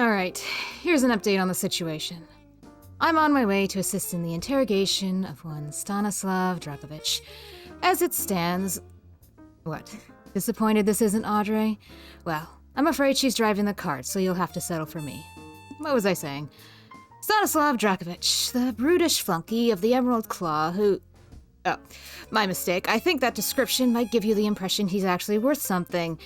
Alright, here's an update on the situation. I'm on my way to assist in the interrogation of one Stanislav Dragovich. As it stands... What? Disappointed this isn't Audrey? Well, I'm afraid she's driving the cart, so you'll have to settle for me. What was I saying? Stanislav Dragovich, the brutish flunky of the Emerald Claw who... Oh, my mistake. I think that description might give you the impression he's actually worth something.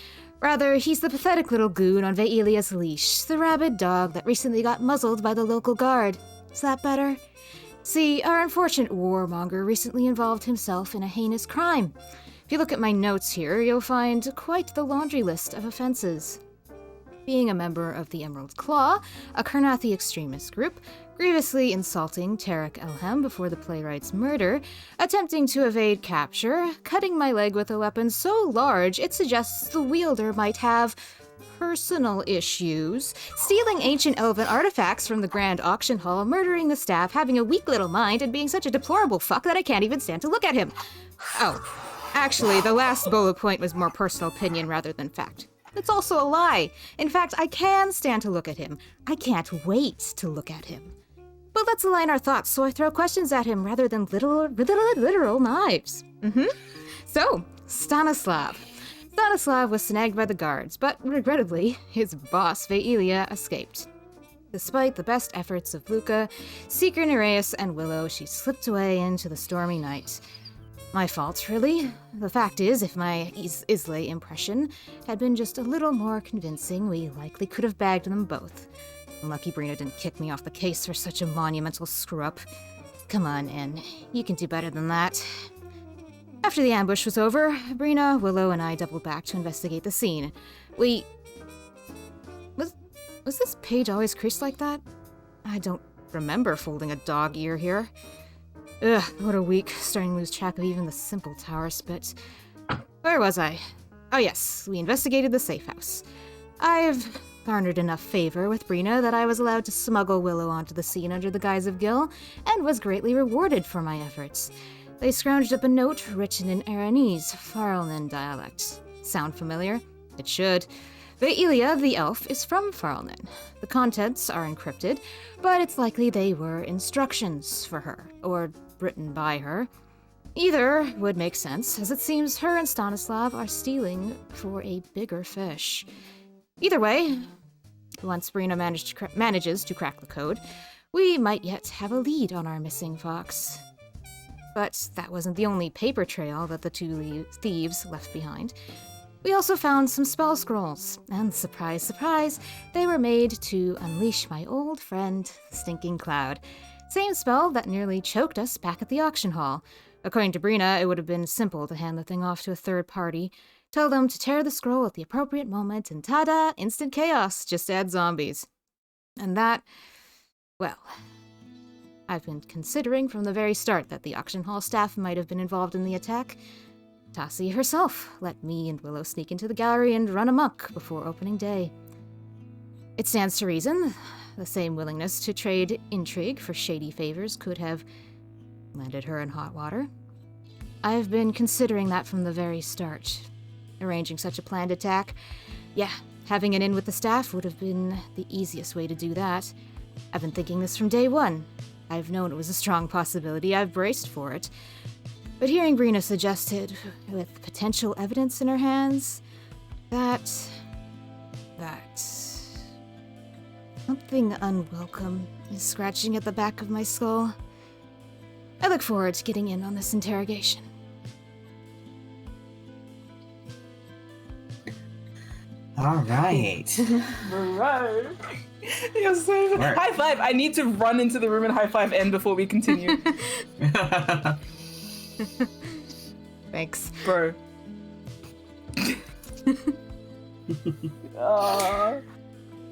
Rather, he's the pathetic little goon on Vaelia's leash, the rabid dog that recently got muzzled by the local guard. Is that better? See, our unfortunate warmonger recently involved himself in a heinous crime. If you look at my notes here, you'll find quite the laundry list of offenses. Being a member of the Emerald Claw, a Karnathi extremist group, grievously insulting Tarek Elham before the playwright's murder, attempting to evade capture, cutting my leg with a weapon so large it suggests the wielder might have personal issues, stealing ancient elven artifacts from the Grand Auction Hall, murdering the staff, having a weak little mind, and being such a deplorable fuck that I can't even stand to look at him. Oh, actually, the last bullet point was more personal opinion rather than fact. It's also a lie. In fact, I can stand to look at him. I can't wait to look at him. But let's align our thoughts, so I throw questions at him rather than literal knives. So, Stanislav. Stanislav was snagged by the guards, but regrettably, his boss, Vaelia, escaped. Despite the best efforts of Luca, Seeker, Nereus, and Willow, she slipped away into the stormy night. My fault, really. The fact is, if my Islay impression had been just a little more convincing, we likely could have bagged them both. Lucky Brina didn't kick me off the case for such a monumental screw-up. Come on, Anne. You can do better than that. After the ambush was over, Brina, Willow, and I doubled back to investigate the scene. Was this page always creased like that? I don't remember folding a dog ear here. Ugh, what a week, starting to lose track of even the simple tower spit. Where was I? Oh yes, we investigated the safe house. I've garnered enough favor with Brina that I was allowed to smuggle Willow onto the scene under the guise of Gil, and was greatly rewarded for my efforts. They scrounged up a note written in Aranese, Faralnan dialect. Sound familiar? It should. Vaelia, the elf, is from Faralnan. The contents are encrypted, but it's likely they were instructions for her, or written by her. Either would make sense, as it seems her and Stanislav are stealing for a bigger fish. Either way, once Brina manages to crack the code, we might yet have a lead on our missing fox. But that wasn't the only paper trail that the two thieves left behind. We also found some spell scrolls, and surprise, surprise, they were made to unleash my old friend, Stinking Cloud. Same spell that nearly choked us back at the auction hall. According to Brina, it would have been simple to hand the thing off to a third party, tell them to tear the scroll at the appropriate moment, and ta-da, instant chaos, just add zombies. And that, well, I've been considering from the very start that the auction hall staff might have been involved in the attack. Tassi herself let me and Willow sneak into the gallery and run amok before opening day. It stands to reason the same willingness to trade intrigue for shady favors could have landed her in hot water. I've been considering that from the very start. Arranging such a planned attack, yeah, having it in with the staff would have been the easiest way to do that. I've been thinking this from day one. I've known it was a strong possibility. I've braced for it. But hearing Brina suggested, with potential evidence in her hands, that something unwelcome is scratching at the back of my skull. I look forward to getting in on this interrogation. All right. Right. Yes, high five. I need to run into the room and high five N before we continue. Thanks. Bro.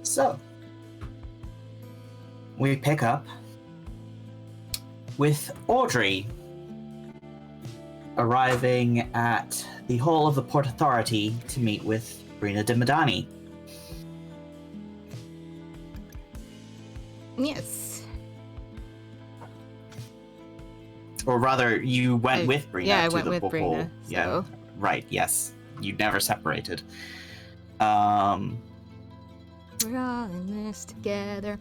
So, we pick up with Audrey arriving at the Hall of the Port Authority to meet with Brina de Madani. Yes. Or rather, you went with Brina yeah, I to went the with Hall. Brina, Yeah, so. right, yes. You never separated. We're all in this together.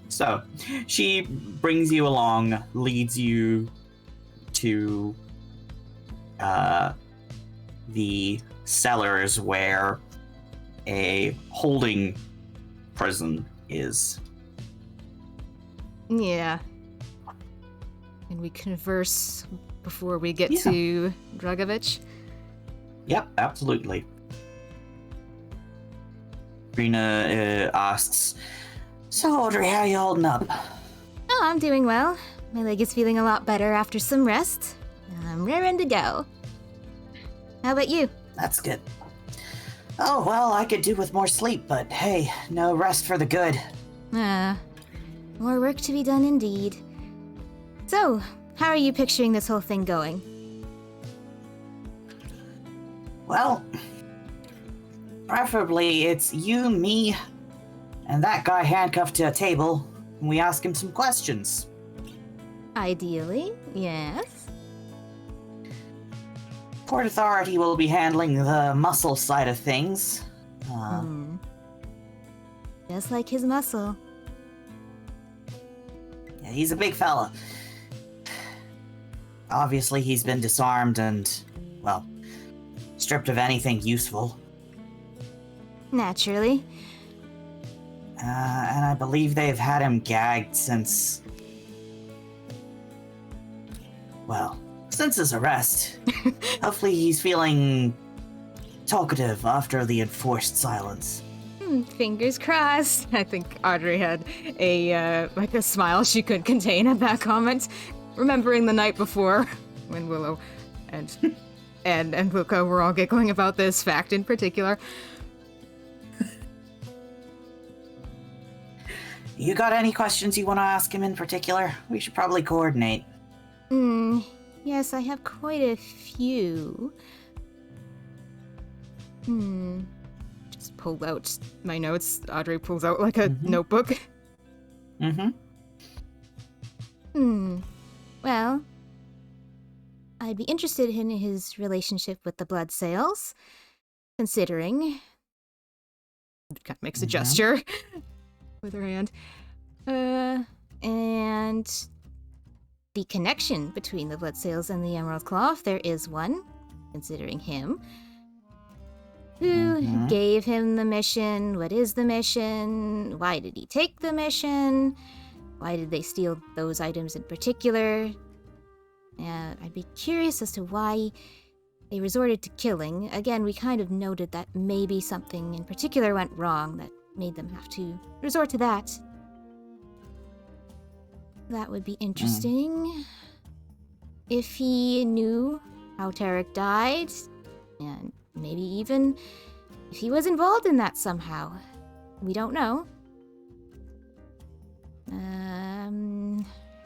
So, she brings you along, leads you to the cellars where a holding prison is. Yeah. And we converse before we get Yeah. to Dragovich. Yep, absolutely. Rena asks, "So, Audrey, how you holding up?" Oh, I'm doing well. My leg is feeling a lot better after some rest. I'm raring to go. How about you? That's good. Oh, well, I could do with more sleep, but hey, no rest for the good. More work to be done indeed. So, how are you picturing this whole thing going? Well, preferably it's you, me, and that guy handcuffed to a table, and we ask him some questions. Ideally, yes. Port Authority will be handling the muscle side of things. Just like his muscle. Yeah, he's a big fella. Obviously, he's been disarmed and, well, stripped of anything useful. Naturally. And I believe they've had him gagged since... well, since his arrest. Hopefully he's feeling talkative after the enforced silence. Fingers crossed. I think Audrey had a smile she couldn't contain at that comment, remembering the night before when Willow and Luca were all giggling about this fact in particular. You got any questions you want to ask him in particular? We should probably coordinate. Yes, I have quite a few. Just pulled out my notes. Audrey pulls out like a notebook. Well, I'd be interested in his relationship with the blood sales, considering... Kind of makes a gesture with her hand. And the connection between the blood sales and the Emerald Claw, if there is one, considering him. Who gave him the mission? What is the mission? Why did he take the mission? Why did they steal those items in particular? I'd be curious as to why they resorted to killing. Again, we kind of noted that maybe something in particular went wrong that made them have to resort to that. That would be interesting. If he knew how Tarek died, and maybe even if he was involved in that somehow. We don't know.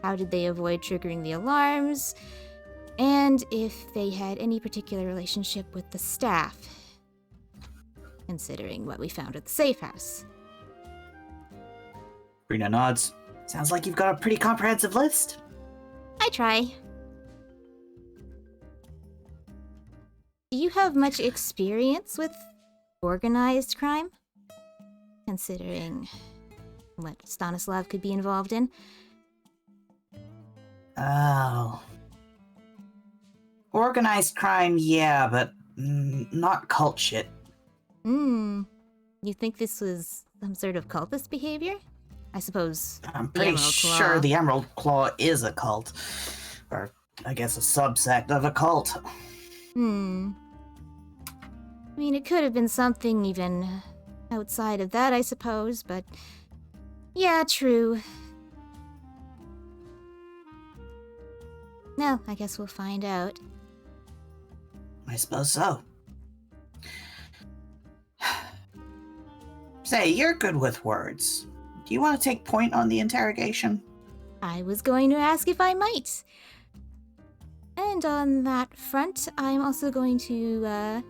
How did they avoid triggering the alarms? And if they had any particular relationship with the staff, considering what we found at the safe house. Rena nods. Sounds like you've got a pretty comprehensive list. I try. Do you have much experience with organized crime? Considering what Stanislav could be involved in? Oh. Organized crime, yeah, but not cult shit. You think this was some sort of cultist behavior? I suppose I'm pretty sure the Emerald Claw is a cult. Or, I guess, a subsect of a cult. I mean, it could have been something even outside of that, I suppose, but... yeah, true. Well, I guess we'll find out. I suppose so. Say, you're good with words. Do you want to take point on the interrogation? I was going to ask if I might. And on that front, I'm also going to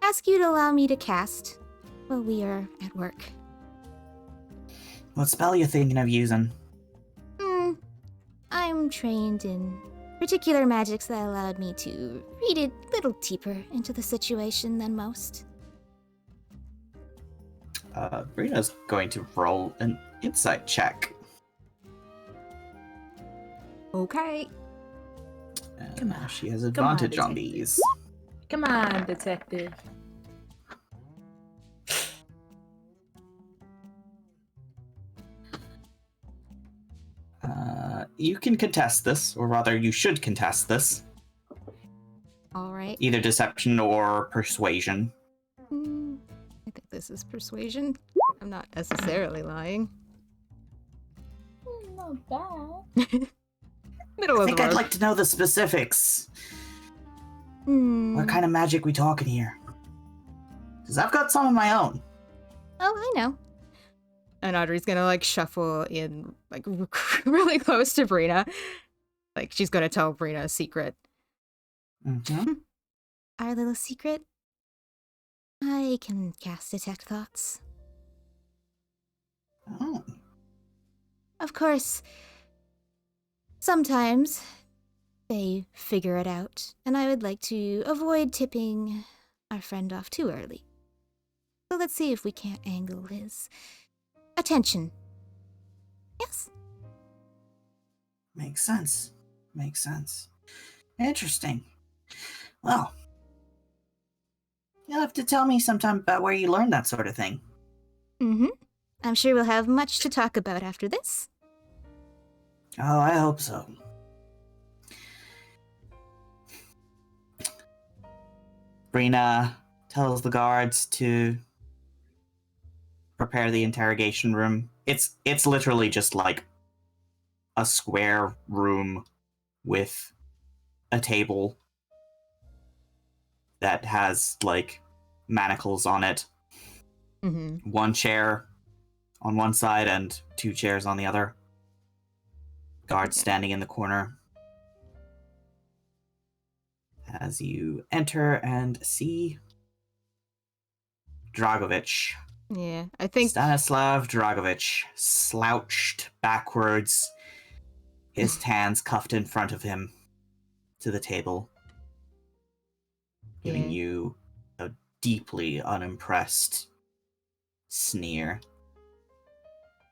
ask you to allow me to cast while we are at work. What spell you thinking of using? I'm trained in particular magics that allowed me to read a little deeper into the situation than most. Brina's going to roll an insight check. Okay. Come on. She has advantage on detective. these. Come on, detective. You can contest this, or rather, you should contest this. All right. Either deception or persuasion. I think this is persuasion. I'm not necessarily lying. Not bad. Middle I of think the I'd road. like to know the specifics. What kind of magic we talking here? Because I've got some of my own. Oh, I know. And Audrey's gonna like shuffle in like really close to Brina. Like she's gonna tell Brina a secret. Mm-hmm. Our little secret? I can cast detect thoughts. Oh. Of course, sometimes they figure it out, and I would like to avoid tipping our friend off too early. So let's see if we can't angle his attention. Yes? Makes sense. Makes sense. Interesting. Well, you'll have to tell me sometime about where you learned that sort of thing. Mm-hmm. I'm sure we'll have much to talk about after this. Oh, I hope so. Brina tells the guards to prepare the interrogation room. It's literally just like a square room with a table that has like manacles on it. Mm-hmm. One chair on one side and two chairs on the other. Guards standing in the corner. As you enter and see Dragovich. Yeah, I think... Stanislav Dragovich, slouched backwards, his hands cuffed in front of him to the table, giving you a deeply unimpressed sneer.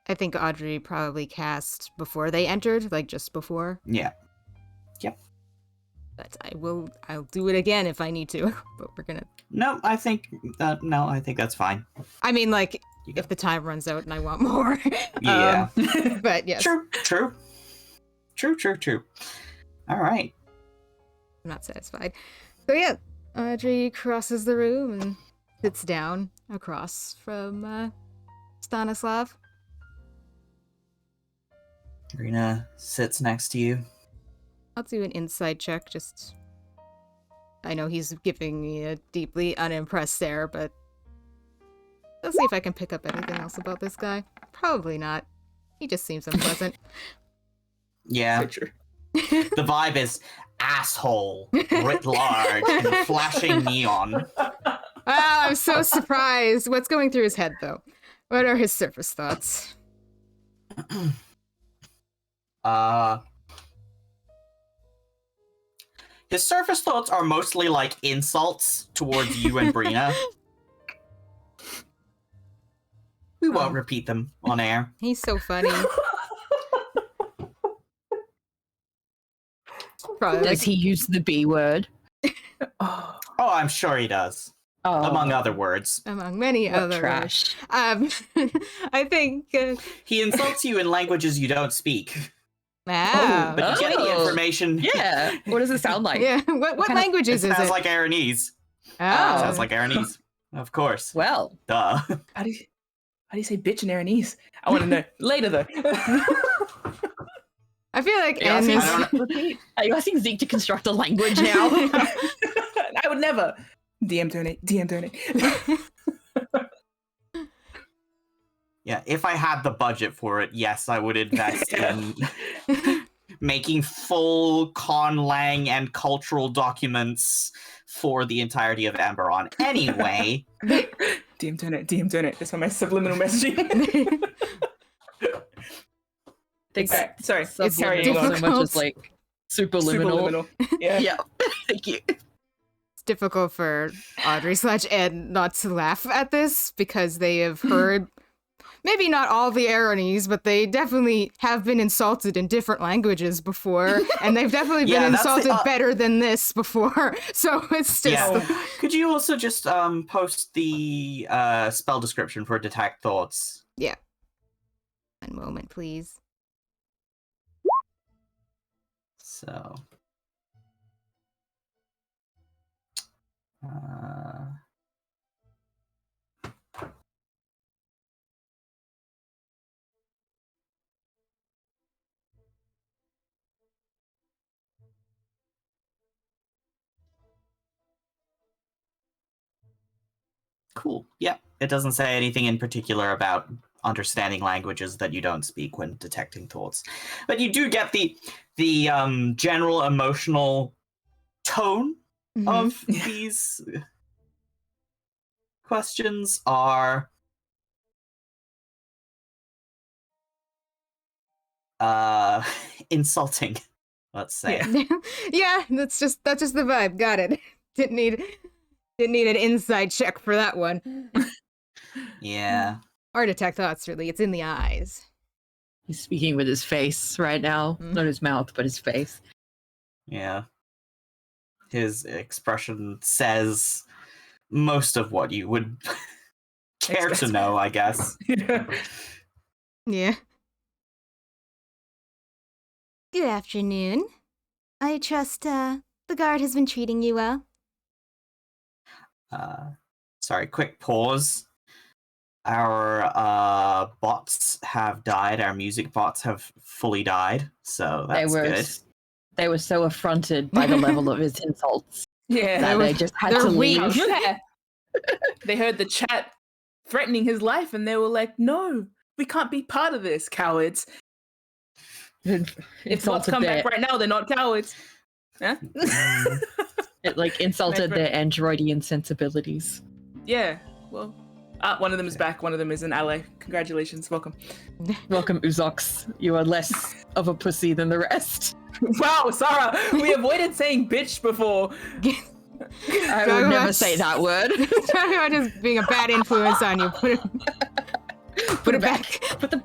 I think Audrey probably cast before they entered, like just before. Yeah. Yep. But I'll do it again if I need to. But we're gonna... No, I think that's fine. I mean, like, if the time runs out and I want more. Yeah. But yes. True. All right. I'm not satisfied. So yeah, Audrey crosses the room and sits down across from Stanislav. Rena sits next to you. I'll do an insight check, just... I know he's giving me a deeply unimpressed stare, but... Let's see if I can pick up anything else about this guy. Probably not. He just seems unpleasant. Yeah. The vibe is asshole, writ large, and flashing neon. Wow, I'm so surprised. What's going through his head, though? What are his surface thoughts? His surface thoughts are mostly like insults towards you and Brina. We won't repeat them on air. He's so funny. Probably, Does he use the B word? Oh, I'm sure he does. Oh, Among other words. among many what other trash. I think... He insults you in languages you don't speak. Wow. But you get the information. Yeah. What does it sound like? Yeah. What kind of- languages It is sounds it? like Aranese. Oh. Sounds like Aranese. Of course. Well, Duh. How do you say bitch in Aranese? I want to know later though. I feel like Are you, Annie's... asking, are you asking Zeke to construct a language now? I would never. DM donate. Yeah, if I had the budget for it, yes, I would invest in making full conlang and cultural documents for the entirety of Eberron. Anyway. DM donate. That's my subliminal messaging. Thanks. Alright, sorry, it's Subliminal carrying on. so much as like superliminal. Yeah. Yeah. Thank you. It's difficult for Audrey/Ed not to laugh at this because they have heard, maybe not all the Aeronese, but they definitely have been insulted in different languages before, and they've definitely been insulted better than this before. So it's just... Yeah. Could you also just post the spell description for Detect Thoughts? Yeah. One moment, please. So... Cool. Yeah. It doesn't say anything in particular about understanding languages that you don't speak when detecting thoughts. But you do get the general emotional tone of these questions are insulting, let's say. Yeah, that's just the vibe. Got it. Didn't need an inside check for that one. Yeah. Or detect thoughts, really. It's in the eyes. He's speaking with his face right now. Not his mouth, but his face. Yeah. His expression says most of what you would care to know, I guess. Yeah. Good afternoon. I trust the guard has been treating you well. Sorry, quick pause. Our bots have died. Our music bots have fully died, so that's good. They were so affronted by the level of his insults. Yeah. That they just had to leave. They heard the chat threatening his life and they were like, no, we can't be part of this, cowards. If bots come back right now, they're not cowards. Huh? It insulted their androidian sensibilities. Yeah, well, one of them is back, one of them is an ally. Congratulations, welcome. Welcome, Uzox. You are less of a pussy than the rest. Wow, Sarah, we avoided saying bitch before. I would never say that word. Talking about just being a bad influence on you. Put it back. Put the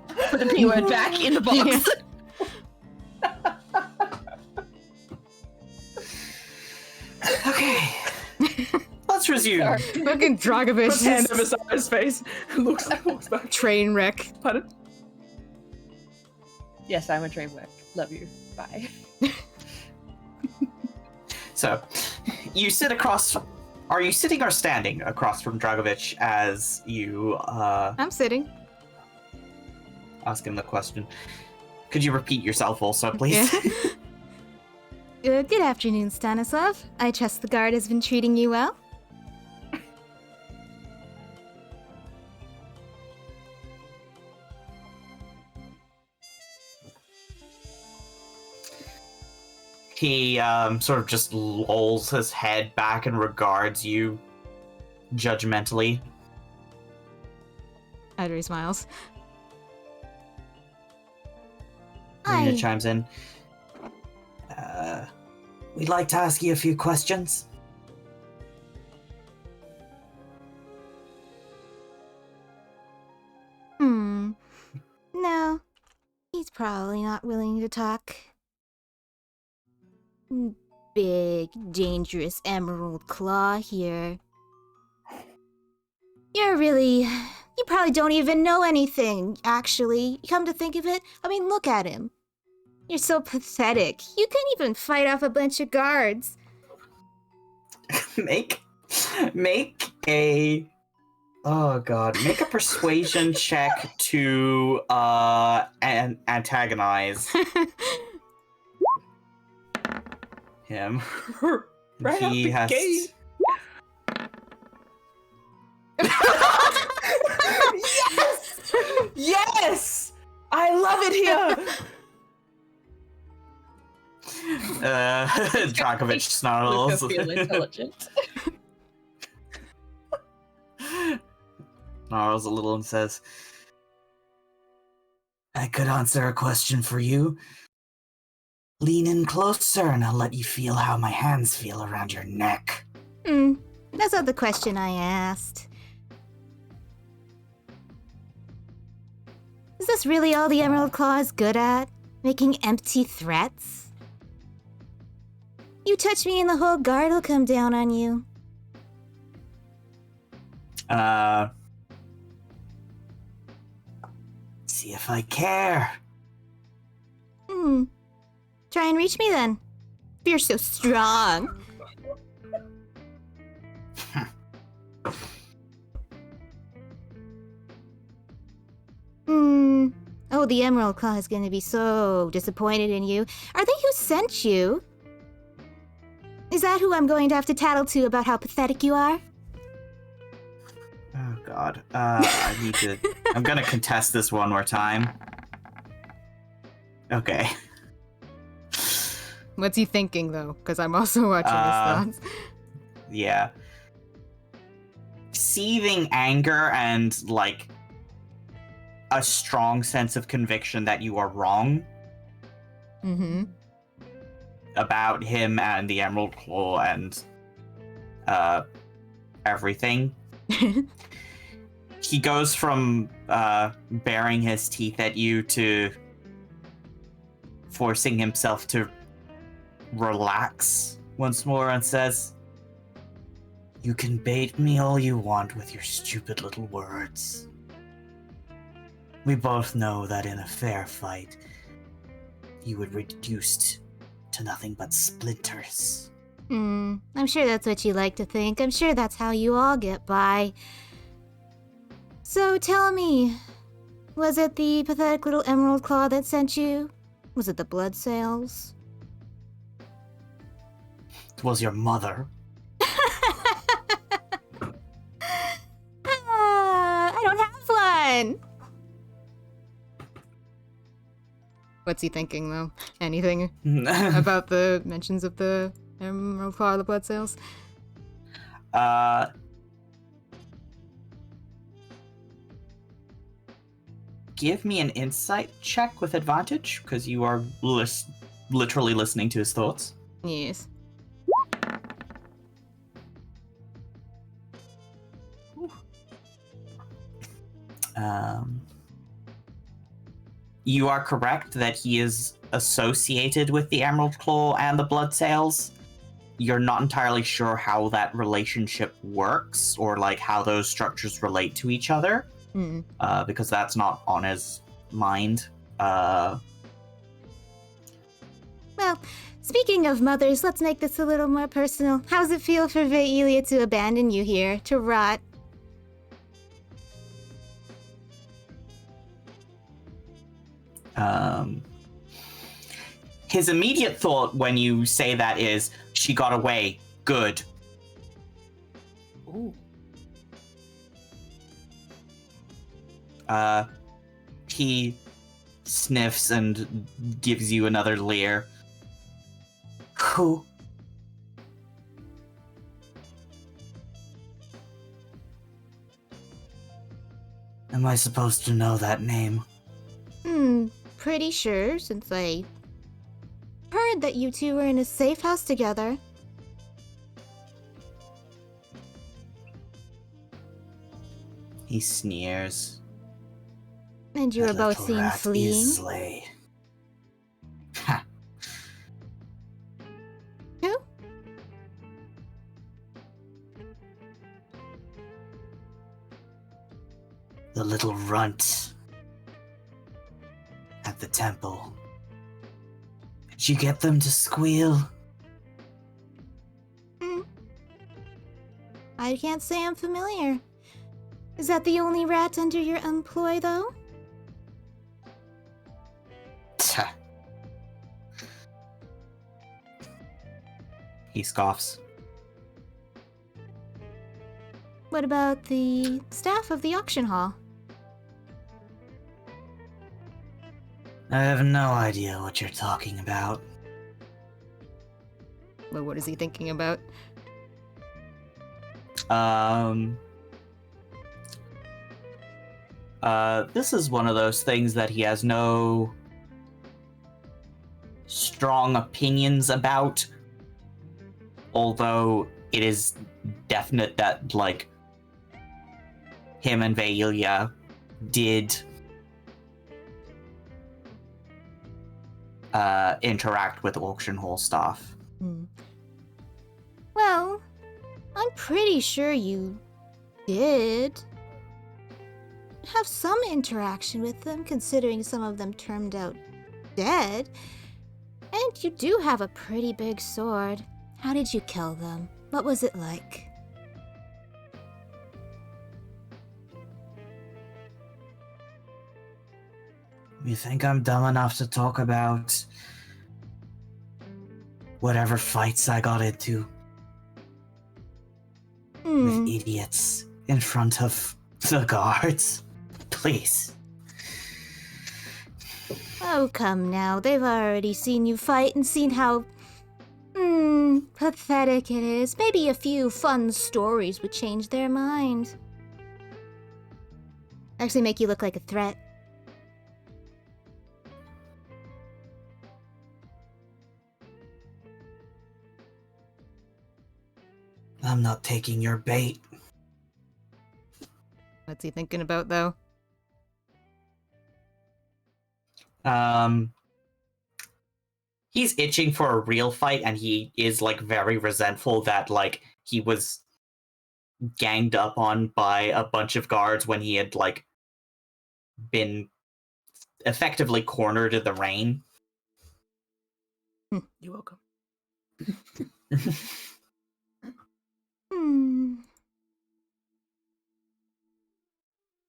P word back in the box. Okay. Let's resume. Fucking Dragovich. Hand over Sarah's face. looks back. Train wreck. Pardon? Yes, I'm a train wreck. Love you. Bye. So, you sit across... Are you sitting or standing across from Dragovich as you... I'm sitting. Ask him the question. Could you repeat yourself also, please? Yeah. Good afternoon, Stanislav. I trust the guard has been treating you well. He sort of just lolls his head back and regards you judgmentally. Audrey smiles. Marina chimes in. We'd like to ask you a few questions. No. He's probably not willing to talk. Big, dangerous emerald claw here. You probably don't even know anything, actually. Come to think of it, I mean, look at him. You're so pathetic. You can't even fight off a bunch of guards. Make a persuasion check to antagonize him. Right he out the gate. Yes! Yes! I love it here! Dragovich snarls. Feel intelligent. Snarls a little and says, I could answer a question for you. Lean in closer and I'll let you feel how my hands feel around your neck. That's not the question I asked. Is this really all the Emerald Claw is good at? Making empty threats? You touch me and the whole guard will come down on you. See if I care. Try and reach me then. If you're so strong. Oh, the Emerald Claw is gonna be so disappointed in you. Are they who sent you? Is that who I'm going to have to tattle to about how pathetic you are? Oh god. I need to... I'm gonna contest this one more time. Okay. What's he thinking, though? Because I'm also watching his thoughts. Yeah. Seething anger and, like, a strong sense of conviction that you are wrong. About him and the Emerald Claw and, everything. He goes from, baring his teeth at you to forcing himself to relax once more and says, "You can bait me all you want with your stupid little words. We both know that in a fair fight, you would reduced to nothing but splinters." I'm sure that's what you like to think. I'm sure that's how you all get by. So tell me, was it the pathetic little Emerald Claw that sent you? Was it the blood sales? It was your mother. I don't have one! What's he thinking, though? Anything about the mentions of the Emerald Claw or the blood sales? Give me an insight check with advantage, because you are literally listening to his thoughts. Yes. You are correct that he is associated with the Emerald Claw and the blood sales. You're not entirely sure how that relationship works, or like how those structures relate to each other, because that's not on his mind. Well, speaking of mothers, let's make this a little more personal. How's it feel for Vaelia to abandon you here, to rot? His immediate thought when you say that is, "She got away. Good." Ooh. He sniffs and gives you another leer. Who? Am I supposed to know that name? Pretty sure, since I heard that you two were in a safe house together. He sneers. And you were both seen fleeing. Ha. Who? The little runt at the temple. Did you get them to squeal? I can't say I'm familiar. Is that the only rat under your employ, though? Tch. He scoffs. What about the staff of the auction hall? I have no idea what you're talking about. Well, what is he thinking about? This is one of those things that he has no strong opinions about, although it is definite that, like, him and Vaelia did interact with auction hall staff. Well, I'm pretty sure you did have some interaction with them, considering some of them turned out dead. And you do have a pretty big sword. How did you kill them? What was it like? You think I'm dumb enough to talk about whatever fights I got into with idiots in front of the guards? Please. Oh, come now. They've already seen you fight and seen how pathetic it is. Maybe a few fun stories would change their mind. Actually make you look like a threat. I'm not taking your bait. What's he thinking about, though? He's itching for a real fight, and he is, like, very resentful that, like, he was ganged up on by a bunch of guards when he had, like, been effectively cornered in the rain. You're welcome.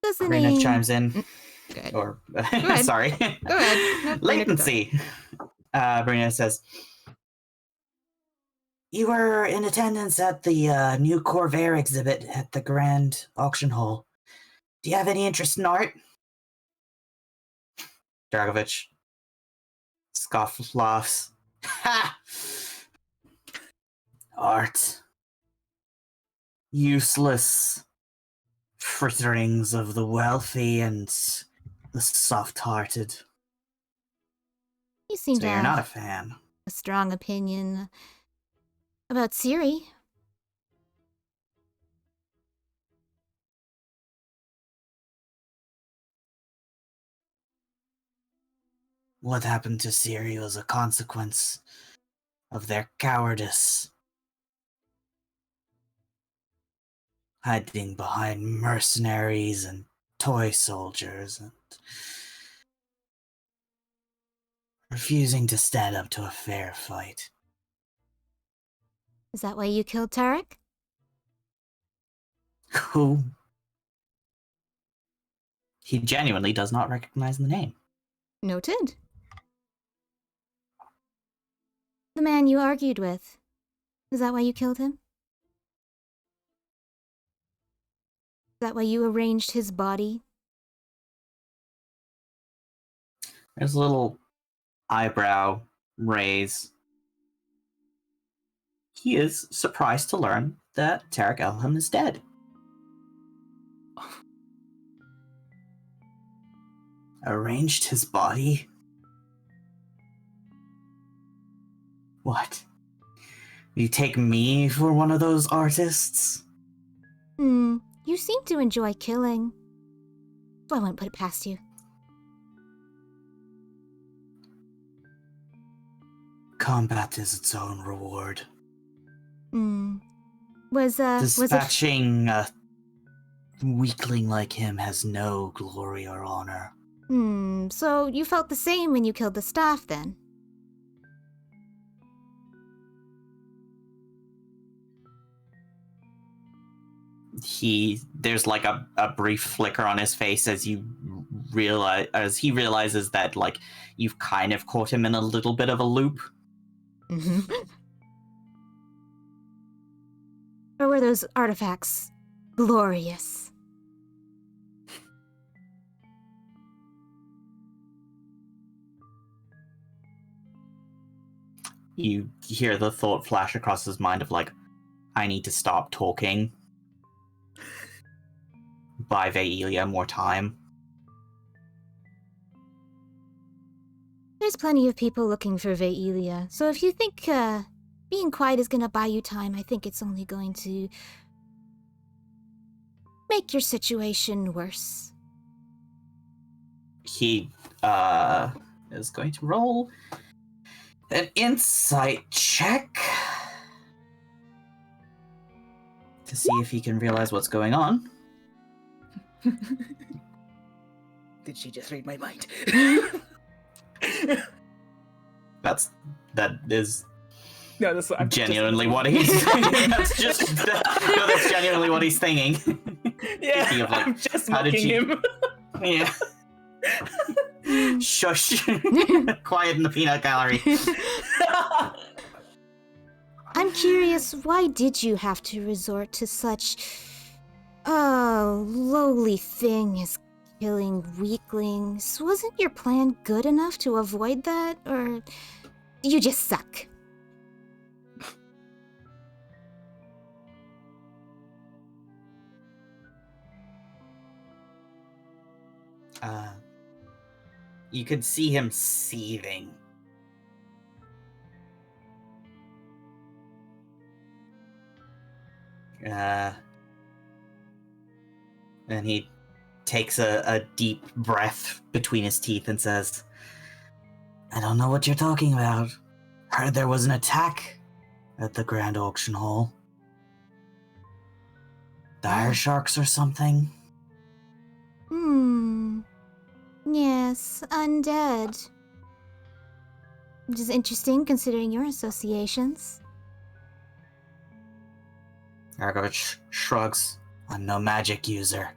Doesn't Karina he? chimes in. Good. Or, ahead. sorry. Go ahead. Nope, Latency. Brina says, you were in attendance at the new Corvair exhibit at the Grand Auction Hall. Do you have any interest in art? Dragovich scoff laughs. Ha! Art. Useless fritterings of the wealthy and the soft-hearted. You seem So to you're have not a fan. a strong opinion about Ciri. What happened to Ciri was a consequence of their cowardice. Hiding behind mercenaries and toy soldiers and refusing to stand up to a fair fight. Is that why you killed Tarek? Who? He genuinely does not recognize the name. Noted. The man you argued with. Is that why you killed him? Is that why you arranged his body? There's a little eyebrow raise. He is surprised to learn that Tarek Elham is dead. Arranged his body? What? You take me for one of those artists? You seem to enjoy killing. So I won't put it past you. Combat is its own reward. Was it... Dispatching a weakling like him has no glory or honor. So you felt the same when you killed the staff, then? There's like a brief flicker on his face as he realizes that, like, you've kind of caught him in a little bit of a loop. Or were those artifacts glorious? You hear the thought flash across his mind of, like, I need to stop talking. Buy Vaelia more time. There's plenty of people looking for Vaelia, so if you think being quiet is gonna buy you time. I think it's only going to make your situation worse. He is going to roll an insight check to see if he can realize what's going on. Did she just read my mind? That is No, that's what I'm genuinely what he's. That's genuinely what he's thinking. Yeah, Thinking of, like, I'm just how did mocking you- him. Yeah. Shush. Quiet in the peanut gallery. I'm curious, why did you have to resort to such a lowly thing as killing weaklings? Wasn't your plan good enough to avoid that, or you just suck? You could see him seething. And he takes a deep breath between his teeth and says, I don't know what you're talking about. Heard there was an attack at the Grand Auction Hall. Dire sharks or something? Yes, undead. Which is interesting considering your associations. Argovich shrugs. I'm no magic user.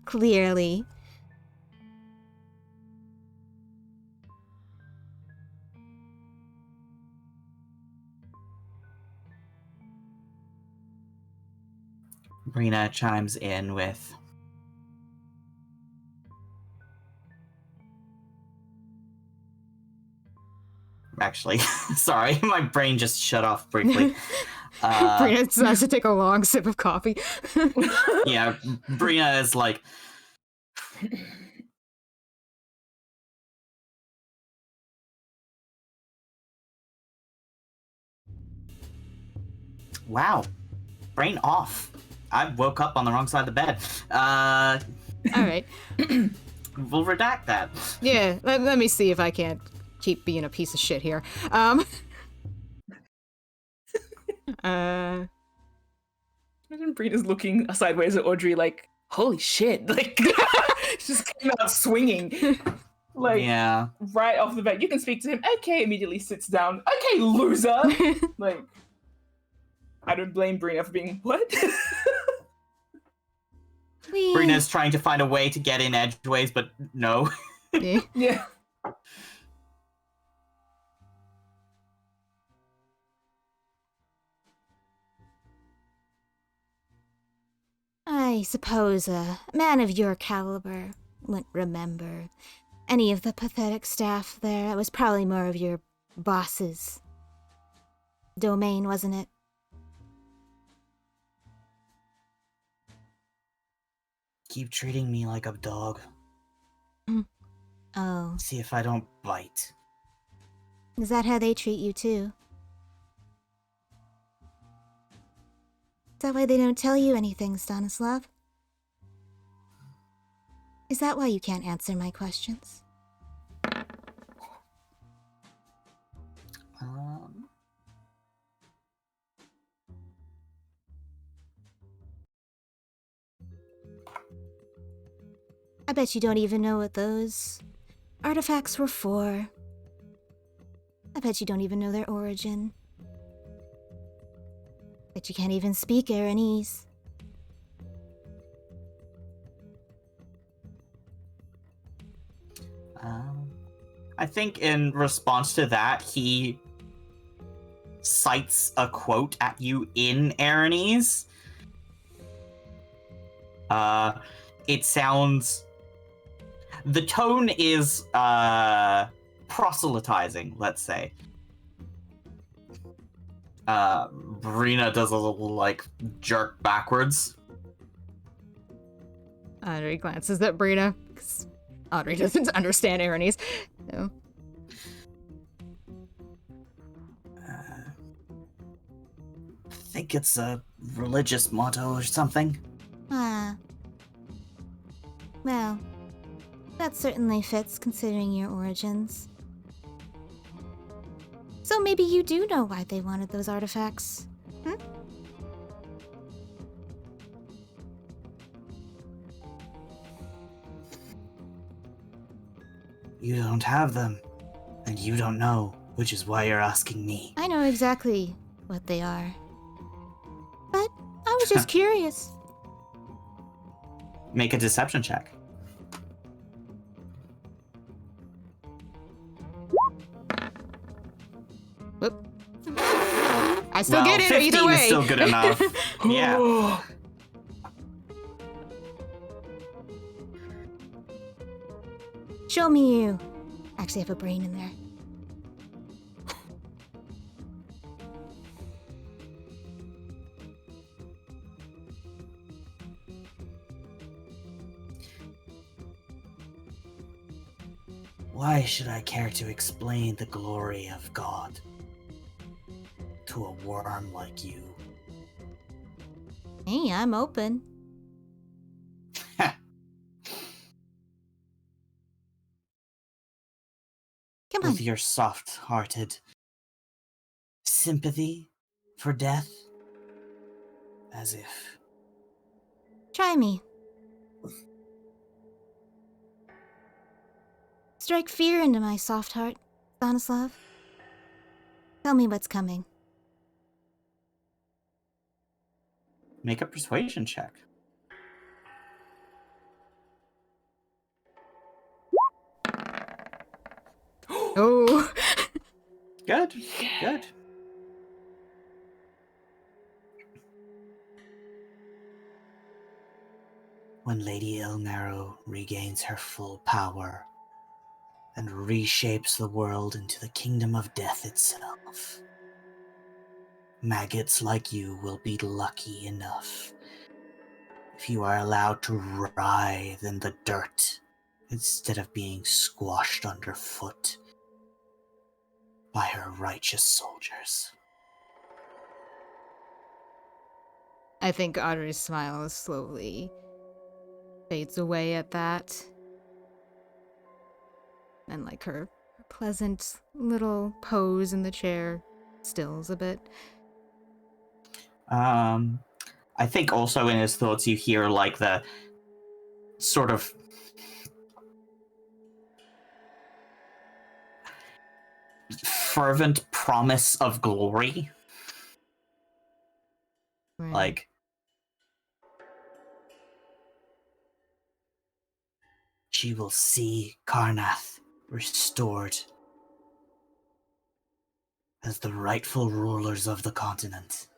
Clearly. Brina chimes in with, actually, sorry, my brain just shut off briefly. Brina decides to take a long sip of coffee. Yeah, Brina is like, wow, brain off. I woke up on the wrong side of the bed. Alright. We'll redact that. Yeah, let me see if I can't keep being a piece of shit here. Imagine Brina's looking sideways at Audrey like, holy shit, like, she just came out swinging. Like, Yeah. right off the bat, you can speak to him. Okay, immediately sits down. Okay, loser! Like, I don't blame Brina for being, what? Brina's trying to find a way to get in edgeways, but no. Yeah. I suppose a man of your caliber wouldn't remember any of the pathetic staff there. It was probably more of your boss's domain, wasn't it? Keep treating me like a dog. Oh, See if I don't bite. is that how they treat you too? Is that why they don't tell you anything, Stanislav? Is that why you can't answer my questions? I bet you don't even know what those artifacts were for. I bet you don't even know their origin. Bet you can't even speak Aranese. I think in response to that, he cites a quote at you in Aranese. It sounds... The tone is proselytizing, let's say. Brina does a little, like, jerk backwards. Audrey glances at Brina, because Audrey doesn't understand Aranese. No. think it's a religious motto or something. Ah. Well, that certainly fits considering your origins. So maybe you do know why they wanted those artifacts. Hmm? You don't have them, and you don't know, which is why you're asking me. I know exactly what they are. But I was just curious. Make a deception check. Whoop. I still get it 15 either way. is still good enough. Yeah. Show me you. Actually have a brain in there. Why should I care to explain the glory of God to a worm like you? Hey, I'm open. Come on. With your soft-hearted sympathy for death? As if... Try me. Strike fear into my soft heart, Stanislav. Tell me what's coming. Make a persuasion check. Oh. Good. Good. When Lady Ilmarrow regains her full power and reshapes the world into the kingdom of death itself, maggots like you will be lucky enough if you are allowed to writhe in the dirt instead of being squashed underfoot by her righteous soldiers. I think Audrey's smile slowly fades away at that. And like her pleasant little pose in the chair stills a bit. I think also in his thoughts you hear like the sort of fervent promise of glory. Right. Like, she will see Karnath restored as the rightful rulers of the continent.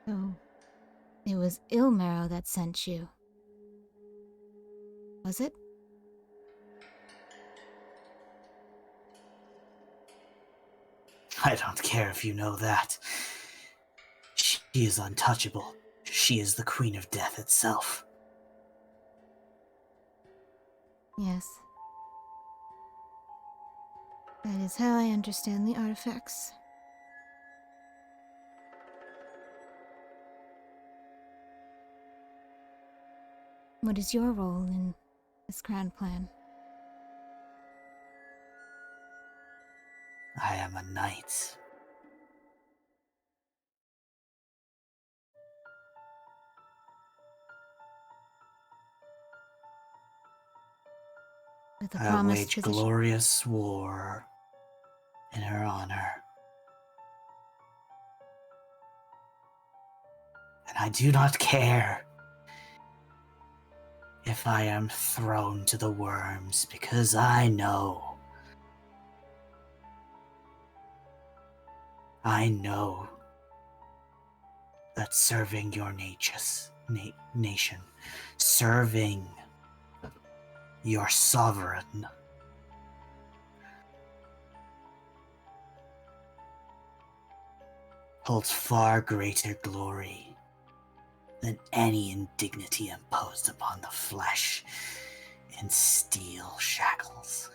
So, it was Ilmarrow that sent you. Was it? I don't care if you know that. She is untouchable. She is the Queen of Death itself. Yes. That is how I understand the artifacts. What is your role in this grand plan? I am a knight. With the I promised wage position. glorious war in her honor. And I do not care if I am thrown to the worms, because I know that serving your nation, serving your sovereign, holds far greater glory than any indignity imposed upon the flesh in steel shackles.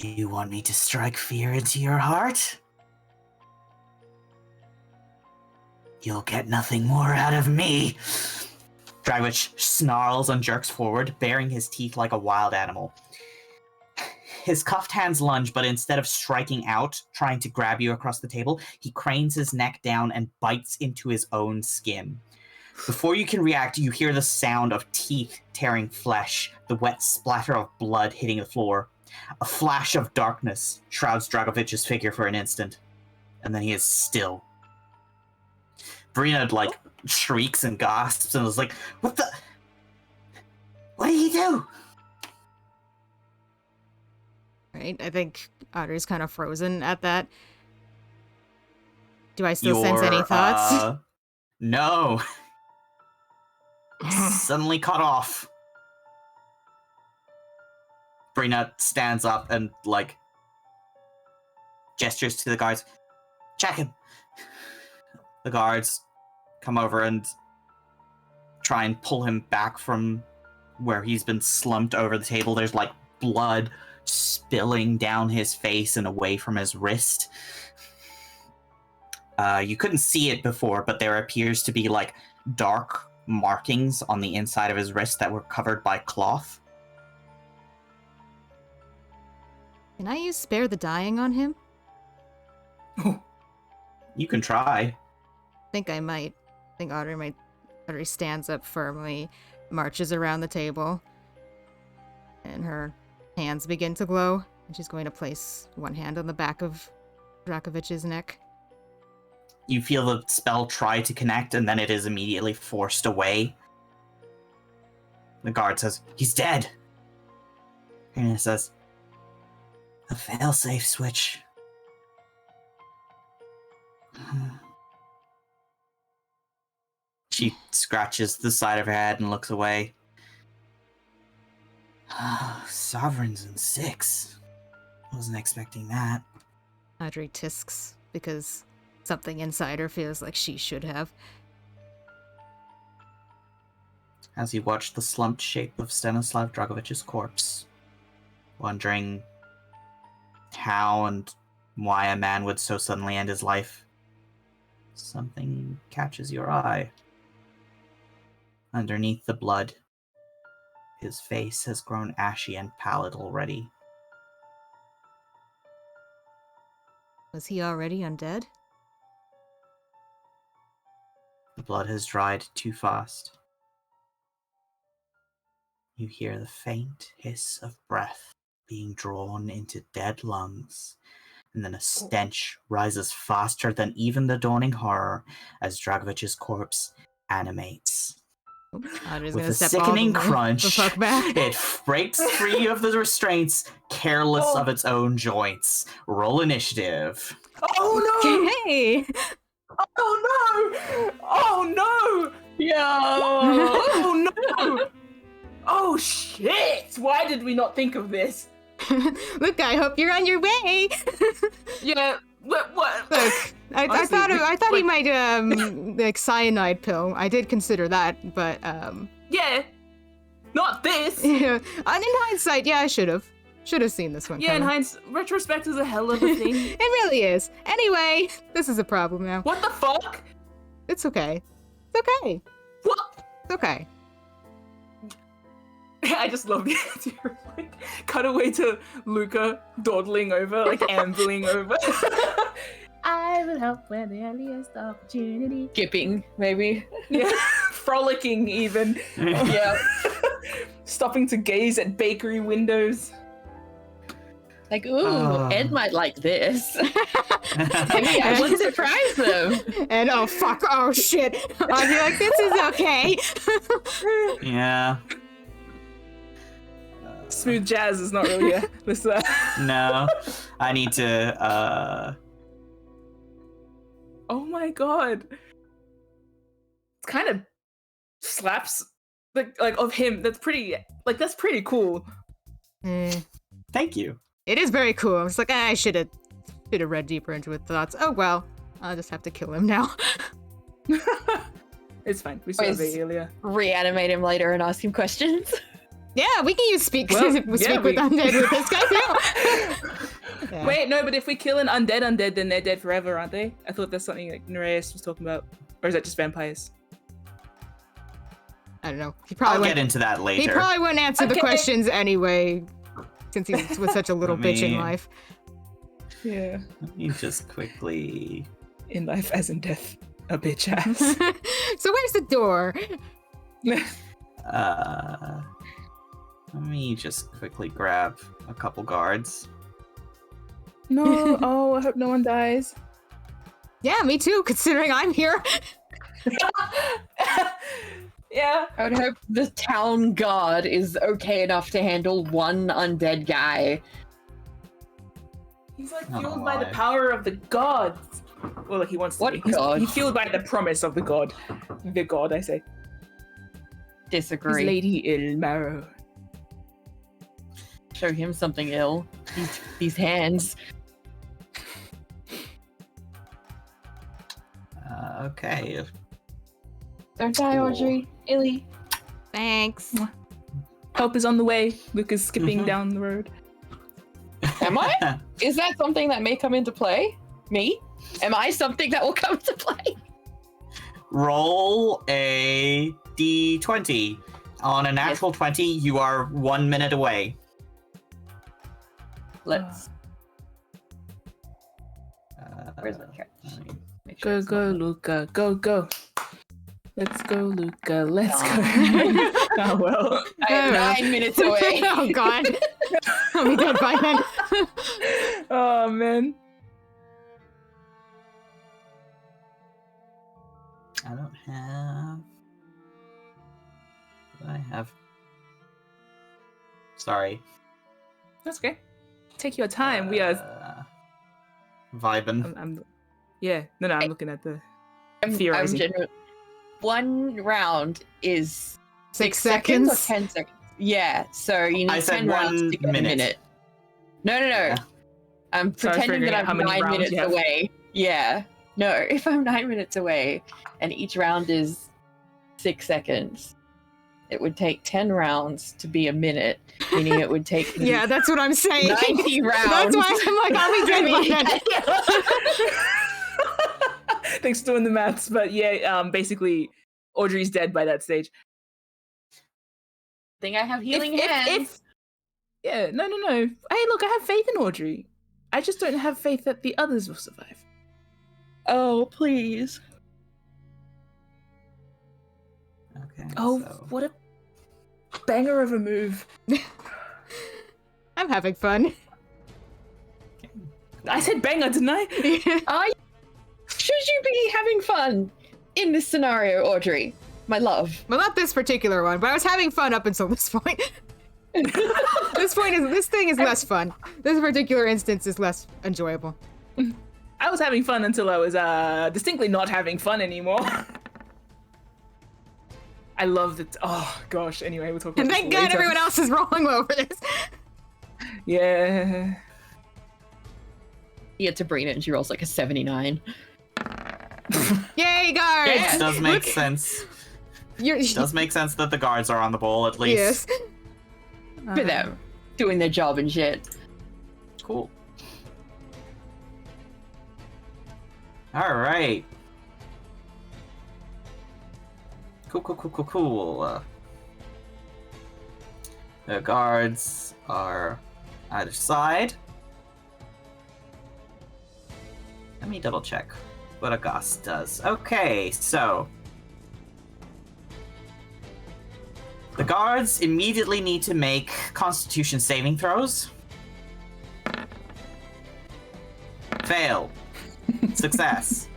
You want me to strike fear into your heart? You'll get nothing more out of me. Dragwitch snarls and jerks forward, baring his teeth like a wild animal. His cuffed hands lunge, but instead of striking out, trying to grab you across the table, he cranes his neck down and bites into his own skin. Before you can react, you hear the sound of teeth tearing flesh, the wet splatter of blood hitting the floor. A flash of darkness shrouds Dragovich's figure for an instant, and then he is still. Brina, shrieks and gasps and is like, What did he do? Right? I think Otter's kind of frozen at that. Do I still sense any thoughts? No. Suddenly cut off. Brina stands up and, gestures to the guards. Check him. The guards come over and try and pull him back from where he's been slumped over the table. There's, blood spilling down his face and away from his wrist. You couldn't see it before, but there appears to be, dark markings on the inside of his wrist that were covered by cloth. Can I use Spare the Dying on him? You can try. I think I might. I think Otter stands up firmly, marches around the table, and her hands begin to glow, and she's going to place one hand on the back of Dracovich's neck. You feel the spell try to connect, and then it is immediately forced away. The guard says, "He's dead." And it says, "A failsafe switch." She scratches the side of her head and looks away. Sovereigns in 6. Wasn't expecting that. Audrey tisks because something inside her feels like she should have. As you watch the slumped shape of Stanislav Dragovich's corpse, wondering how and why a man would so suddenly end his life, something catches your eye. Underneath the blood, his face has grown ashy and pallid already. Was he already undead? The blood has dried too fast. You hear the faint hiss of breath being drawn into dead lungs, and then a stench rises faster than even the dawning horror as Dragovich's corpse animates. With a sickening crunch, it breaks free of the restraints, careless of its own joints. Roll initiative. Oh no! Hey! Oh no! Oh no! Yo! Oh no! Oh shit! Why did we not think of this? Look, I hope you're on your way. Yeah. What? Look, I thought he might cyanide pill. I did consider that, but Yeah. Not this. yeah. And in hindsight, yeah, I should have seen this one. Yeah, in coming. hindsight, retrospect is a hell of a thing. It really is. Anyway, this is a problem now. What the fuck? It's okay. It's okay. What? It's okay. I just love the idea of cut away to Luca dawdling over, ambling over. I will help when the earliest opportunity. Skipping, maybe. Yeah, frolicking even. Yeah. Stopping to gaze at bakery windows. Like, ooh, Ed might like this. Maybe I would surprise them. And oh fuck, oh shit. I'll be like, this is okay. Yeah. Smooth jazz is not really this. No, I need to. Oh my god. It's kind of slaps like of him. That's pretty cool. Thank you. It is very cool. I was like, I should have read deeper into his thoughts. Oh well, I'll just have to kill him now. It's fine. We saw Aelia. Reanimate him later and ask him questions. Yeah, we can use speak Well, speak yeah, with undead with this guy too. Yeah. Wait, no, but if we kill an undead, then they're dead forever, aren't they? I thought that's something like Nereus was talking about. Or is that just vampires? I don't know. I'll get into that later. He probably wouldn't answer the Okay. questions anyway, since he's with such a little Let bitch in me- life. Yeah. Let me just quickly... In life as in death. A bitch ass. So where's the door? Let me just quickly grab a couple guards. No, oh, I hope no one dies. Yeah, me too, considering I'm here. Yeah. I would hope the town guard is okay enough to handle one undead guy. He's like Not fueled by the alive. power of the gods. Well, he wants to What be. god? He's fueled by the promise of the god. The god, I say. His Disagree. Lady Ilmarrow. Show him something ill. These hands. Okay. Don't die, Cool. Audrey. Illy. Thanks. Help is on the way. Luke is skipping Mhm. down the road. Am I? Is that something that may come into play? Me? Am I something that will come into play? Roll a d20. On a natural 20, you are 1 minute away. Let's. Where's my Uh, cat? Make Go, sure it's go, not- Luca. Go, go. Let's go, Luca. Let's go. Oh. Oh, well. I am 9 minutes away. Oh god. I'll be dead by then. Oh, man. I don't have... What do I have? Sorry. That's okay. Take your time. We are. Vibin'. Yeah. No, I'm looking at the. I'm Theorizing. one round is 6 or seconds. 10 seconds. Yeah, so you need I said 10 rounds 1 to get a minute. minute. No. Yeah. I'm So I was pretending figuring that out how I'm many 9 rounds minutes you have. away. Yeah. No, if I'm 9 minutes away and each round is 6 seconds, it would take 10 rounds to be a minute, meaning it would take me Yeah, that's what I'm saying. 90 rounds. That's why I'm like, I'll be dead by then. Thanks for doing the maths, but yeah, basically, Audrey's dead by that stage. Think I have healing If- hands. Yeah, no. Hey, look, I have faith in Audrey. I just don't have faith that the others will survive. Oh, please. Okay. Oh, so- what a banger of a move. I'm having fun. I said banger, didn't I? Should you be having fun in this scenario, Audrey? My love. Well, not this particular one, but I was having fun up until this point. This thing is less fun. This particular instance is less enjoyable. I was having fun until I was distinctly not having fun anymore. I loved it. Oh gosh. Anyway, we'll talk about And this thank God later. everyone else is rolling over this. Yeah. You get to Brina and she rolls like a 79. Yay, guards! It does make Look, sense. You're, Does make sense that the guards are on the bowl at least. yes. For them. Doing their job and shit. Cool. All right. Cool. The guards are either side. Let me double check what a ghost does. Okay, so the guards immediately need to make Constitution saving throws. Fail. Success.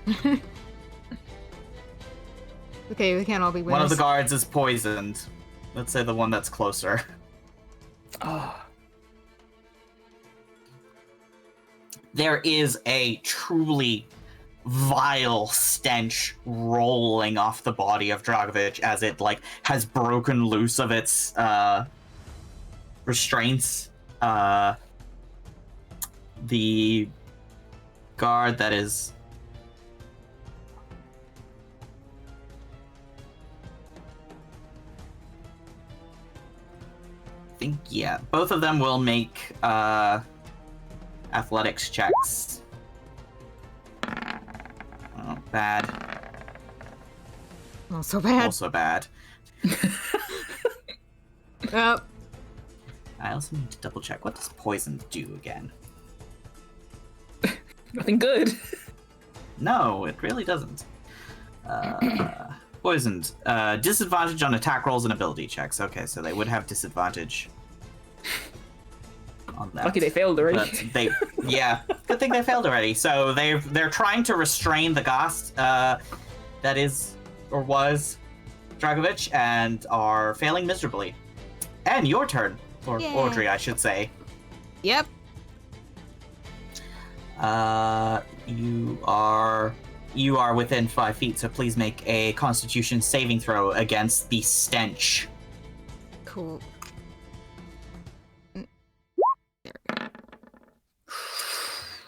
Okay, we can't all be winners. One of the guards is poisoned. Let's say the one that's closer. Oh. There is a truly vile stench rolling off the body of Dragovich as it has broken loose of its restraints. The guard that is think, yeah, both of them will make athletics checks. Oh, bad. Also bad. Also bad. Oh. I also need to double check. What does poison do again? Nothing good. No, it really doesn't. Poisoned. Disadvantage on attack rolls and ability checks. Okay, so they would have disadvantage on that. Lucky they failed already. But good thing they failed already. So they're trying to restrain the Ghost that is or was Dragovich and are failing miserably. And your turn, or Yay. Audrey, I should say. Yep. You are within 5 feet, so please make a Constitution saving throw against the stench. Cool.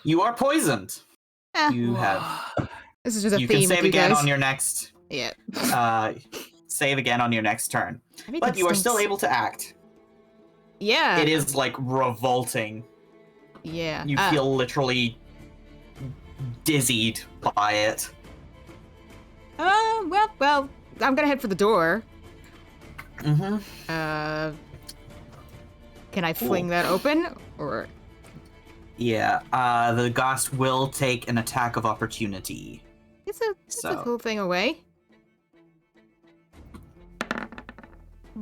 You are poisoned. Eh, You have. this is just a You theme can save with you again guys. on your next. Yeah. Save again on your next turn, Everything but you are still stinks. able to act. Yeah. It is like revolting. Yeah. You feel literally dizzied by it. Well, I'm gonna head for the door. Mm-hmm. Can I fling that open, or? Yeah. The Ghost will take an attack of opportunity. It's a So- cool thing away.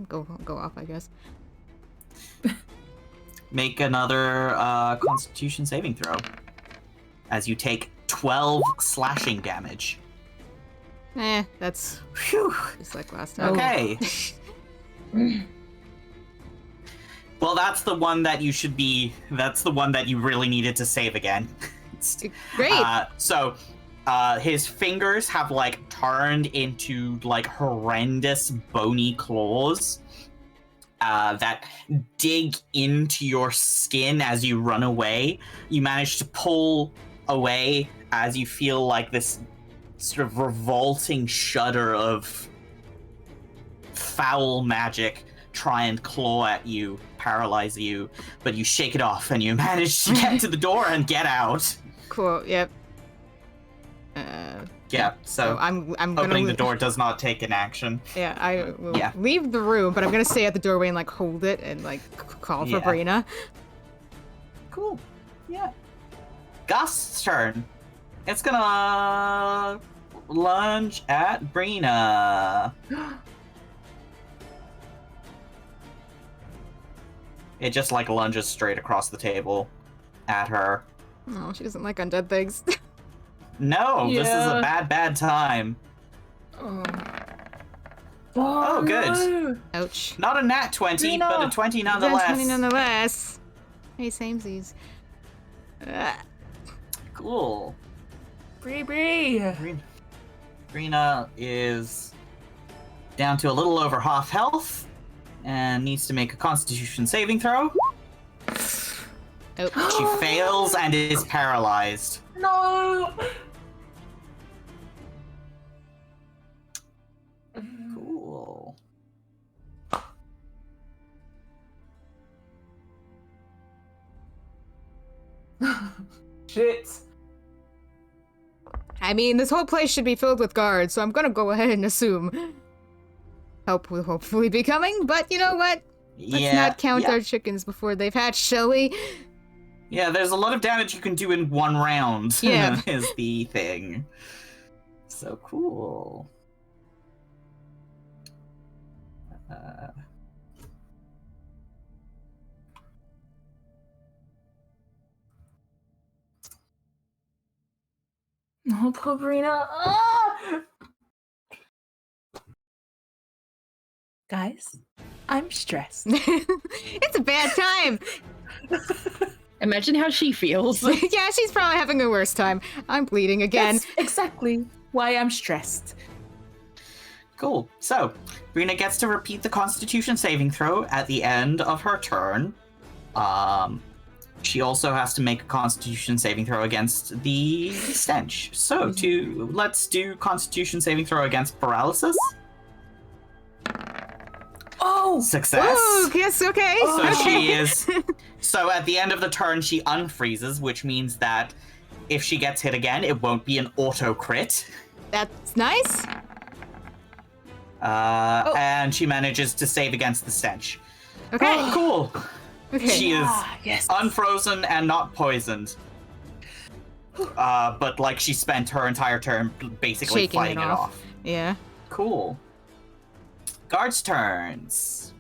Go off, I guess. Make another Constitution saving throw. As you take 12 slashing damage. That's Phew. just like last time. Okay. Well, that's the one that you should be. That's the one that you really needed to save again. Great. So, his fingers have like turned into like horrendous bony claws that dig into your skin as you run away. You manage to pull away as you feel like this sort of revolting shudder of foul magic try and claw at you, paralyze you, but you shake it off and you manage to get to the door and get out. Cool. Yep. Yeah, so I'm gonna opening the door does not take an action. Yeah, I will Yeah. leave the room, but I'm gonna stay at the doorway and like hold it and like call for Yeah. Brina. Cool. Yeah. Gust's turn. It's gonna lunge at Brina. It just like lunges straight across the table at her. Oh, she doesn't like undead things. No, this is Yeah. a bad time. Oh, good. No. Ouch. Not a nat 20, Brina! but a 20 nonetheless. That's 20 nonetheless. Hey, samesies. Cool. Bree. Brina is down to a little over half health and needs to make a Constitution saving throw. Oh. She fails and is paralyzed. No. Cool. Shit. I mean, this whole place should be filled with guards, so I'm gonna go ahead and assume help will hopefully be coming, but you know what? Let's not count our chickens before they've hatched, shall we? Yeah, there's a lot of damage you can do in one round. Yeah. Is the thing. So cool. Oh, poor Brina. Ah! Guys, I'm stressed. It's a bad time. Imagine how she feels. Yeah, she's probably having a worse time. I'm bleeding again. That's exactly why I'm stressed. Cool. So, Brina gets to repeat the Constitution saving throw at the end of her turn. She also has to make a Constitution saving throw against the stench. So, let's do Constitution saving throw against paralysis. Oh, Oh! Success. Oh, yes, okay. So okay. she is. So at the end of the turn, she unfreezes, which means that if she gets hit again, it won't be an auto crit. That's nice. And she manages to save against the stench. Okay. Cool. Okay. She is Yes. unfrozen and not poisoned. But like she spent her entire turn basically Shaking fighting it off. Yeah. Cool. Guards' turns.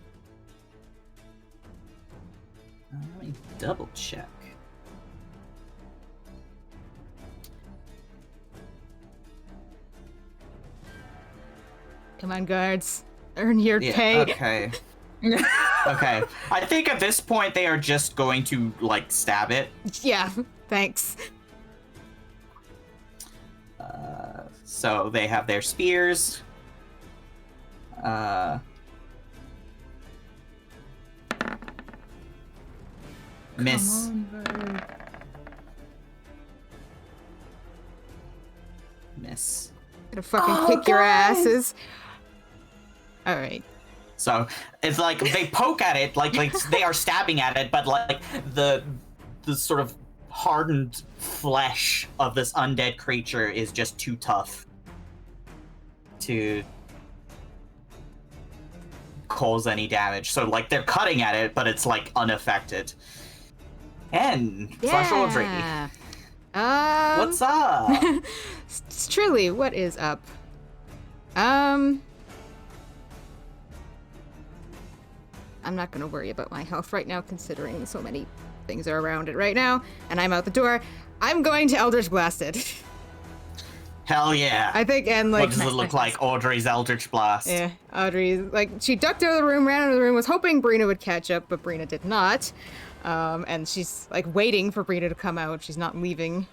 Let me double check. Come on, guards. Earn your pay. Okay. Okay. I think at this point they are just going to like stab it. Yeah. Thanks. So they have their spears. Miss. Miss. Gonna fucking kick your asses. All right. So it's like they poke at it, like they are stabbing at it, but like the sort of hardened flesh of this undead creature is just too tough to cause any damage. So like they're cutting at it, but it's like unaffected. And Flush Audrey. What's up? Truly, what is up? I'm not gonna worry about my health right now, considering so many things are around it right now, and I'm out the door. I'm going to Eldritch Blast it. Hell yeah. I think, and like... What does it look like? Audrey's Eldritch Blast. Yeah, Audrey, like, she ducked out of the room, ran out of the room, was hoping Brina would catch up, but Brina did not. And she's, like, waiting for Brina to come out. She's not leaving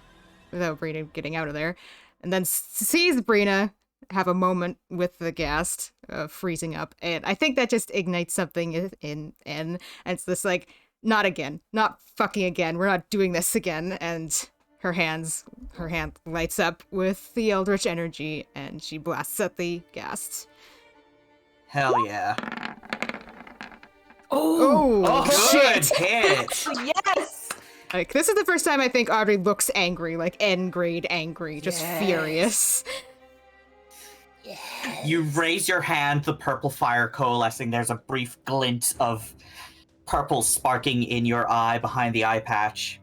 without Brina getting out of there. And then sees Brina have a moment with the ghast freezing up. And I think that just ignites something in and it's this, like, not again. Not fucking again. We're not doing this again. And her hand lights up with the Eldritch energy, and she blasts at the ghast. Hell yeah. Oh, good shit! hit. Yes! Like, this is the first time I think Audrey looks angry, like N-grade angry, just furious. You raise your hand, the purple fire coalescing. There's a brief glint of purple sparking in your eye behind the eye patch.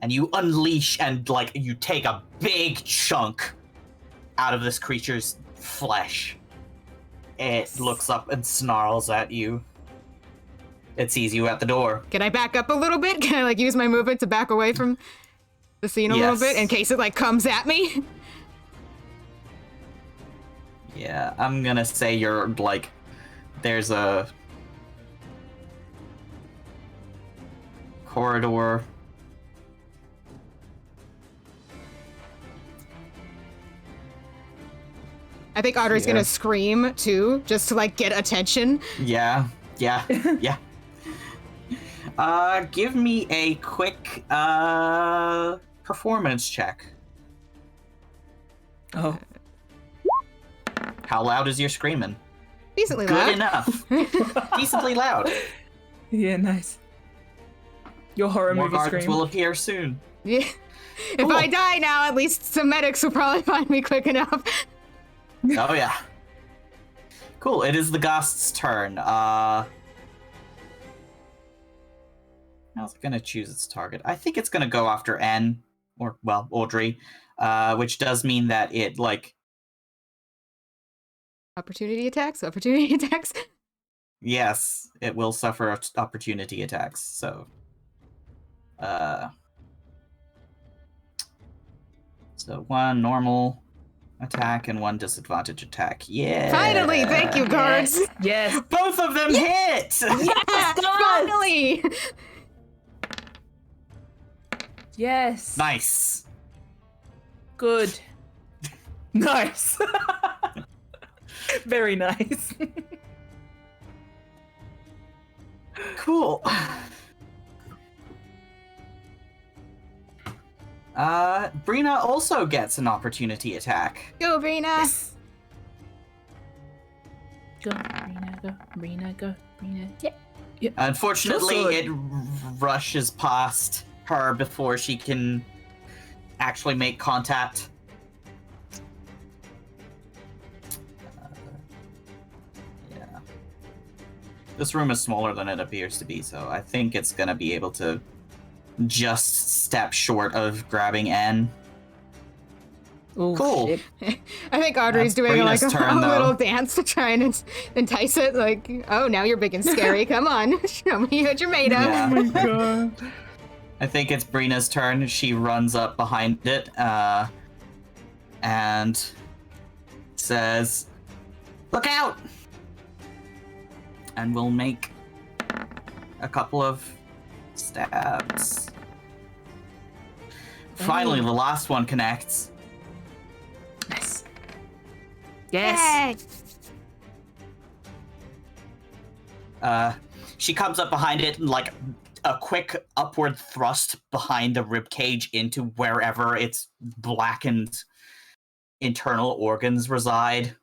And you unleash and, like, you take a big chunk out of this creature's flesh. It looks up and snarls at you. It sees you at the door. Can I back up a little bit? Can I, like, use my movement to back away from the scene a little bit in case it, like, comes at me? Yeah, I'm gonna say you're, like, there's a corridor. I think Audrey's gonna scream, too, just to, like, get attention. Yeah. Give me a quick, performance check. Oh. How loud is your screaming? Decently Good loud. enough. Decently loud. Yeah, nice. Your horror More movie guards scream. will appear soon. Yeah. If I die now, at least some medics will probably find me quick enough. Oh yeah. Cool, it is the ghast's turn. How's it gonna choose its target? I think it's gonna go after N, or, well, Audrey, which does mean that it, like... Opportunity attacks? Yes, it will suffer opportunity attacks, so... So one normal attack and one disadvantage attack. Yeah! Finally! Thank you, guards! Yes. Both of them hit! Yeah, finally! Yes. Nice. Good. Nice. Very nice. Cool. Brina also gets an opportunity attack. Go, Brina! Go, Brina, go, Brina, go, Brina. Yeah. Unfortunately, Sword. it rushes past her before she can actually make contact. Yeah. This room is smaller than it appears to be, so I think it's gonna be able to just step short of grabbing N. Oh, Cool. shit. I think Audrey's That's doing Brina's like turn, a though. little dance to try and entice it. Like, oh, now you're big and scary. Come on, show me what you're made of. Yeah. Oh my god. I think it's Brina's turn. She runs up behind it and says, "Look out!" And we'll make a couple of stabs. Finally, the last one connects. Nice. Yes. Yay! She comes up behind it and like a quick upward thrust behind the rib cage into wherever its blackened internal organs reside.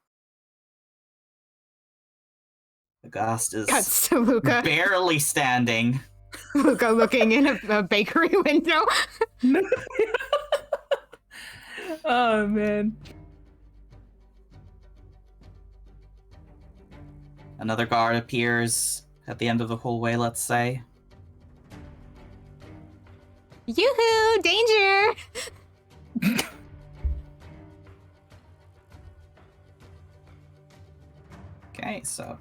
The ghost is Cuts to Luca. barely standing. Luca looking in a bakery window. Oh man. Another guard appears at the end of the hallway, let's say. Yoo-hoo! Danger! Okay, so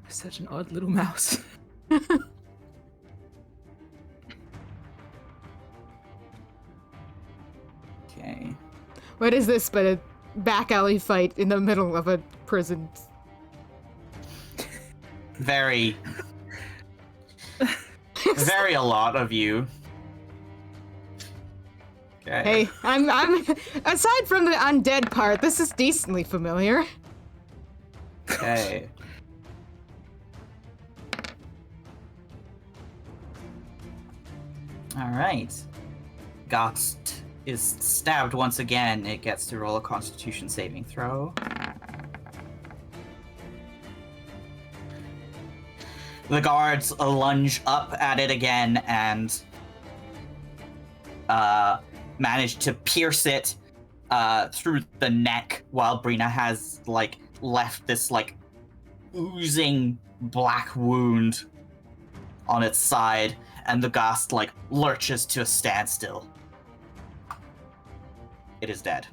Such an odd little mouse. okay. What is this but a back alley fight in the middle of a prison? Very very a lot of you. Okay. Hey, I'm aside from the undead part, this is decently familiar. Okay. Alright. Ghost is stabbed once again. It gets to roll a Constitution saving throw. The guards lunge up at it again and manage to pierce it through the neck, while Brina has like left this like oozing black wound on its side, and the ghost like lurches to a standstill. It is dead.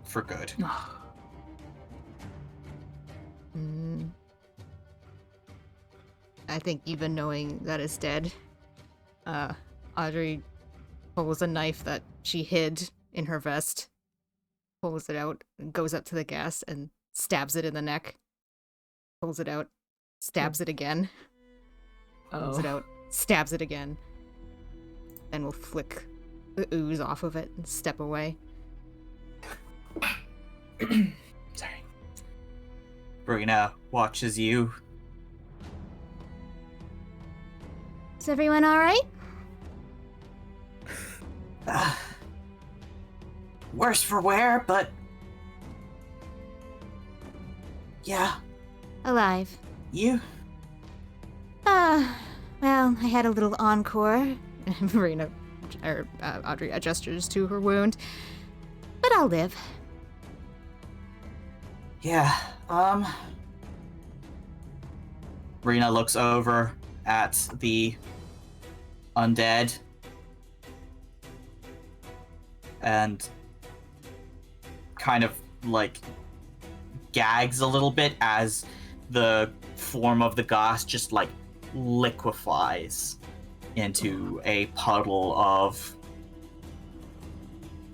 For good. Mm. I think even knowing that it's dead, Audrey pulls a knife that she hid in her vest, pulls it out, and goes up to the gas and stabs it in the neck. Pulls it out, stabs it again. Pulls it out, stabs it again. Then we'll flick the ooze off of it and step away. Sorry. Brina watches you. Is everyone alright? Worse for wear, but yeah, Alive. you. Well, I had a little encore. Marina, Audrey gestures to her wound. But I'll live. Yeah, Brina looks over at the undead and kind of like gags a little bit as the form of the ghost just like liquefies into a puddle of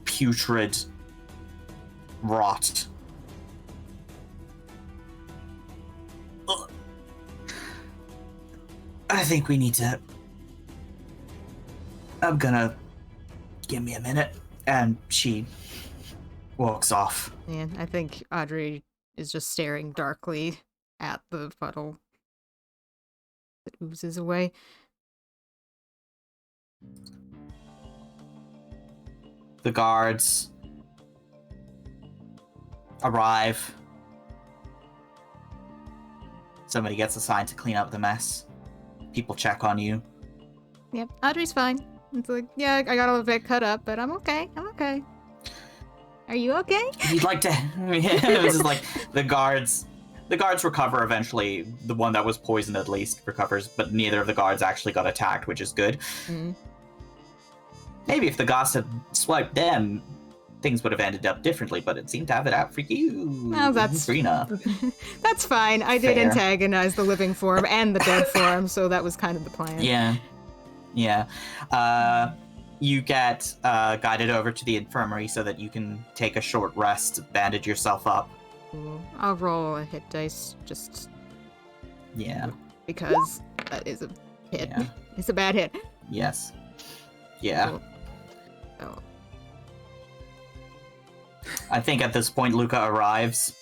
putrid rot. Ugh. I think we need to... I'm gonna... Give me a minute. And she walks off. Yeah, I think Audrey is just staring darkly at the puddle that oozes away. The guards arrive. Somebody gets assigned to clean up the mess. People check on you. Yep, Audrey's fine. It's like, yeah, I got a little bit cut up, but I'm okay. I'm okay. Are you okay? You'd like to... This is like the guards... The guards recover eventually. The one that was poisoned at least recovers, but neither of the guards actually got attacked, which is good. Mm. Maybe if the goss had swiped them, things would have ended up differently, but it seemed to have it out for you. Well, that's... Brina. That's fine. I did Fair. antagonize the living form and the dead form, so that was kind of the plan. Yeah. Yeah. You get guided over to the infirmary so that you can take a short rest, bandage yourself up. Ooh, I'll roll a hit dice, just Yeah. because that is a hit. Yeah. It's a bad hit. Yes. Yeah. Oh. I think at this point Luca arrives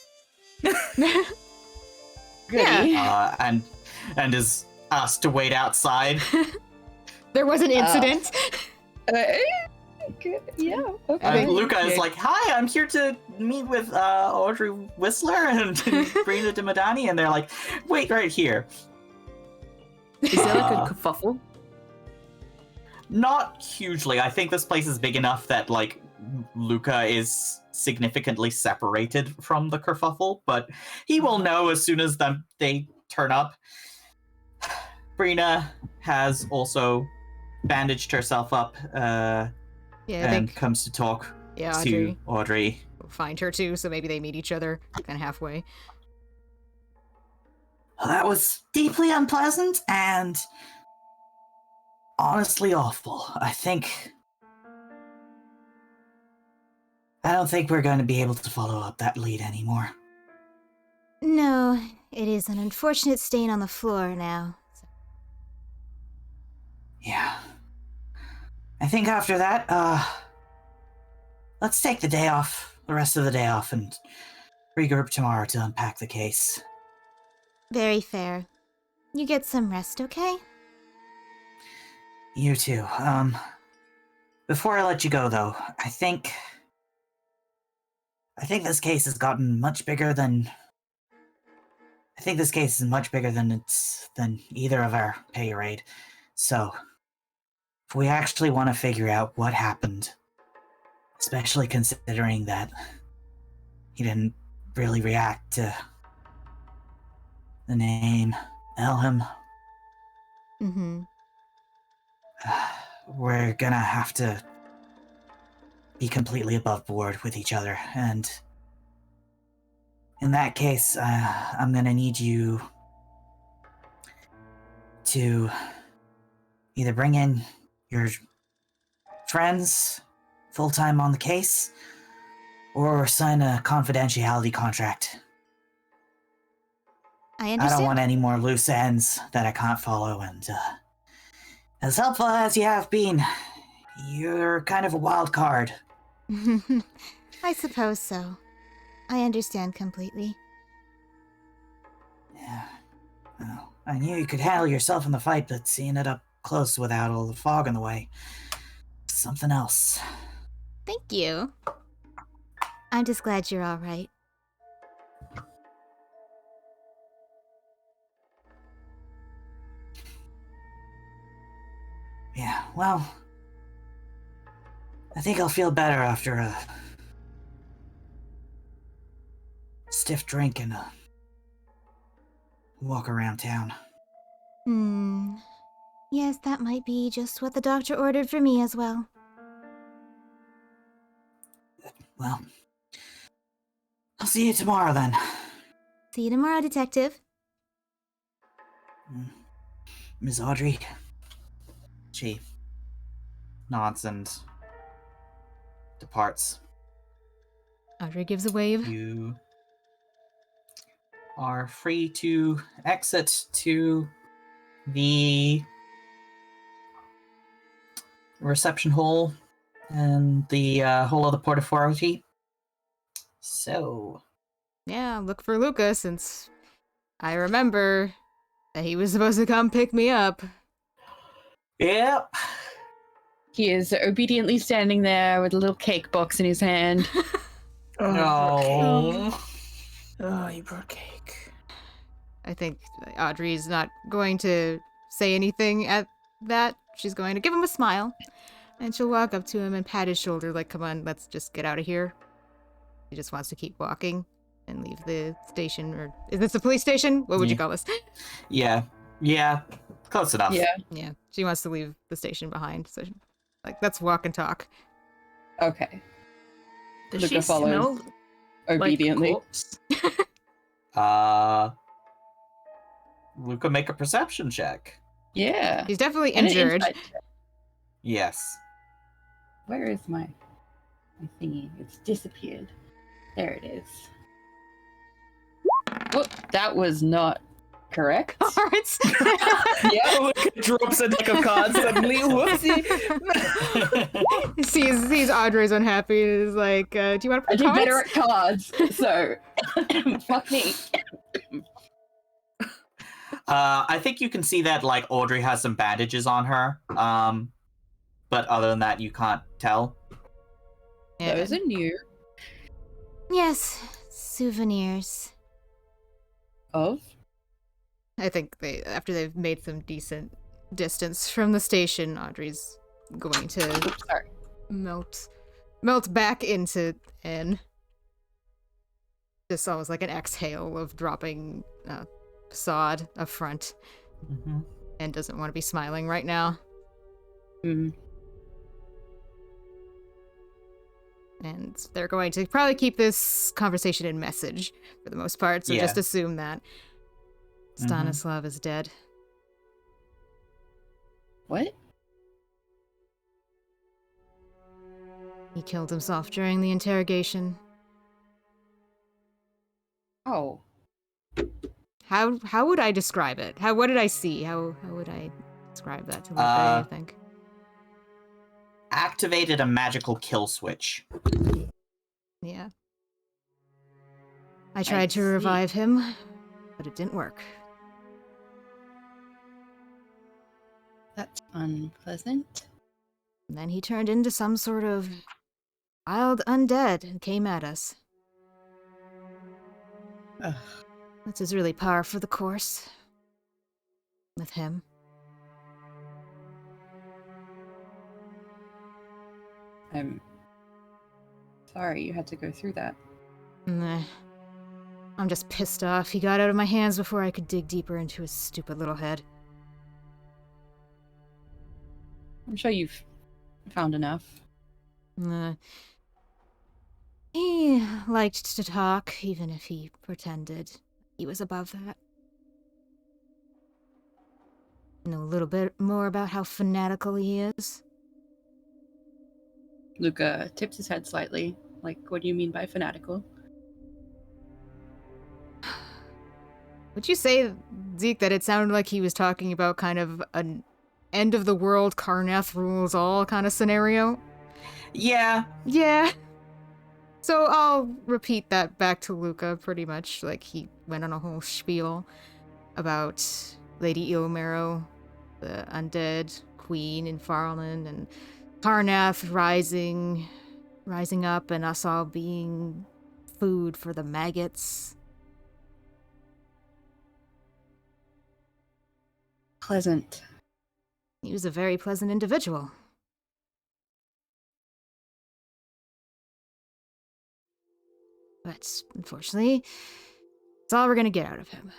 Yeah. and is asked to wait outside. There was an incident. Yeah. Okay. And Luca is like, "Hi, I'm here to meet with Audrey Whistler and Brina de Madani," and they're like, "Wait right here." Is there like a kerfuffle? Not hugely. I think this place is big enough that like Luca is significantly separated from the kerfuffle, but he will know as soon as they turn up. Brina has also bandaged herself up Yeah, I and think. comes to talk Yeah, to Audrey. find her too, so maybe they meet each other kind of halfway. Well, that was deeply unpleasant and honestly awful. I don't think we're going to be able to follow up that lead anymore. No, it is an unfortunate stain on the floor now. Yeah. I think after that, let's take the rest of the day off, and regroup tomorrow to unpack the case. Very fair. You get some rest, okay? You too. Before I let you go, though, I think this case has gotten much bigger than... I think this case is much bigger than either of our pay raid. So, if we actually want to figure out what happened, especially considering that he didn't really react to the name Elham, Mm-hmm. we're gonna have to be completely above board with each other, and in that case, I'm gonna need you to either bring in your friends full-time on the case, or sign a confidentiality contract. I I don't understand. want any more loose ends that I can't follow, and as helpful as you have been, you're kind of a wild card. I suppose so. I understand completely. Yeah. Well, I knew you could handle yourself in the fight, but seeing it up close without all the fog in the way, something else. Thank you. I'm just glad you're all right. Yeah, well, I think I'll feel better after a stiff drink and a walk around town. Yes, that might be just what the doctor ordered for me as well. Well, I'll see you tomorrow then. See you tomorrow, Detective. Miss Audrey. She nods and departs. Audrey gives a wave. You are free to exit to the reception hall and the whole of the Port Authority. So, Yeah, look for Luca, since I remember that he was supposed to come pick me up. yep. He is obediently standing there with a little cake box in his hand. Oh, No. Oh, you brought cake. I think Audrey's not going to say anything at that. She's going to give him a smile, and she'll walk up to him and pat his shoulder like, come on, let's just get out of here. He just wants to keep walking and leave the station, or is this a police station? What would you Yeah. call this? Yeah. Yeah. Close enough. Yeah. Yeah, she wants to leave the station behind, so let's walk and talk. Okay. Does Luca she follows smell obediently. like corpse? Luca, make a perception check. Yeah. He's definitely And an injured. insight check. Yes. Where is my thingy? It's disappeared. There it is. Oh, that was not correct. Cards. Yeah. Luca drops a deck of cards suddenly. Whoopsie. sees Audrey's unhappy and is like, do you want to I play did cards? better at cards, so fuck me. I think you can see that like Audrey has some bandages on her. But other than that, you can't tell. Yeah. Those are new. Yes, souvenirs. Of? I think after they've made some decent distance from the station, Audrey's going to Oops, sorry. melt back into N. Just almost like an exhale of dropping facade up front, Mm-hmm. and doesn't want to be smiling right now. Mm. And they're going to probably keep this conversation in message for the most part, so Yeah. just assume that Stanislav is dead. What? He killed himself during the interrogation. Oh. How would I describe it? What did I see? How would I describe that to Luca, you think? Activated a magical kill switch. Yeah. I tried to see. revive him, but it didn't work. That's unpleasant. And then he turned into some sort of wild undead and came at us. Ugh. This is really par for the course. With him. I'm sorry you had to go through that. Nah. I'm just pissed off. He got out of my hands before I could dig deeper into his stupid little head. I'm sure you've found enough. Nah. He liked to talk, even if he pretended he was above that. Know a little bit more about how fanatical he is. Luca tips his head slightly. Like, what do you mean by fanatical? Would you say, Zeke, that it sounded like he was talking about kind of an end of the world, Karnath rules all kind of scenario? Yeah. Yeah. So I'll repeat that back to Luca pretty much. Like, he went on a whole spiel about Lady Ilmero, the undead queen in Farland, and Karnath rising up, and us all being food for the maggots. Pleasant. He was a very pleasant individual. But unfortunately, it's all we're gonna get out of him.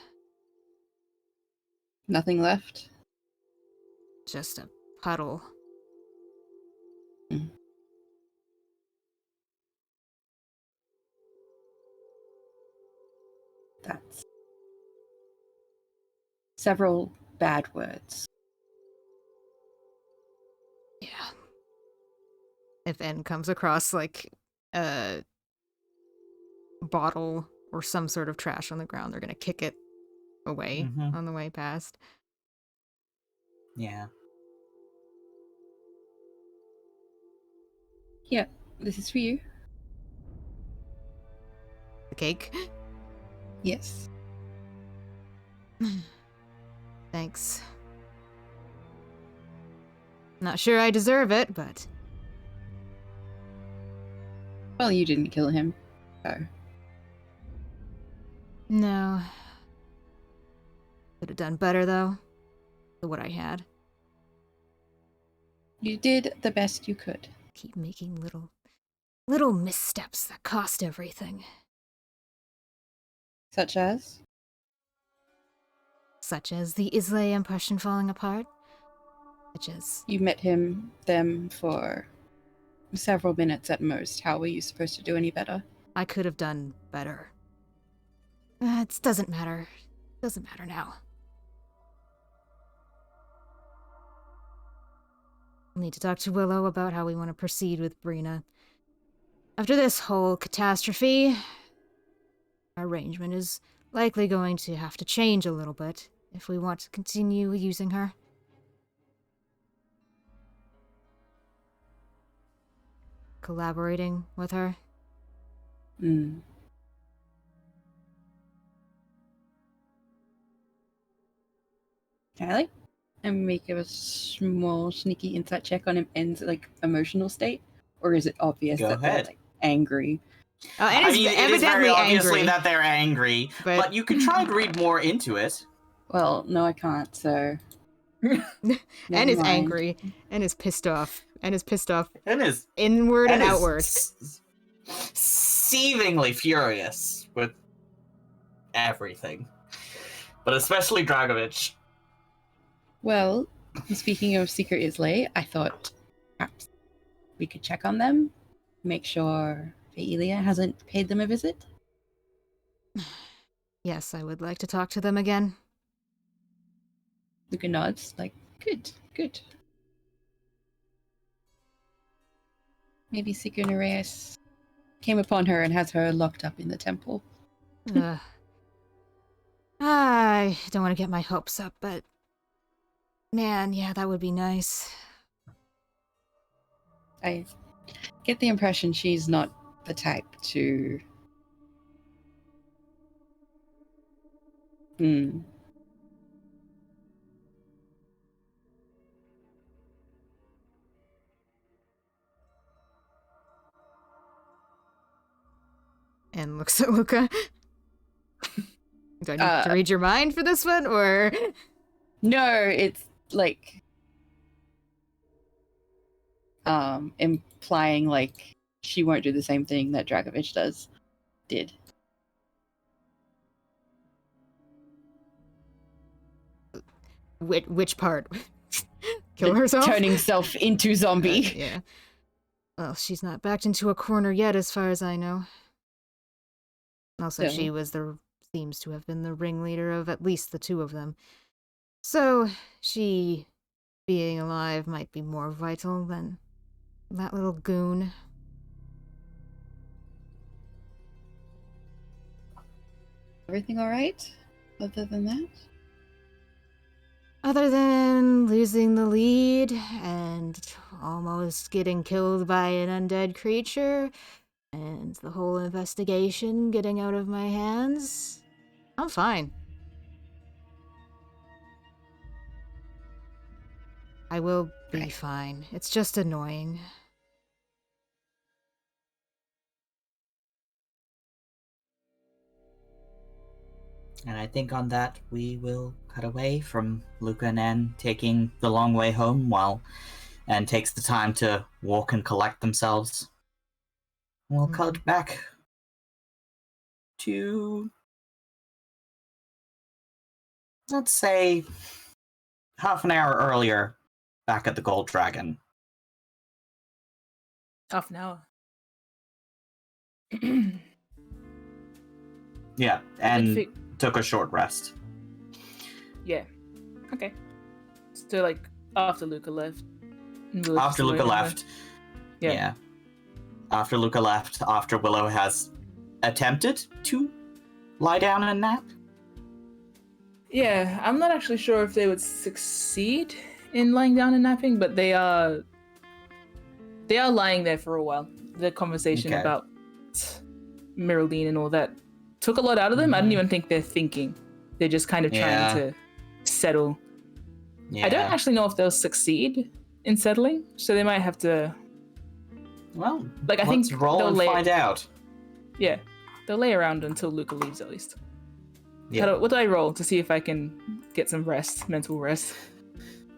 Nothing left? Just a puddle. That's several bad words. Yeah. If N comes across, like, a bottle or some sort of trash on the ground, they're gonna kick it away Mhm. on the way past. Yeah. Yeah, this is for you. The cake. Yes. Thanks. Not sure I deserve it, but Well, you didn't kill him. So, No. Could have done better, though, than what I had. you did the best you could. Keep making little missteps that cost everything. Such as? Such as the Islay impression falling apart. Such as... You met them for several minutes at most. How were you supposed to do any better? I could have done better. It doesn't matter. Doesn't matter now. I'll need to talk to Willow about how we want to proceed with Brina. After this whole catastrophe, our arrangement is likely going to have to change a little bit if we want to continue using her. Collaborating with her. Kylie? And make a small sneaky insight check on N's like emotional state, or is it obvious Go that ahead. they're like angry? Oh, and I it's mean, it is evidently very obviously angry. that they're angry, but you can try and read more into it. Well, no, I can't. So, And never is mind. angry. And is pissed off. And is pissed off And is inward and is outward. seethingly furious with everything, but especially Dragovich. Well, speaking of Secret Islay, I thought perhaps we could check on them, make sure Veelia hasn't paid them a visit. Yes, I would like to talk to them again. Luca nods, like, good, good. Maybe Secret Nereus came upon her and has her locked up in the temple. I don't want to get my hopes up, but... Man, yeah, that would be nice. I get the impression she's not the type to... And looks at Luca. Do I need to read your mind for this one, or...? No, it's like... implying like she won't do the same thing that Dragovich did. Which part? Kill herself? Turning self into zombie. Yeah. Well, she's not backed into a corner yet, as far as I know. Also, So- she seems to have been the ringleader of at least the two of them. So, she being alive might be more vital than that little goon. Everything alright? Other than that? Other than losing the lead and almost getting killed by an undead creature, and the whole investigation getting out of my hands, I'm fine. I will be fine. It's just annoying. And I think on that, we will cut away from Luca and Anne taking the long way home while Anne takes the time to walk and collect themselves. We'll cut back to, let's say, half an hour earlier, back at the Gold Dragon. Half an hour. Yeah, and took a short rest. Yeah. Okay. So like after Luca left. After Luca left. Yeah. After Luca left, after Willow has attempted to lie down and nap. Yeah, I'm not actually sure if they would succeed in lying down and napping, but they are lying there for a while. The conversation about Myraldine and all that took a lot out of them. I don't even think they're thinking. They're just kind of trying to settle. Yeah. I don't actually know if they'll succeed in settling, so they might have to. Well, Like I let's think roll they'll and find out. Yeah, they'll lay around until Luca leaves at least. Yeah. What do I roll to see if I can get some rest, mental rest?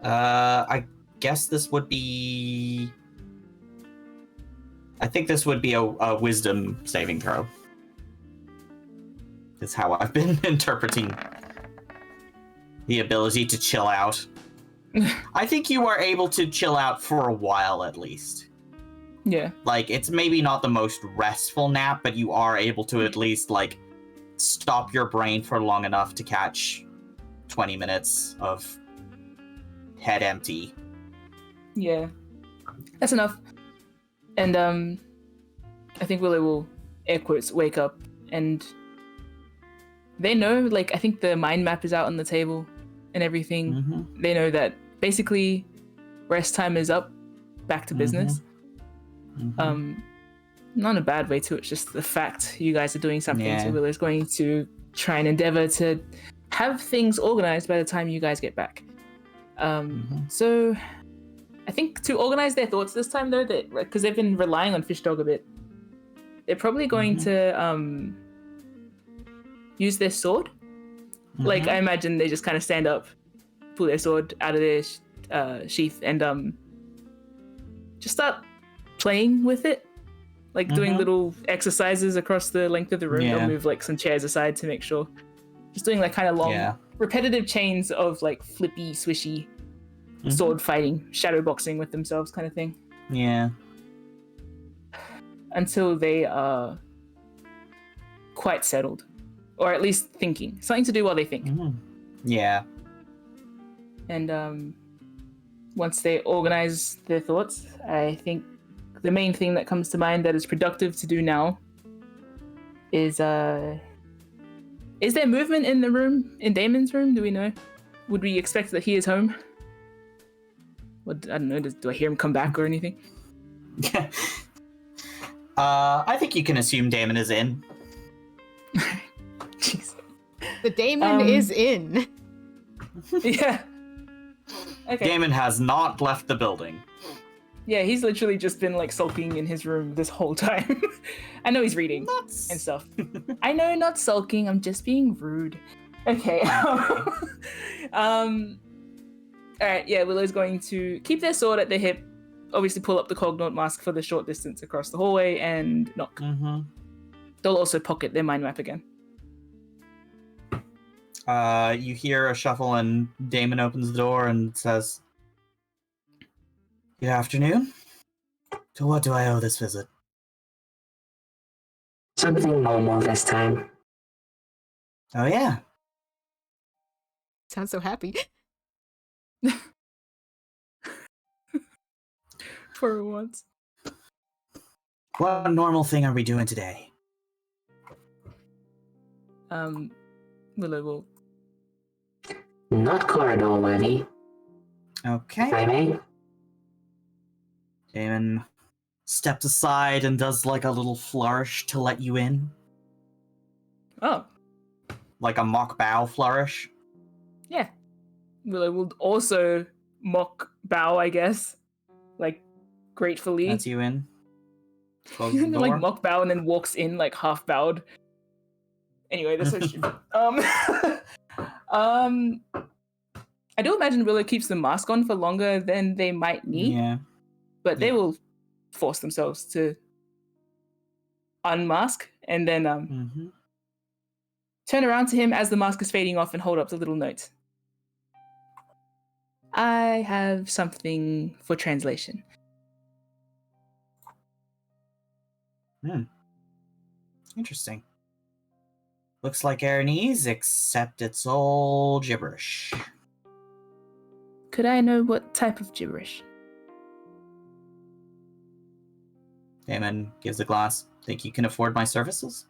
I guess this would be... I think this would be a wisdom saving throw. Is how I've been interpreting the ability to chill out. I think you are able to chill out for a while at least. Yeah. Like, it's maybe not the most restful nap, but you are able to at least, like, stop your brain for long enough to catch 20 minutes of head empty. Yeah. That's enough. And, I think Willow will, air quotes, wake up, and they know, like, I think the mind map is out on the table and everything. Mm-hmm. They know that basically rest time is up, back to business. Mm-hmm. Not in a bad way too, it's just the fact you guys are doing something, Yeah. so Willow's going to try and endeavor to have things organized by the time you guys get back. So I think to organize their thoughts this time though, that because they've been relying on Fish Dog a bit, they're probably going to use their sword. Like, I imagine they just kind of stand up, pull their sword out of their sheath, and just start playing with it. Like, doing little exercises across the length of the room. Yeah. They'll move, like, some chairs aside to make sure. Just doing, like, kind of long, repetitive chains of, like, flippy, swishy, sword fighting, shadow boxing with themselves kind of thing. Yeah. Until they are quite settled. Or at least thinking. Something to do while they think. Yeah. And once they organize their thoughts, I think the main thing that comes to mind that is productive to do now is there movement in the room, in Damon's room? Do we know? Would we expect that he is home? What, I don't know, do I hear him come back or anything? I think you can assume Damon is in. Jeez. The Damon is in. Yeah. Okay. Damon has not left the building. Yeah, he's literally just been like sulking in his room this whole time. I know he's reading and stuff. I know, not sulking, I'm just being rude. Okay. Alright, yeah, Willow's going to keep their sword at their hip, obviously pull up the Cognaut mask for the short distance across the hallway, and knock. They'll also pocket their mind map again. You hear a shuffle and Damon opens the door and says, "Good afternoon. To what do I owe this visit?" Something normal this time. Oh yeah. Sounds so happy. For once. What normal thing are we doing today? Willow will... Not corridor worthy, Okay. if I may. Damon steps aside and does like a little flourish to let you in. Oh, Like a mock bow flourish. yeah. Willow will also mock bow, I guess. Like, gratefully. That's you in. Closes the door. Like, mock bow and then walks in, like, half bowed. Anyway, that's so stupid. I do imagine Willow keeps the mask on for longer than they might need. Yeah. But they will force themselves to unmask and then turn around to him as the mask is fading off and hold up the little note. I have something for translation. Interesting. Looks like Aranese, except it's all gibberish. Could I know what type of gibberish? Damon gives a glance. Think you can afford my services?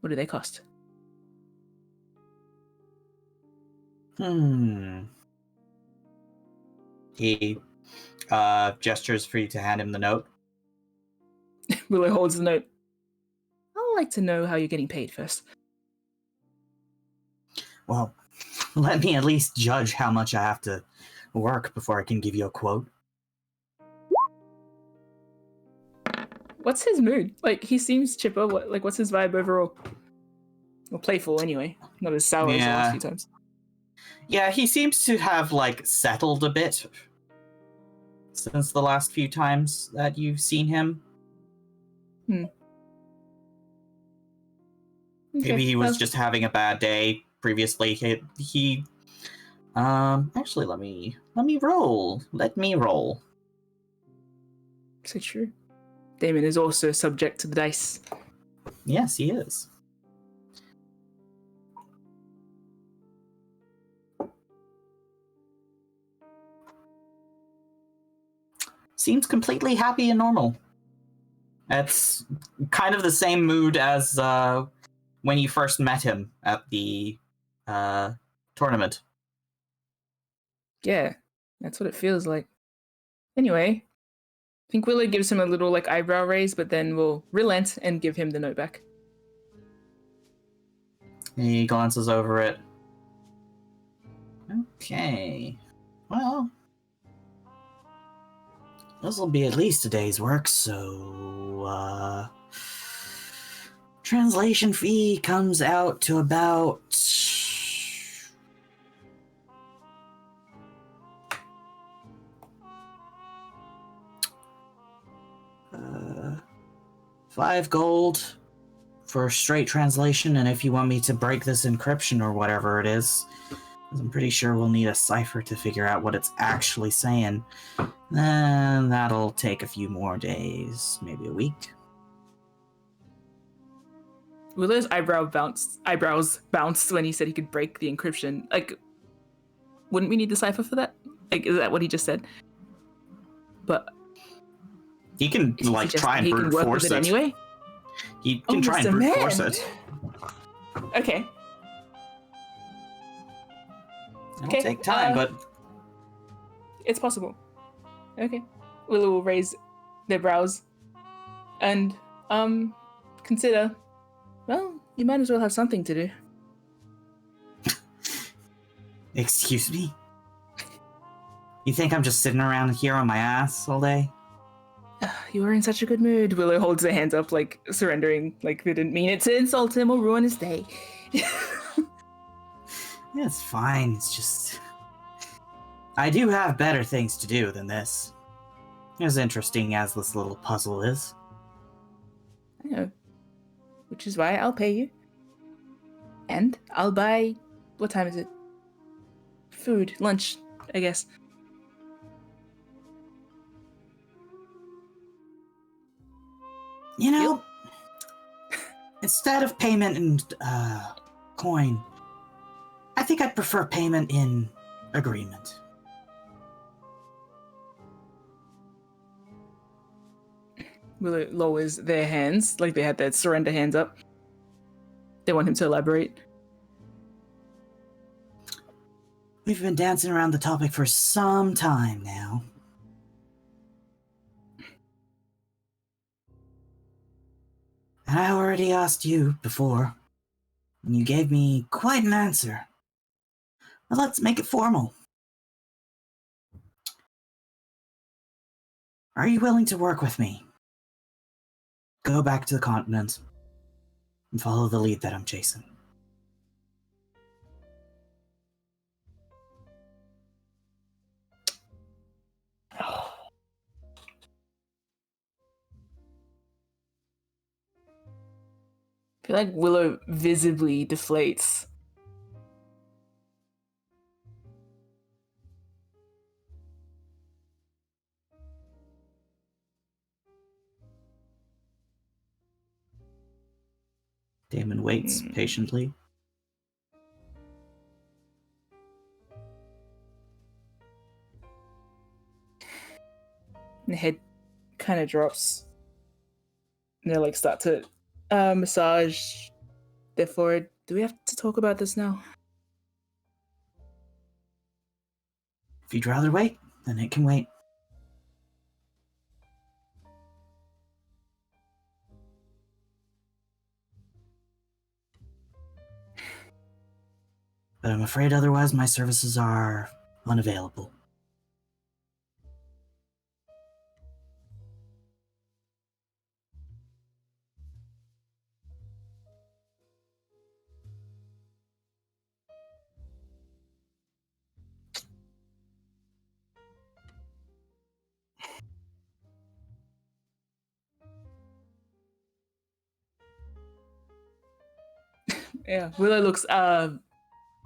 What do they cost? He gestures for you to hand him the note. Willow holds the note. I'd like to know how you're getting paid first. Well, let me at least judge how much I have to work before I can give you a quote. What's his mood? Like, he seems chipper. What's his vibe overall? Well, playful anyway. Not as sour as the last few times. Yeah, he seems to have, like, settled a bit since the last few times that you've seen him. Okay, Maybe he was just having a bad day previously. He actually, let me roll. Let me roll. So true. Damon is also subject to the dice. Yes, he is. Seems completely happy and normal. It's kind of the same mood as when you first met him at the tournament. Yeah, that's what it feels like. Anyway, I think Willow gives him a little like eyebrow raise, but then we'll relent and give him the note back. He glances over it. Okay. Well, this will be at least a day's work, so translation fee comes out to about $5 for straight translation, and if you want me to break this encryption or whatever it is, I'm pretty sure we'll need a cipher to figure out what it's actually saying. Then that'll take a few more days, maybe a week. Willow's eyebrows bounced when he said he could break the encryption. Like, wouldn't we need the cipher for that? Like, is that what he just said? But he can like try and brute force it anyway. He can try and brute force it. Okay. It'll take time, but it's possible. Okay. Willow will raise their brows and consider, well, you might as well have something to do. Excuse me? You think I'm just sitting around here on my ass all day? You were in such a good mood. Willow holds her hands up, like surrendering, like they didn't mean it to insult him or ruin his day. Yeah, it's fine. It's just I do have better things to do than this. As interesting as this little puzzle is. I know. Which is why I'll pay you. And I'll buy... What time is it? Food. Lunch, I guess. You know, instead of payment in coin, I think I'd prefer payment in agreement. Willow lowers their hands, like they had their surrender hands up. They want him to elaborate. We've been dancing around the topic for some time now. And I already asked you before, and you gave me quite an answer. But let's make it formal. Are you willing to work with me? Go back to the continent and follow the lead that I'm chasing. I feel like Willow visibly deflates. Damon waits patiently. And the head kind of drops. And they like start to massage their forehead. Do we have to talk about this now? If you'd rather wait, then it can wait. But I'm afraid otherwise my services are unavailable. Yeah, Willow looks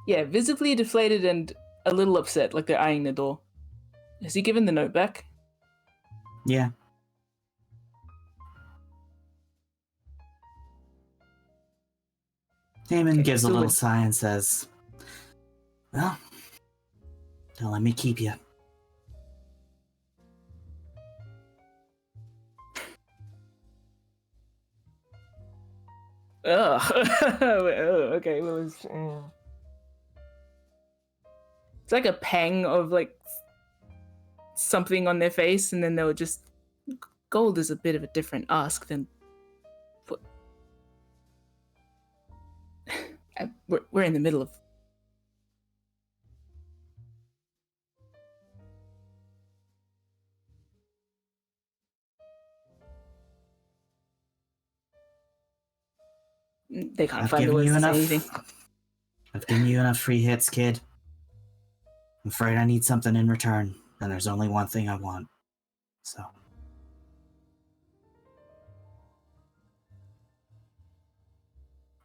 visibly deflated and a little upset, like they're eyeing the door. Has he given the note back? Yeah. Damon Okay, gives a so little what- sigh and says, "Well, don't let me keep you." Ugh. Okay, Willow's. It's like a pang of like something on their face, and then they'll just. Gold is a bit of a different ask than. We're in the middle of. They can't I've find the given words you to say enough. anything. I've given you enough free hits, kid. I'm afraid I need something in return, and there's only one thing I want. So.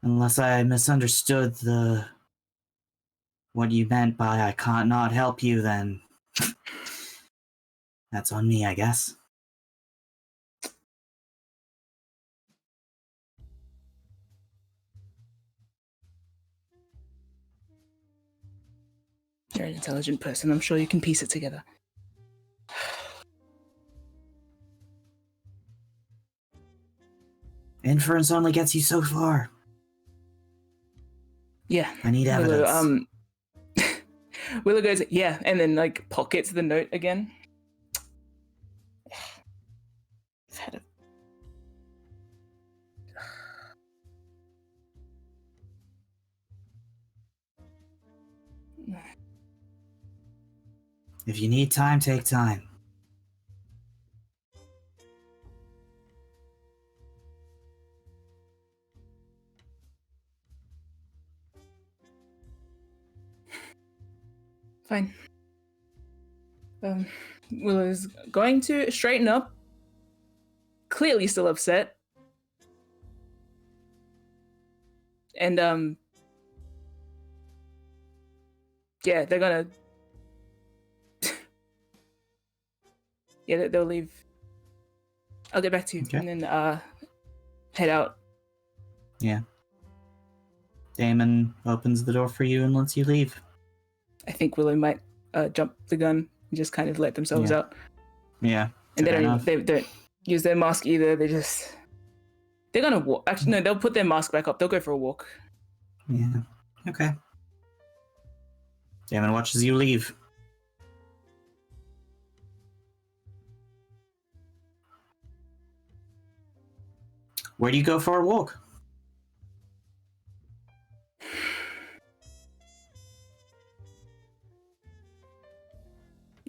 Unless I misunderstood what you meant by I can't not help you, then that's on me, I guess. You're an intelligent person. I'm sure you can piece it together. Inference only gets you so far. Yeah. I need evidence. Willow goes, yeah, and then like pockets the note again. I've had a... If you need time, take time. Fine. Willow's going to straighten up. Clearly still upset. And yeah, they're gonna they'll leave. I'll get back to you. Okay. And then head out. Yeah. Damon opens the door for you and lets you leave. I think Willow might jump the gun and just kind of let themselves Yeah. out. Yeah. And fair enough. they don't use their mask either. They're gonna walk. Actually, no, they'll put their mask back up. They'll go for a walk. Yeah. Okay. Damon watches you leave. Where do you go for a walk?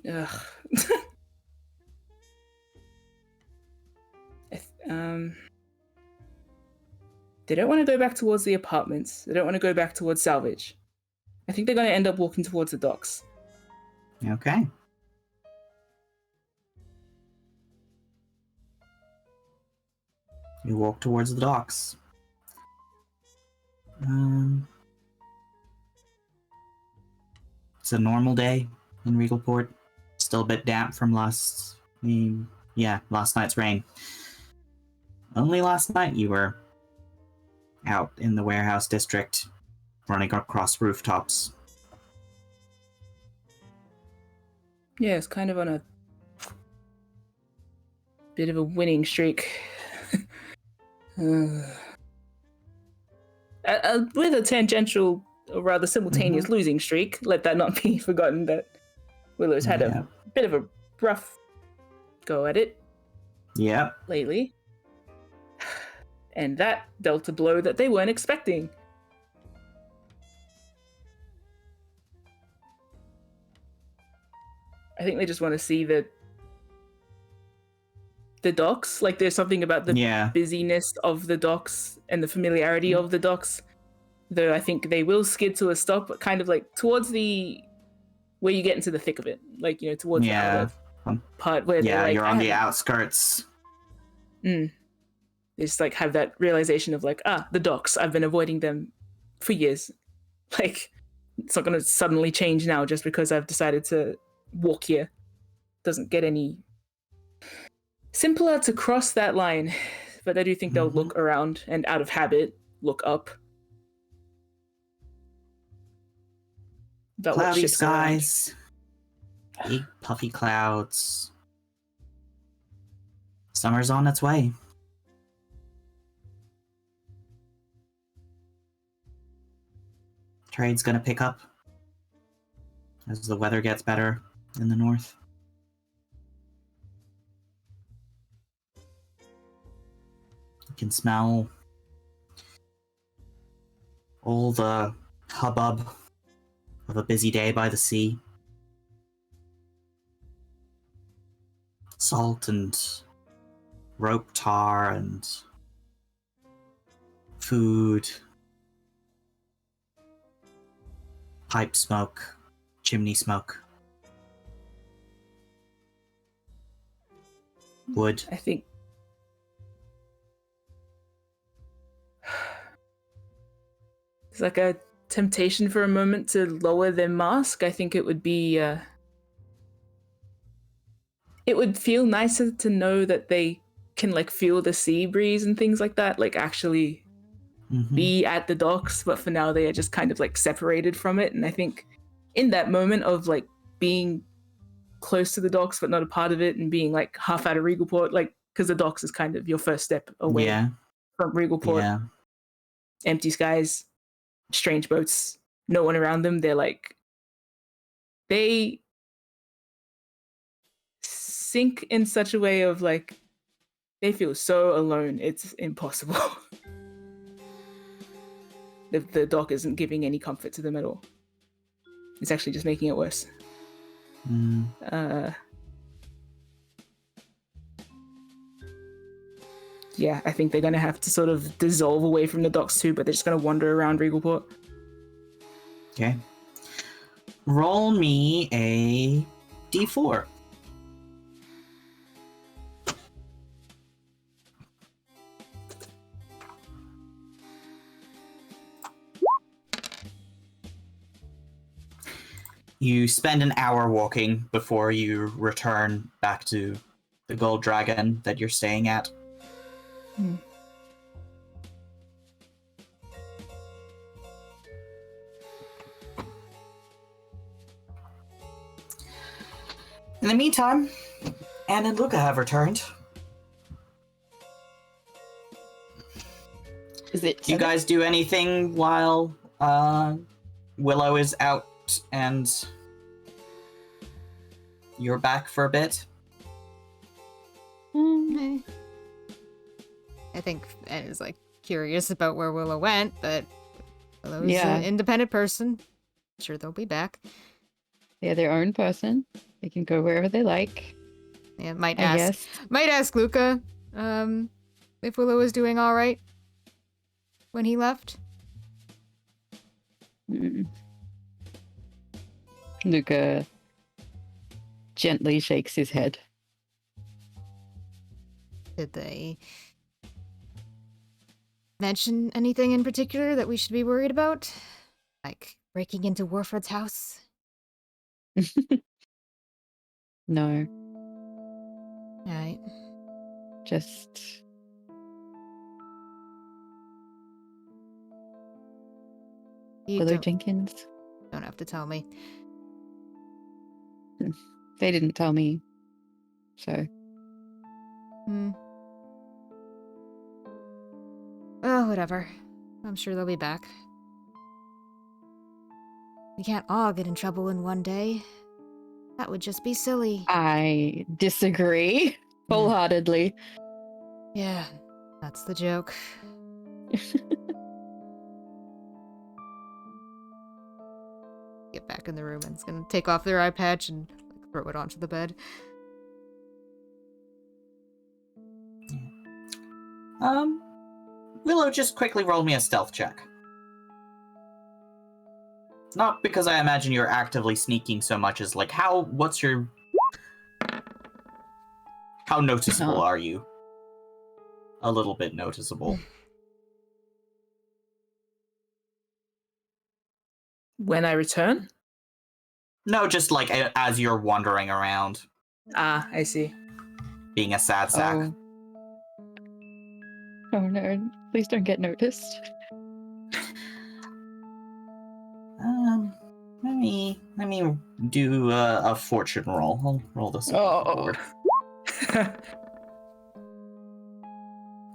Ugh. They don't want to go back towards the apartments. They don't want to go back towards salvage. I think they're going to end up walking towards the docks. Okay. You walk towards the docks. It's a normal day in Regalport. Still a bit damp from last night's rain. Only last night you were out in the warehouse district, running across rooftops. Yeah, it's kind of on a bit of a winning streak. With a tangential, or rather simultaneous losing streak. Let that not be forgotten that Willow's had a bit of a rough go at it Yep. lately. And that dealt a blow that they weren't expecting. I think they just want to see the docks. Like there's something about the busyness of the docks and the familiarity of the docks. Though I think they will skid to a stop, kind of like towards where you get into the thick of it. Like, you know, towards the outer part where they're like, you're on the outskirts. They just like have that realization of like, the docks, I've been avoiding them for years. Like, it's not going to suddenly change now just because I've decided to walk here. Doesn't get any simpler to cross that line, but I do think they'll look around and, out of habit, look up. Cloudy skies, big puffy clouds. Summer's on its way. Trade's gonna pick up as the weather gets better in the north. You can smell all the hubbub of a busy day by the sea. Salt and rope tar and food, pipe smoke, chimney smoke, wood. I think it's like a temptation for a moment to lower their mask. I think it would be it would feel nicer to know that they can like feel the sea breeze and things like that, like actually be at the docks, but for now they are just kind of like separated from it. And I think in that moment of like being close to the docks but not a part of it, and being like half out of Regalport, like, because the docks is kind of your first step away from Regalport. Empty skies, strange boats, no one around them. They're like, they sink in such a way of like, they feel so alone, it's impossible. The dock isn't giving any comfort to them at all. It's actually just making it worse. Yeah, I think they're going to have to sort of dissolve away from the docks too, but they're just going to wander around Regalport. Okay. Roll me a d4. You spend an hour walking before you return back to the Gold Dragon that you're staying at. In the meantime, Anne and Luca have returned. Do you guys do anything while Willow is out and you're back for a bit? I think Anne is like curious about where Willow went, but Willow's an independent person. I'm sure they'll be back. They're their own person. They can go wherever they like. Yeah, might ask Luca if Willow was doing all right when he left. Luca gently shakes his head. Did they mention anything in particular that we should be worried about? Like breaking into Warford's house? No. Right. Just Willow Jenkins. Don't have to tell me. They didn't tell me. So. Oh, whatever. I'm sure they'll be back. We can't all get in trouble in one day. That would just be silly. I disagree wholeheartedly. Yeah, that's the joke. Get back in the room and it's gonna take off their eye patch and like, throw it onto the bed. Willow, just quickly roll me a stealth check. Not because I imagine you're actively sneaking so much as like how noticeable are you? A little bit noticeable. When I return? No, just like as you're wandering around, Ah, I see. being a sad sack. Oh no, please don't get noticed. Let me do a fortune roll. I'll roll this on the board.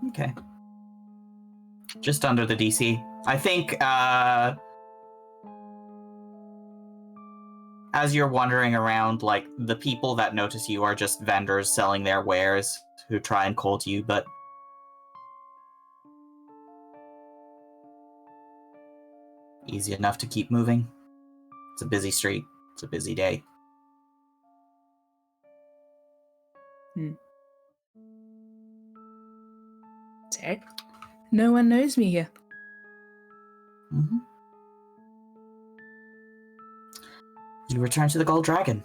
Okay. Just under the DC. I think as you're wandering around, like, the people that notice you are just vendors selling their wares who try and call to you, but easy enough to keep moving. It's a busy street. It's a busy day. Tech? No one knows me here. Mm-hmm. You return to the Gold Dragon.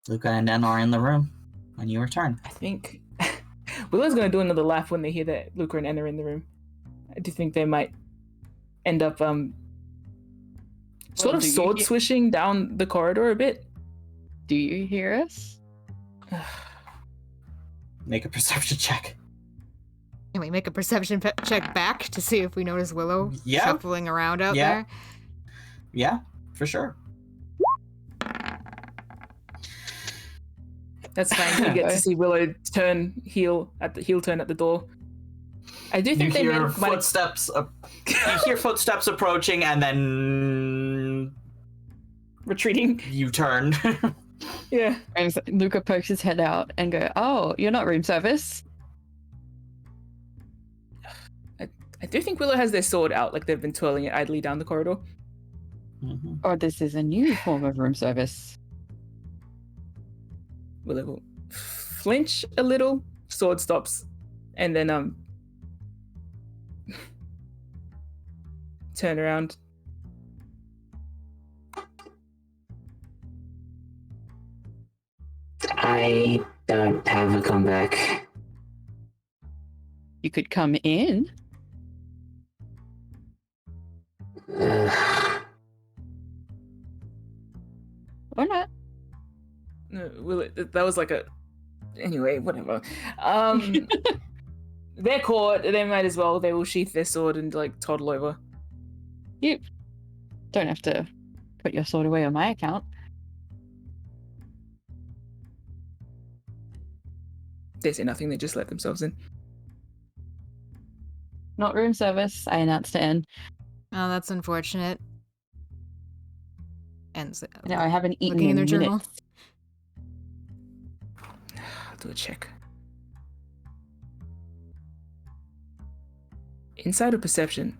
Luca and En are in the room when you return. I think Willow's gonna do another laugh when they hear that Luca and En are in the room. I do think they might end up sort of sword swishing down the corridor a bit. Do you hear us? Make a perception check. Can we make a perception check back to see if we notice Willow shuffling around out there? Yeah, for sure. That's fine. You get to see Willow heel turn at the door. I do think you hear footsteps. You hear footsteps approaching, and then retreating. You turn. Yeah. And Luca pokes his head out and go, "Oh, you're not room service." I do think Willow has their sword out, like they've been twirling it idly down the corridor. Mm-hmm. Or this is a new form of room service. Willow will flinch a little, sword stops, and then turn around. I don't have a comeback. You could come in. Or not. No, Willow, that was like a... Anyway, whatever. They're caught, they might as well. They will sheath their sword and, like, toddle over. You don't have to put your sword away on my account. They say nothing, they just let themselves in. Not room service, I announced to En. Oh, that's unfortunate. And No, I haven't eaten looking in their minutes. journal. I'll do a check. Insight or perception?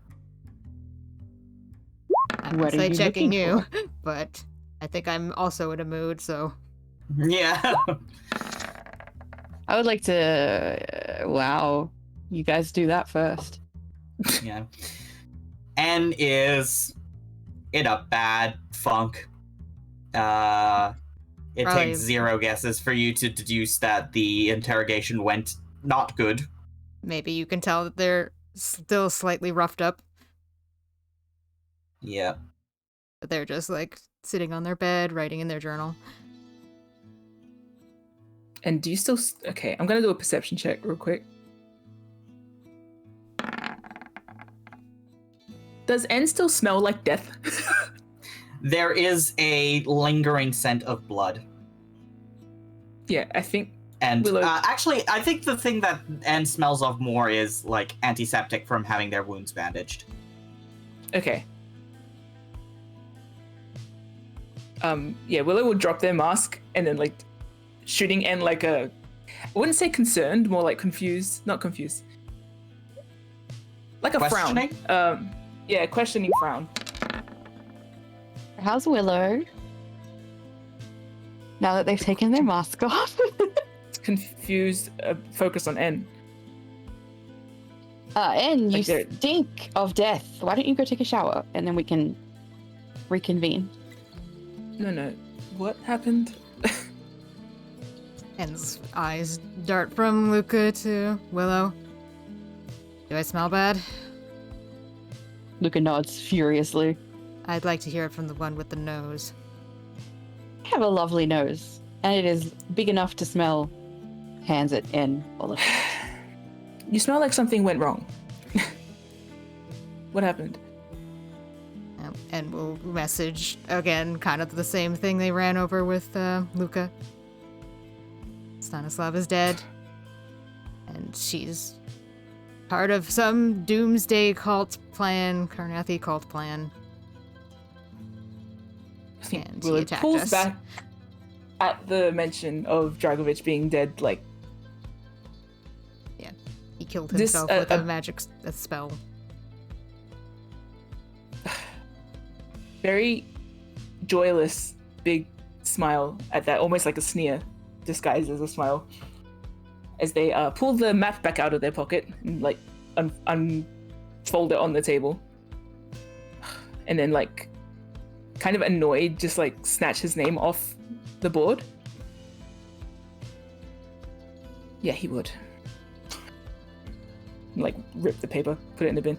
I'm What are you checking looking you, but I think I'm also in a mood, so. Yeah. I would like to... wow. You guys do that first. Yeah. En is in a bad funk. It Probably. takes 0 guesses for you to deduce that the interrogation went not good. Maybe you can tell that they're still slightly roughed up. Yeah. But they're just, like, sitting on their bed, writing in their journal. And do you still... Okay, I'm gonna do a perception check real quick. Does En still smell like death? There is a lingering scent of blood. Yeah, I think... And Willow... actually, I think the thing that En smells of more is, like, antiseptic from having their wounds bandaged. Okay. Yeah, Willow will drop their mask and then, like, shooting En like a... I wouldn't say concerned, more like confused. Not confused. Like a Questioning? frown. Yeah, questioning frown. How's Willow? Now that they've taken their mask off. Confused, focused on En. En, you Like they're- stink of death. Why don't you go take a shower and then we can reconvene? No. What happened? En's eyes dart from Luca to Willow. Do I smell bad? Luca nods furiously. I'd like to hear it from the one with the nose. I have a lovely nose, and it is big enough to smell. Hands it in. You smell like something went wrong. What happened? And we'll message again, kind of the same thing they ran over with Luca. Stanislav is dead, and she's part of some doomsday cult plan, Karnathi cult plan. I think And he Willow attacked pulls us. back at the mention of Dragovich being dead, like, He killed This, himself with a magic spell. very joyless, big smile at that, almost like a sneer disguised as a smile, as they pull the map back out of their pocket and like unfold it on the table, and then like kind of annoyed, just like snatch his name off the board. Yeah, he would. Like rip the paper, put it in the bin.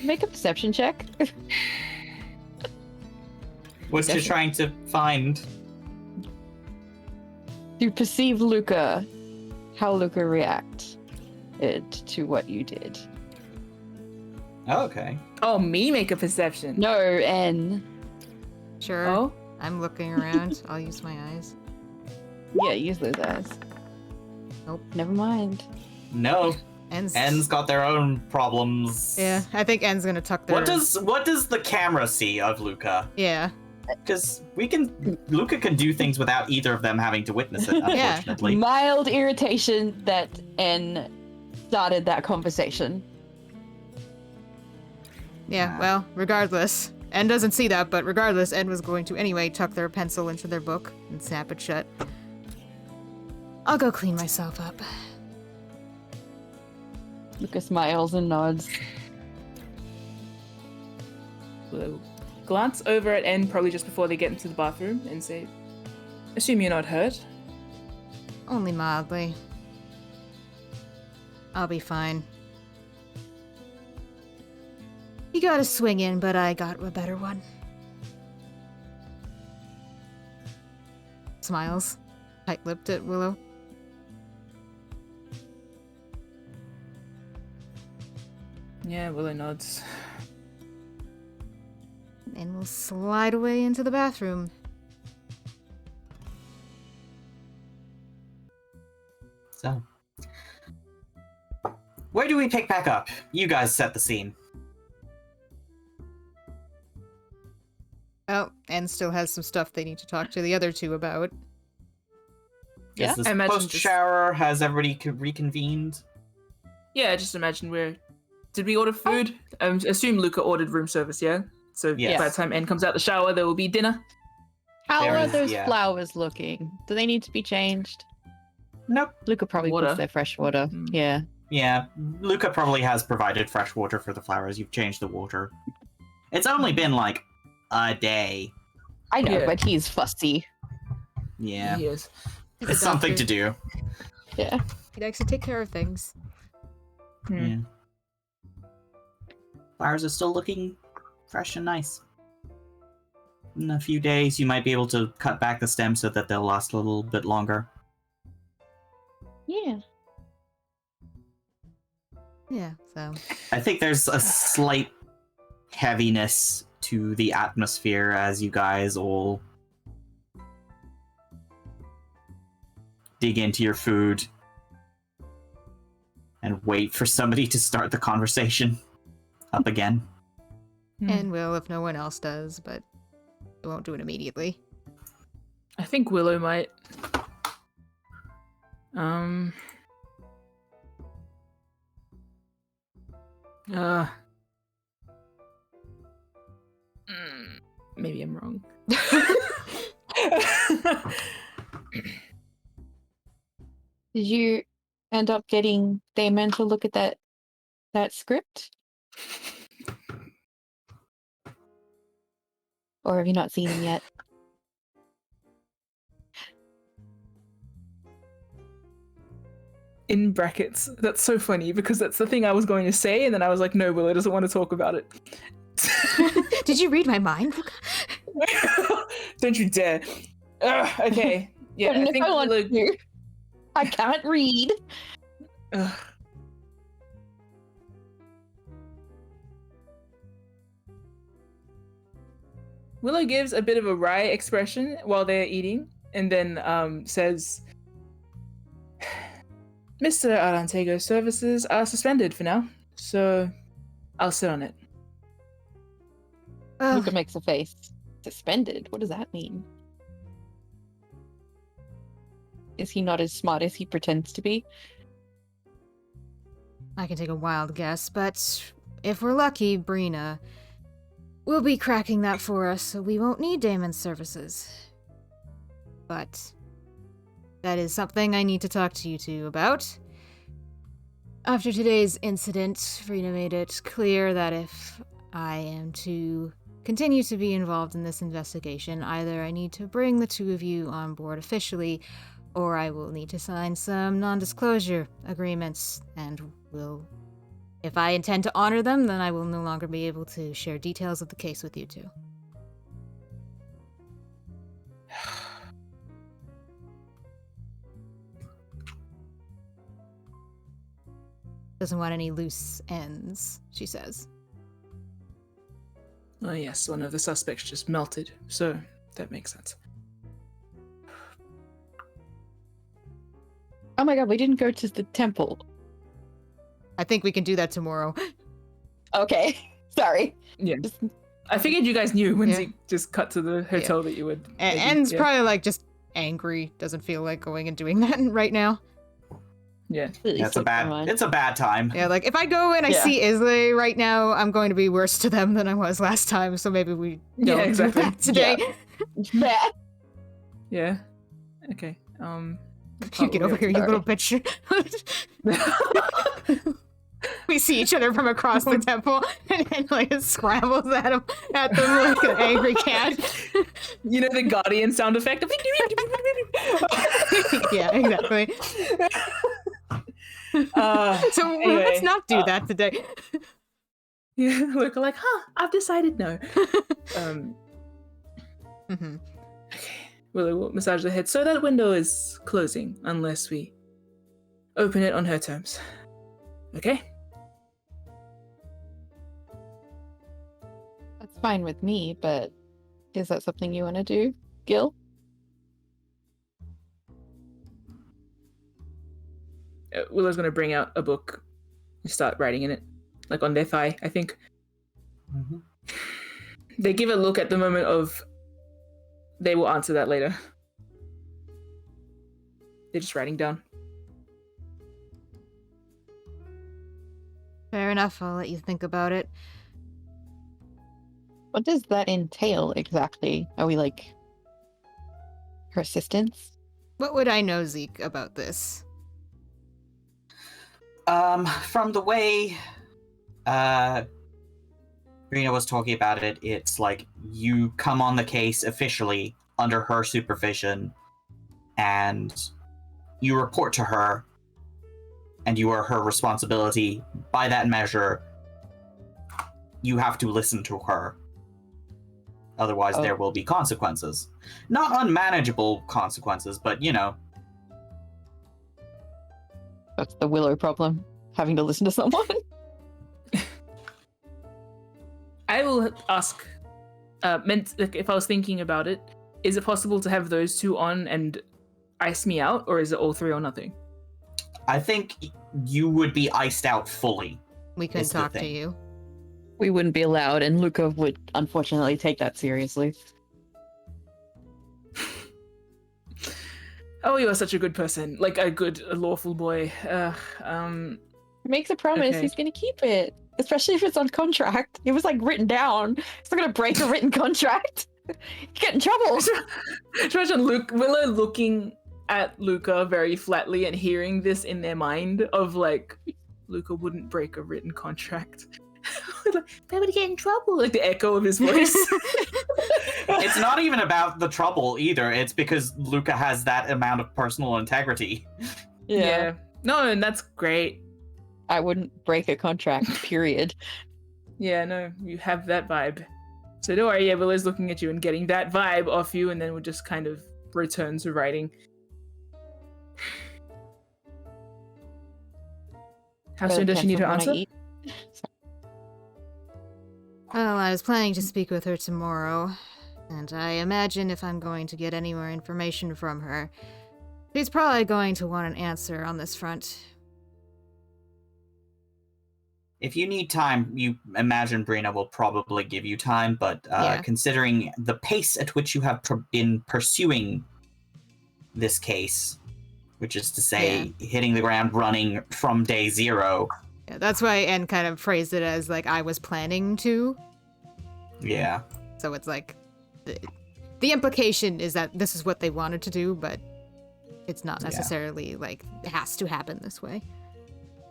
Make a perception check. What you're trying to find? You perceive Luca, how Luca reacts to what you did. Oh, okay. Oh, me make a perception. No, N. Sure. Oh, I'm looking around. I'll use my eyes. Yeah, use those eyes. Nope. Never mind. No, En's got their own problems. Yeah, I think En's gonna tuck their... What does the camera see of Luca? Yeah. Because Luca can do things without either of them having to witness it, Yeah. unfortunately. Mild irritation that N started that conversation. Yeah, well, regardless. En doesn't see that, but regardless, En was going to anyway tuck their pencil into their book and snap it shut. I'll go clean myself up. Luca smiles and nods. We'll glance over at N probably just before they get into the bathroom and say, "Assume you're not hurt." Only mildly. I'll be fine. You got a swing in, but I got a better one. Smiles, tight-lipped at Willow. Yeah, Willow nods. And we'll slide away into the bathroom. So, where do we pick back up? You guys set the scene. Oh, and still has some stuff they need to talk to the other two about. Yeah, Is this I imagine post-shower? Has everybody reconvened? Yeah, just imagine did we order food? Assume Luca ordered room service, yeah? So Yes. by the time N comes out the shower, there will be dinner. How There are is- those yeah. flowers looking? Do they need to be changed? Nope. Luca probably Water. puts their fresh water. Mm. Yeah. Yeah, Luca probably has provided fresh water for the flowers. You've changed the water. It's only been like a day. I know, Yeah. but he's fussy. Yeah, He is. He's a it's something doctor. to do. Yeah. He likes to take care of things. Hmm. Yeah. Flowers are still looking fresh and nice. In a few days, you might be able to cut back the stem so that they'll last a little bit longer. Yeah. Yeah, so... I think there's a slight heaviness to the atmosphere as you guys all dig into your food and wait for somebody to start the conversation up again. And will if no one else does, but we won't do it immediately. I think Willow might. Maybe I'm wrong. Did you end up getting Damon to look at that script? Or have you not seen him yet? in brackets. That's so funny because that's the thing I was going to say, and then I was like, no, Willow doesn't want to talk about it. Did you read my mind? Don't you dare. Okay. Yeah, And I if think I want Willow... to, I can't read. Ugh. Willow gives a bit of a wry expression while they're eating, and then says, Mr. Arantego's services are suspended for now, so I'll sit on it. Luca makes a face. Suspended? What does that mean? Is he not as smart as he pretends to be? I can take a wild guess, but if we're lucky, Brina will be cracking that for us, so we won't need Damon's services. But that is something I need to talk to you two about. After today's incident, Brina made it clear that if I am to continue to be involved in this investigation, either I need to bring the two of you on board officially, or I will need to sign some non-disclosure agreements, and if I intend to honor them, then I will no longer be able to share details of the case with you two. Doesn't want any loose ends, she says. Oh yes, one of the suspects just melted, so that makes sense. Oh my god, we didn't go to the temple. I think we can do that tomorrow. Okay, sorry. Yeah. I figured you guys knew when Yeah. Zeke just cut to the hotel that you would... And it's yeah. probably like just angry, doesn't feel like going and doing that right now. Yeah. Really It's a slipped my bad. mind. It's a bad time. Yeah, like if I go and I Yeah. see Islay right now, I'm going to be worse to them than I was last time, so maybe we don't Yeah, exactly. do that today. Meh. Yeah. Okay. You get over here, you little bitch. We see each other from across the temple, and then like it scrambles at them like an angry cat. You know the Guardian sound effect? Yeah, exactly. So anyway, let's not do that today. Yeah, look like, I've decided no. Mm-hmm. Willow will massage the head. So that window is closing unless we open it on her terms. Okay? That's fine with me, but is that something you want to do, Gil? Willow's gonna bring out a book and start writing in it. Like on their thigh, I think. Mm-hmm. They give a look at the moment of they will answer that later. They're just writing down. Fair enough, I'll let you think about it. What does that entail exactly? Are we like her assistants? What would I know, Zeke, about this? From the way Rena was talking about it, it's like you come on the case officially under her supervision, and you report to her, and you are her responsibility. By that measure, you have to listen to her. Otherwise, there will be consequences. Not unmanageable consequences, but you know. That's the Willow problem, having to listen to someone. I will ask, if I was thinking about it, is it possible to have those two on and ice me out, or is it all three or nothing? I think you would be iced out fully. We couldn't Is the talk to thing. you. We wouldn't be allowed, and Luca would unfortunately take that seriously. Oh, you are such a good person. Like a good, lawful boy. He makes a promise, Okay. he's gonna keep it. Especially if it's on contract. It was like written down. He's not gonna break a written contract. Get in trouble. Imagine Willow looking at Luca very flatly and hearing this in their mind of like, Luca wouldn't break a written contract. Like, they would get in trouble. Like the echo of his voice. It's not even about the trouble either. It's because Luca has that amount of personal integrity. Yeah. No, and that's great. I wouldn't break a contract, period. Yeah, no, you have that vibe. So don't worry, Evelyn's looking at you and getting that vibe off you, and then we'll just kind of return to writing. How soon does she need her answer? Well, I was planning to speak with her tomorrow, and I imagine if I'm going to get any more information from her, she's probably going to want an answer on this front. If you need time, you imagine Brina will probably give you time, but Yeah. considering the pace at which you have been pursuing this case, which is to say, hitting the ground running from day zero. Yeah, that's why Anne kind of phrased it as, like, I was planning to. Yeah. So it's like, the implication is that this is what they wanted to do, but it's not necessarily, like, it has to happen this way.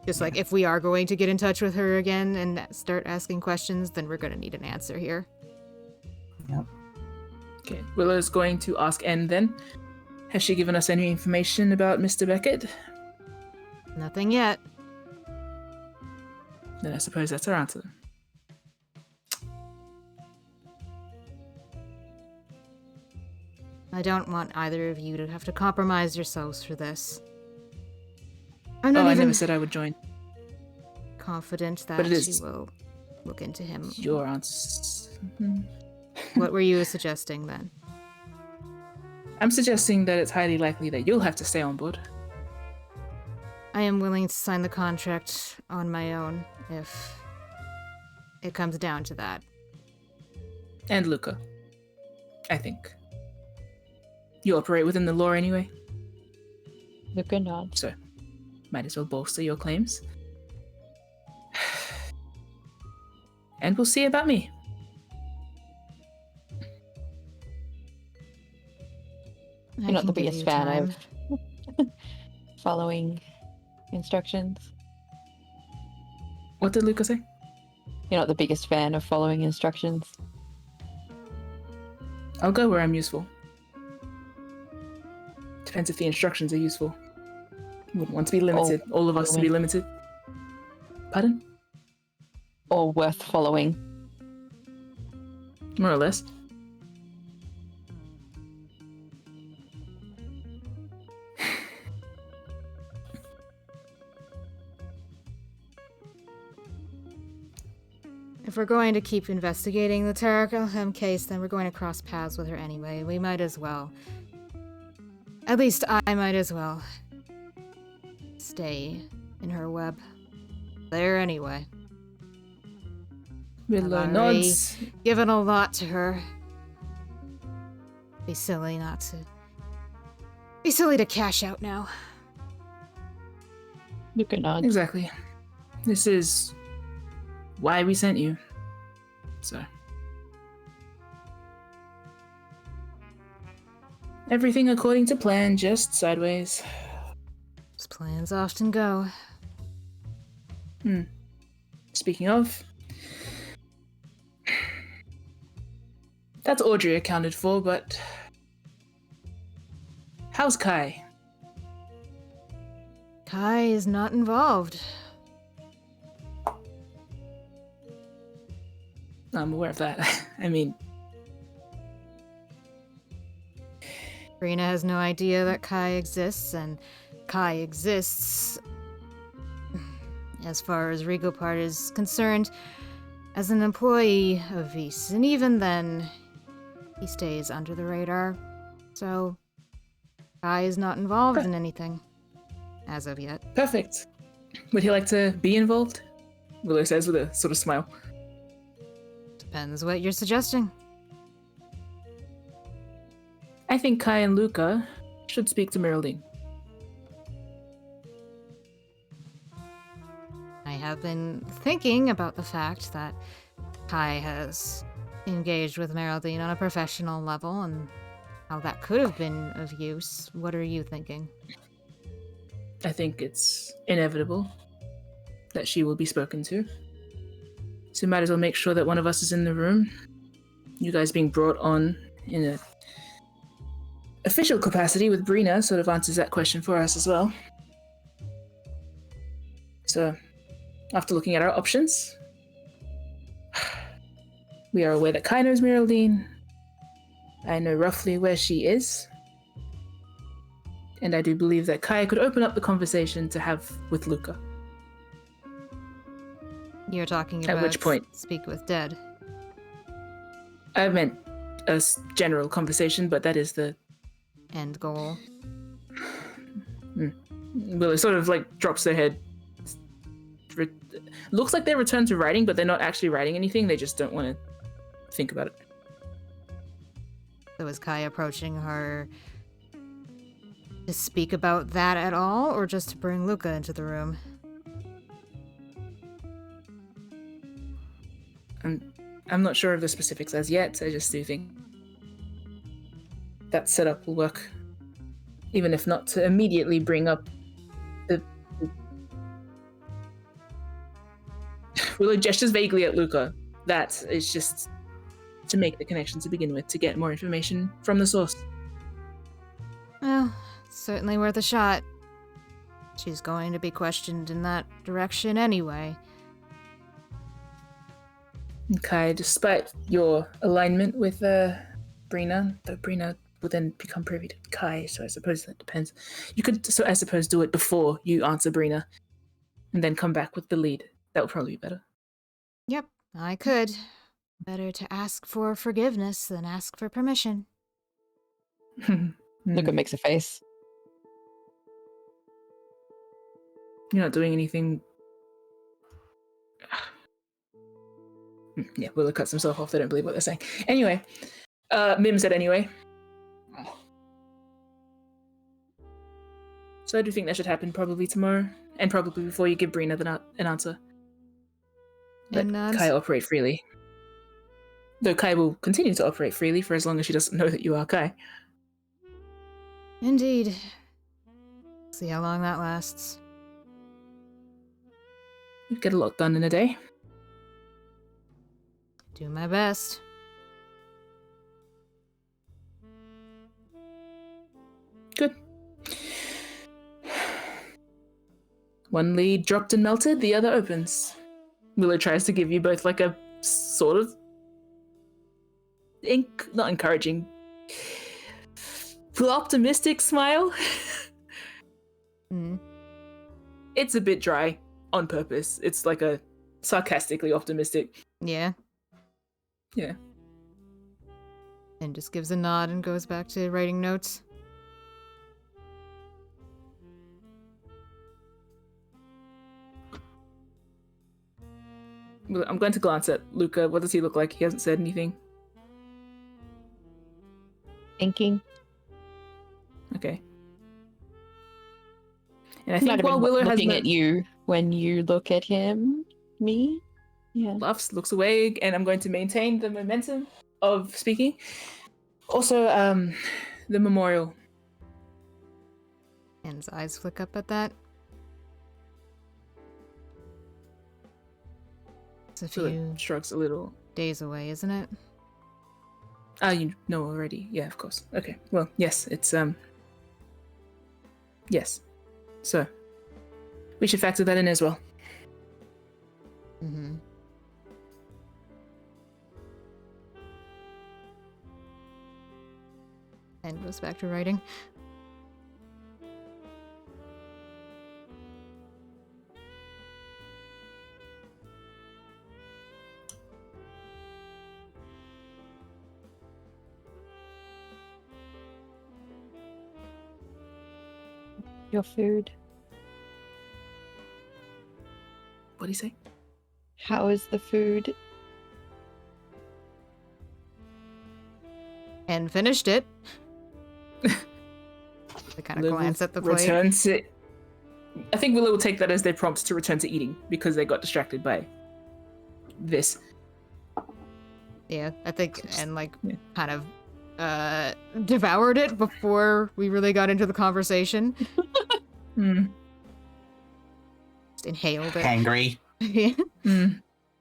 Just like, if we are going to get in touch with her again and start asking questions, then we're going to need an answer here. Yep. Okay, Willow's going to ask N then. Has she given us any information about Mr. Beckett? Nothing yet. Then I suppose that's her answer. I don't want either of you to have to compromise yourselves for this. I'm not I even never said I would join. confident But that it she is will look into him. Your answer. What were you suggesting then? I'm suggesting that it's highly likely that you'll have to stay on board. I am willing to sign the contract on my own if it comes down to that. And Luca. I think. You operate within the law anyway, Luca nods. so might as well bolster your claims. And we'll see about me. You're not the biggest fan of following instructions. What did Luca say? You're not the biggest fan of following instructions. I'll go where I'm useful. Depends if the instructions are useful. Wouldn't want to be limited. All of us to be limited. Pardon? Or worth following. More or less. If we're going to keep investigating the Terracotta case, then we're going to cross paths with her anyway. We might as well. At least I might as well stay in her web. There anyway. Willow I've already nods. given a lot to her. Be silly not to. Be silly to cash out now. Luca nods. Exactly. This is why we sent you. So. Everything according to plan, just sideways. As plans often go. Speaking of, that's Audrey accounted for, but how's Kai? Kai is not involved. I'm aware of that. I mean, Rena has no idea that Kai exists, and Kai exists, as far as Rigopart is concerned, as an employee of Vis, and even then, he stays under the radar. So, Kai is not involved in anything, as of yet. perfect. Would he like to be involved? Willow says with a sort of smile. Depends what you're suggesting. I think Kai and Luca should speak to Merilene. I have been thinking about the fact that Kai has engaged with Merilene on a professional level and how that could have been of use. What are you thinking? I think it's inevitable that she will be spoken to. So might as well make sure that one of us is in the room. You guys being brought on in a official capacity with Brina sort of answers that question for us as well. So, after looking at our options, we are aware that Kai knows Miraldine. I know roughly where she is. And I do believe that Kai could open up the conversation to have with Luca. You're talking At about which point? speak with dead. I meant a general conversation, but that is the... End goal. Well, it sort of like drops their head. Looks like they return to writing, but they're not actually writing anything. They just don't want to think about it. So is Kai approaching her to speak about that at all, or just to bring Luca into the room? I'm not sure of the specifics as yet. I just do think that setup will work, even if not to immediately bring up the... Willow gestures vaguely at Luca. That is just to make the connection to begin with, to get more information from the source. Well, certainly worth a shot. She's going to be questioned in that direction anyway. Kai, despite your alignment with Brina, though Brina will then become privy to Kai, so I suppose that depends. You could, so I suppose, do it before you answer Brina, and then come back with the lead. That would probably be better. Yep, I could. Better to ask for forgiveness than ask for permission. Luca makes a face. You're not doing anything. Yeah, Willow cuts himself off. They don't believe what they're saying. Anyway, Mim said anyway. So I do think that should happen probably tomorrow, and probably before you give Brina an answer. Let And, Kai operate freely. Though Kai will continue to operate freely for as long as she doesn't know that you are Kai. Indeed. See how long that lasts. You get a lot done in a day. Do my best. Good. One lead dropped and melted, the other opens. Willow tries to give you both like a sort of not encouraging, optimistic smile. It's a bit dry on purpose. It's like a sarcastically optimistic. Yeah. Yeah. And just gives a nod and goes back to writing notes. I'm going to glance at Luca. What does he look like? He hasn't said anything. Thinking. Okay. And I think while Willow has looking at you when you look at him, me, yeah, laughs, looks away, and I'm going to maintain the momentum of speaking. Also, the memorial. And his eyes flick up at that. It's a few shrugs a little. days away, isn't it? You know already. Yeah, of course. Okay. Well, yes, it's yes. So we should factor that in as well. Mm-hmm. And goes back to writing. your food. What do you say? How is the food? And finished it. They kind of glance at the plate. Returns it. I think Willow will take that as their prompt to return to eating because they got distracted by this. Yeah, I think, and like kind of devoured it before we really got into the conversation. Just inhaled it. Hangry.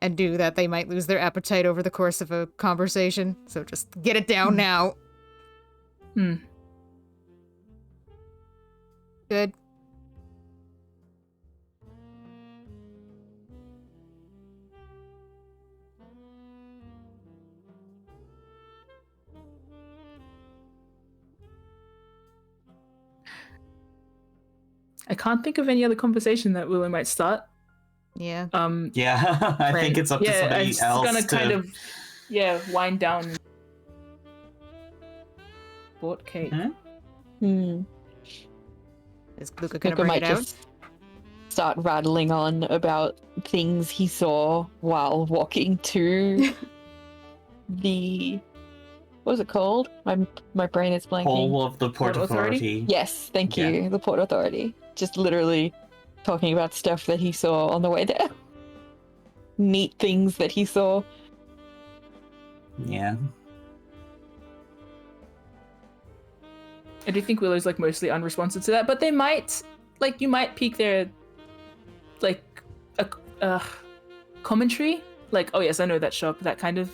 And do that, they might lose their appetite over the course of a conversation. So just get it down now. Good. I can't think of any other conversation that Willow might start. Yeah. Yeah, I think it's up to somebody it's else gonna to... kind of wind down. Bought cake. Hmm. Is Luca gonna Luca bring might it out? just start rattling on about things he saw while walking to the... What was it called? My brain is blanking. Whole of the Port Port Authority? Authority. Yes, thank Yeah. you. The Port Authority. Just literally talking about stuff that he saw on the way there. Neat things that he saw. Yeah. I do think Willow's like mostly unresponsive to that, but they might, like, you might pique their, like, a commentary, like, oh yes, I know that shop, that kind of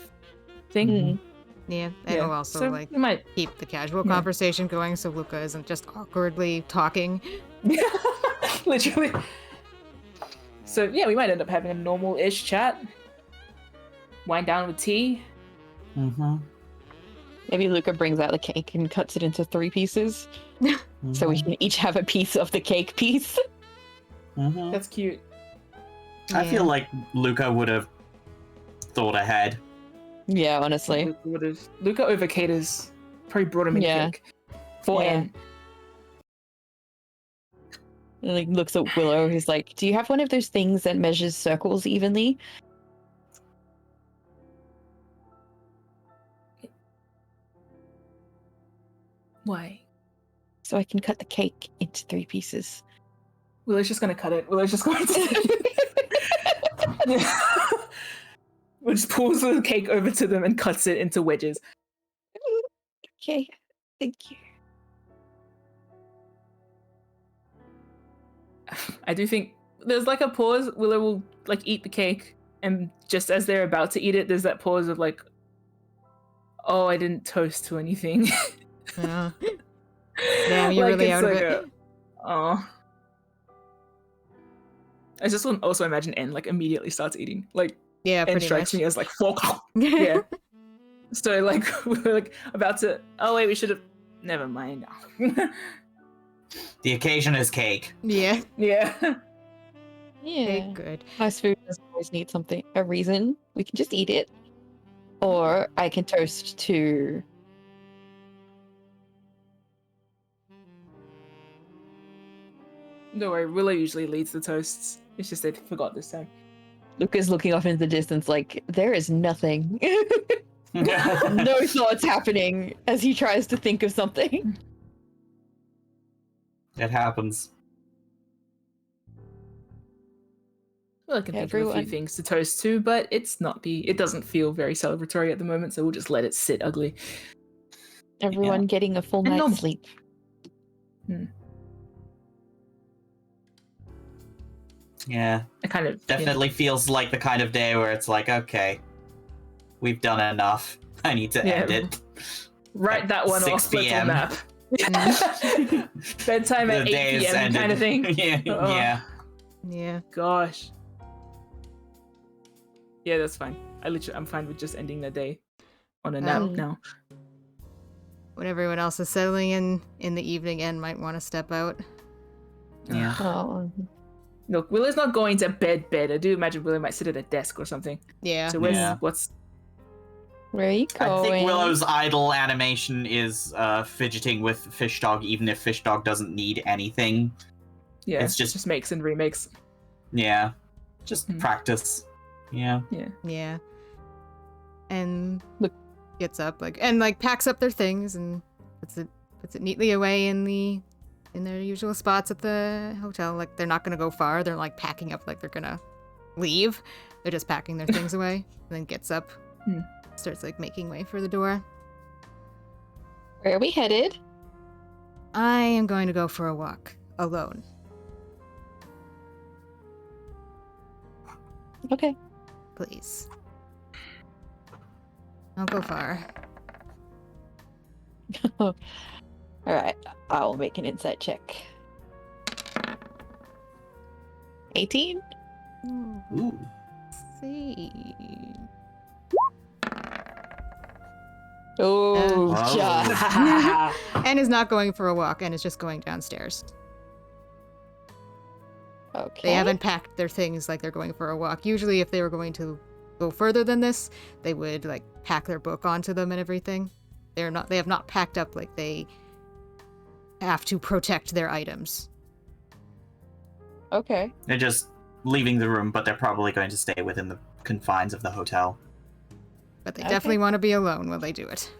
thing. Mm. Yeah, and it'll also so like you might keep the casual Yeah. conversation going, so Luca isn't just awkwardly talking. literally. So yeah, we might end up having a normal-ish chat. Wind down with tea. Mm-hmm. Maybe Luca brings out the cake and cuts it into 3 pieces. So we can each have a piece of the cake piece. Mm-hmm. That's cute. I feel like Luca would have thought ahead. Yeah, honestly. Luca over caters. Probably brought him in Yeah. cake. For Yeah. N. And, like, looks at Willow. He's like, "Do you have one of those things that measures circles evenly?" Why? So I can cut the cake into 3 pieces. Willow's just gonna cut it. Willow's just going to. We'll just pulls the cake over to them and cuts it into wedges. Okay, thank you. I do think there's like a pause. Willow will like eat the cake, and just as they're about to eat it, there's that pause of like, oh, I didn't toast to anything. Yeah. Damn, you're really out of it. Oh. I just also imagine N like immediately starts eating. Like Yeah, N pretty strikes much. me as like fork. Yeah. So like we're like about to. Oh wait, we should have. Never mind. The occasion is cake. Yeah. Yeah. Yeah. Okay, good. Fast food doesn't always need a reason. We can just eat it. Or I can toast to... Don't worry, Willow usually leads the toasts. It's just they forgot this time. Luca's looking off into the distance like, there is nothing. No thoughts happening as he tries to think of something. It happens. Well, I can think of a Everyone- few things to toast to, but it doesn't feel very celebratory at the moment, so we'll just let it sit ugly. Everyone getting a full And night's normal. sleep. Yeah. It kind of Definitely feels like the kind of day where it's like, okay, we've done enough. I need to Yeah. end it. Write that one 6 off. Let's PM. all nap. Bedtime at The 8 day is p.m. ended. kind of thing. Yeah. Oh. Yeah. Yeah. Gosh. Yeah, that's fine. I'm fine with just ending the day on a nap now. When everyone else is settling in the evening, N might want to step out. Yeah. Oh. Look, Willow's not going to bed. I do imagine Willow might sit at a desk or something. Yeah. So Yeah. Where are you going? I think Willow's idle animation is fidgeting with Fish Dog, even if Fish Dog doesn't need anything. Yeah, It's just- makes and remakes. Yeah. Just Mhm. practice. Yeah. Yeah. And Look- gets up and packs up their things and puts it neatly away in their usual spots at the hotel. Like they're not gonna go far. They're like packing up like they're gonna leave. They're just packing their things away. And then gets up, starts like making way for the door. Where are we headed? I am going to go for a walk alone. Okay. Please. Don't go far. All right. I'll make an insight check. 18? Ooh. See. Oh, Oh. just. And is not going for a walk and is just going downstairs. Okay. They haven't packed their things like they're going for a walk. Usually if they were going to go further than this, they would like pack their book onto them and everything. They have not packed up like they have to protect their items. Okay. They're just leaving the room, but they're probably going to stay within the confines of the hotel. But they Okay. definitely want to be alone when they do it.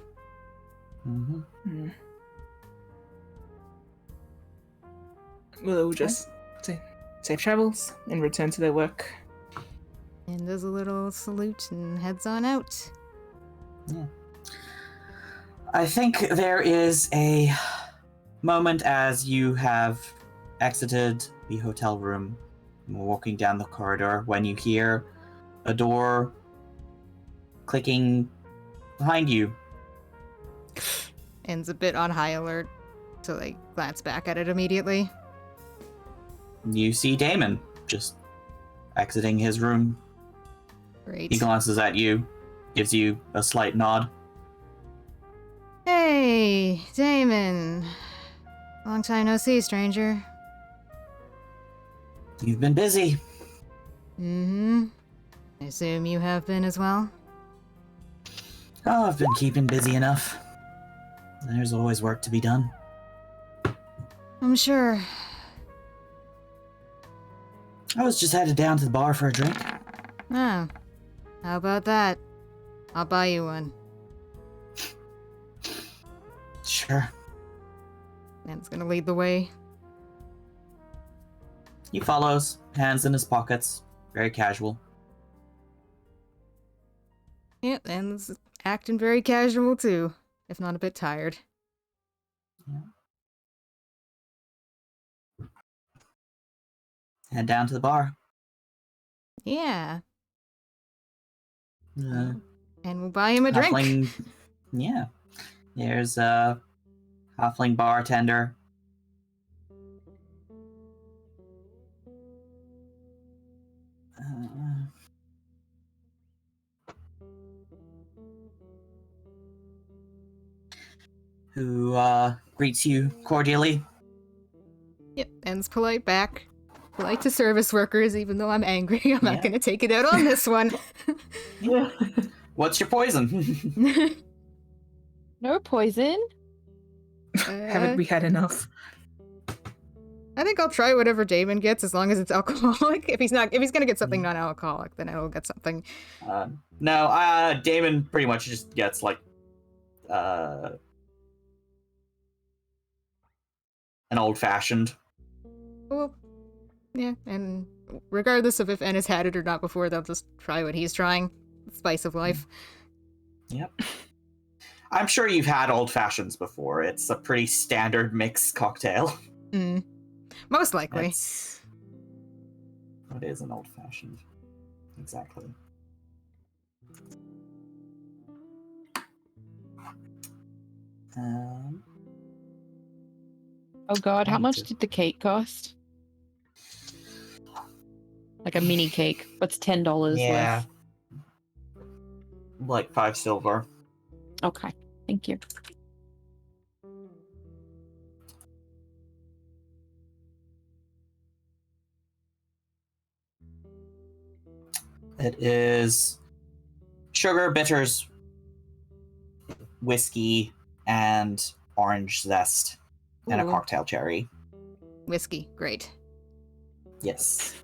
Mm-hmm. Well, they'll just say safe travels and return to their work. And does a little salute and heads on out. Yeah. I think there is a moment as you have exited the hotel room, walking down the corridor, when you hear a door clicking behind you. And's a bit on high alert, so they glance back at it immediately. You see Damon just exiting his room. Great. He glances at you, gives you a slight nod. Hey, Damon. Long time no see, stranger. You've been busy. Mm-hmm. I assume you have been as well? Oh, I've been keeping busy enough. There's always work to be done. I'm sure. I was just headed down to the bar for a drink. Oh. How about that? I'll buy you one. Sure. And's gonna lead the way. He follows, hands in his pockets, very casual. Yep, And's acting very casual too, if not a bit tired. Head down to the bar. Yeah. Uh, And we'll buy him a drink. halfling, yeah. There's a halfling bartender. Who greets you cordially. Yep, And's polite back. Polite to service workers, even though I'm angry. I'm Yeah. not gonna take it out on this one. Yeah. What's your poison? No poison. Haven't we had enough? I think I'll try whatever Damon gets as long as it's alcoholic. If he's gonna get something non-alcoholic, then I will get something. No, Damon pretty much just gets like an old-fashioned. Well, yeah, and regardless of if N has had it or not before, they'll just try what he's trying. Spice of life. Yep. I'm sure you've had old-fashions before. It's a pretty standard mixed cocktail. Most likely. What is an old-fashioned? Exactly. Oh god, how I need much to- did the cake cost? Like a mini cake. What's $10 Yeah. worth? Like 5 silver. Okay, thank you. It is sugar, bitters, whiskey, and orange zest, and a Ooh. cocktail cherry. Whiskey, great. Yes.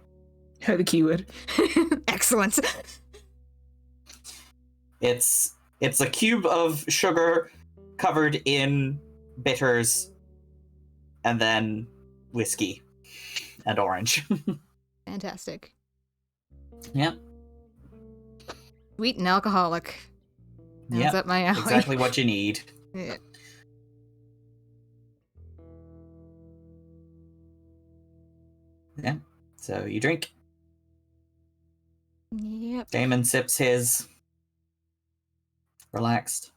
The keyword. Excellent. It's a cube of sugar covered in bitters, and then whiskey and orange. Fantastic. Yep. Sweet and alcoholic. Sounds Yep. up my alley. Exactly what you need. Yeah. Yeah. So you drink. Yep. Damon sips his. Relaxed.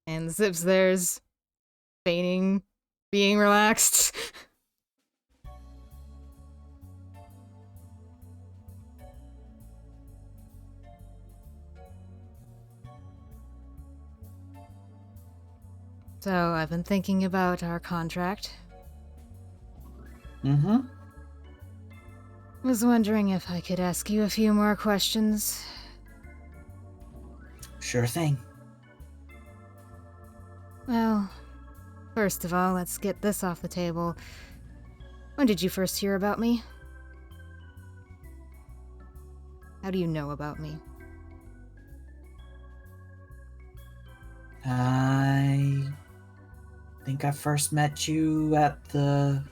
And zips theirs, feigning being relaxed. So, I've been thinking about our contract. Mm-hmm. Was wondering if I could ask you a few more questions. Sure thing. Well, first of all, let's get this off the table. When did you first hear about me? How do you know about me? I think I first met you at the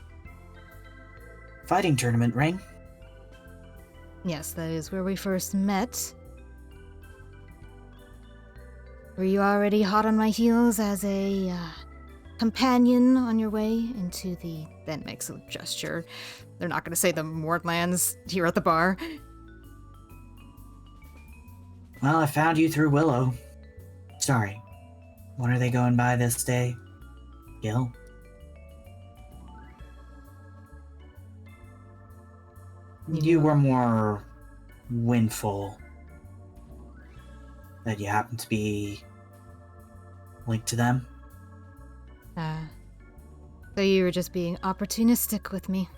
fighting tournament, Ring. Yes, that is where we first met. Were you already hot on my heels as a companion on your way into the... Then makes a gesture. They're not going to say the Mordlands here at the bar. Well, I found you through Willow. Sorry. What are they going by this day? Gil? You were more windful. That you happen to be linked to them? So you were just being opportunistic with me.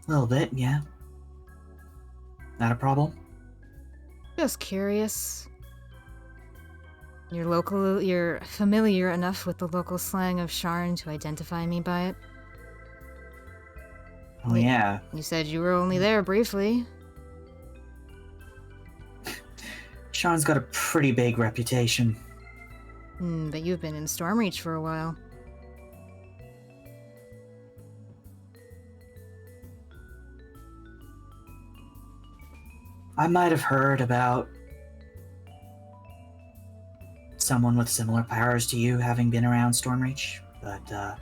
A little bit, yeah. Not a problem? Just curious. You're familiar enough with the local slang of Sharn to identify me by it. Oh, yeah. You said you were only there briefly. Sean's got a pretty big reputation. But you've been in Stormreach for a while. I might have heard about someone with similar powers to you having been around Stormreach, but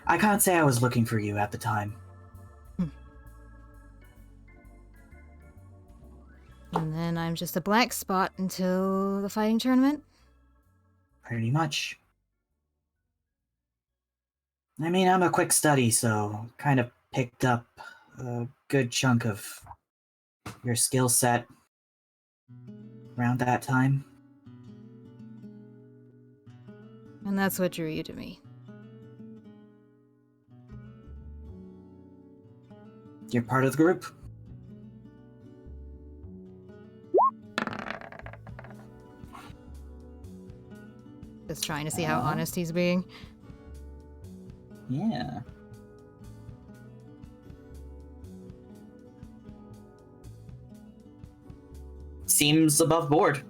I can't say I was looking for you at the time. And then I'm just a blank spot until the fighting tournament? Pretty much. I mean, I'm a quick study, so kind of picked up a good chunk of your skill set around that time. And that's what drew you to me. You're part of the group? Just trying to see how honest he's being. Yeah. Seems above board.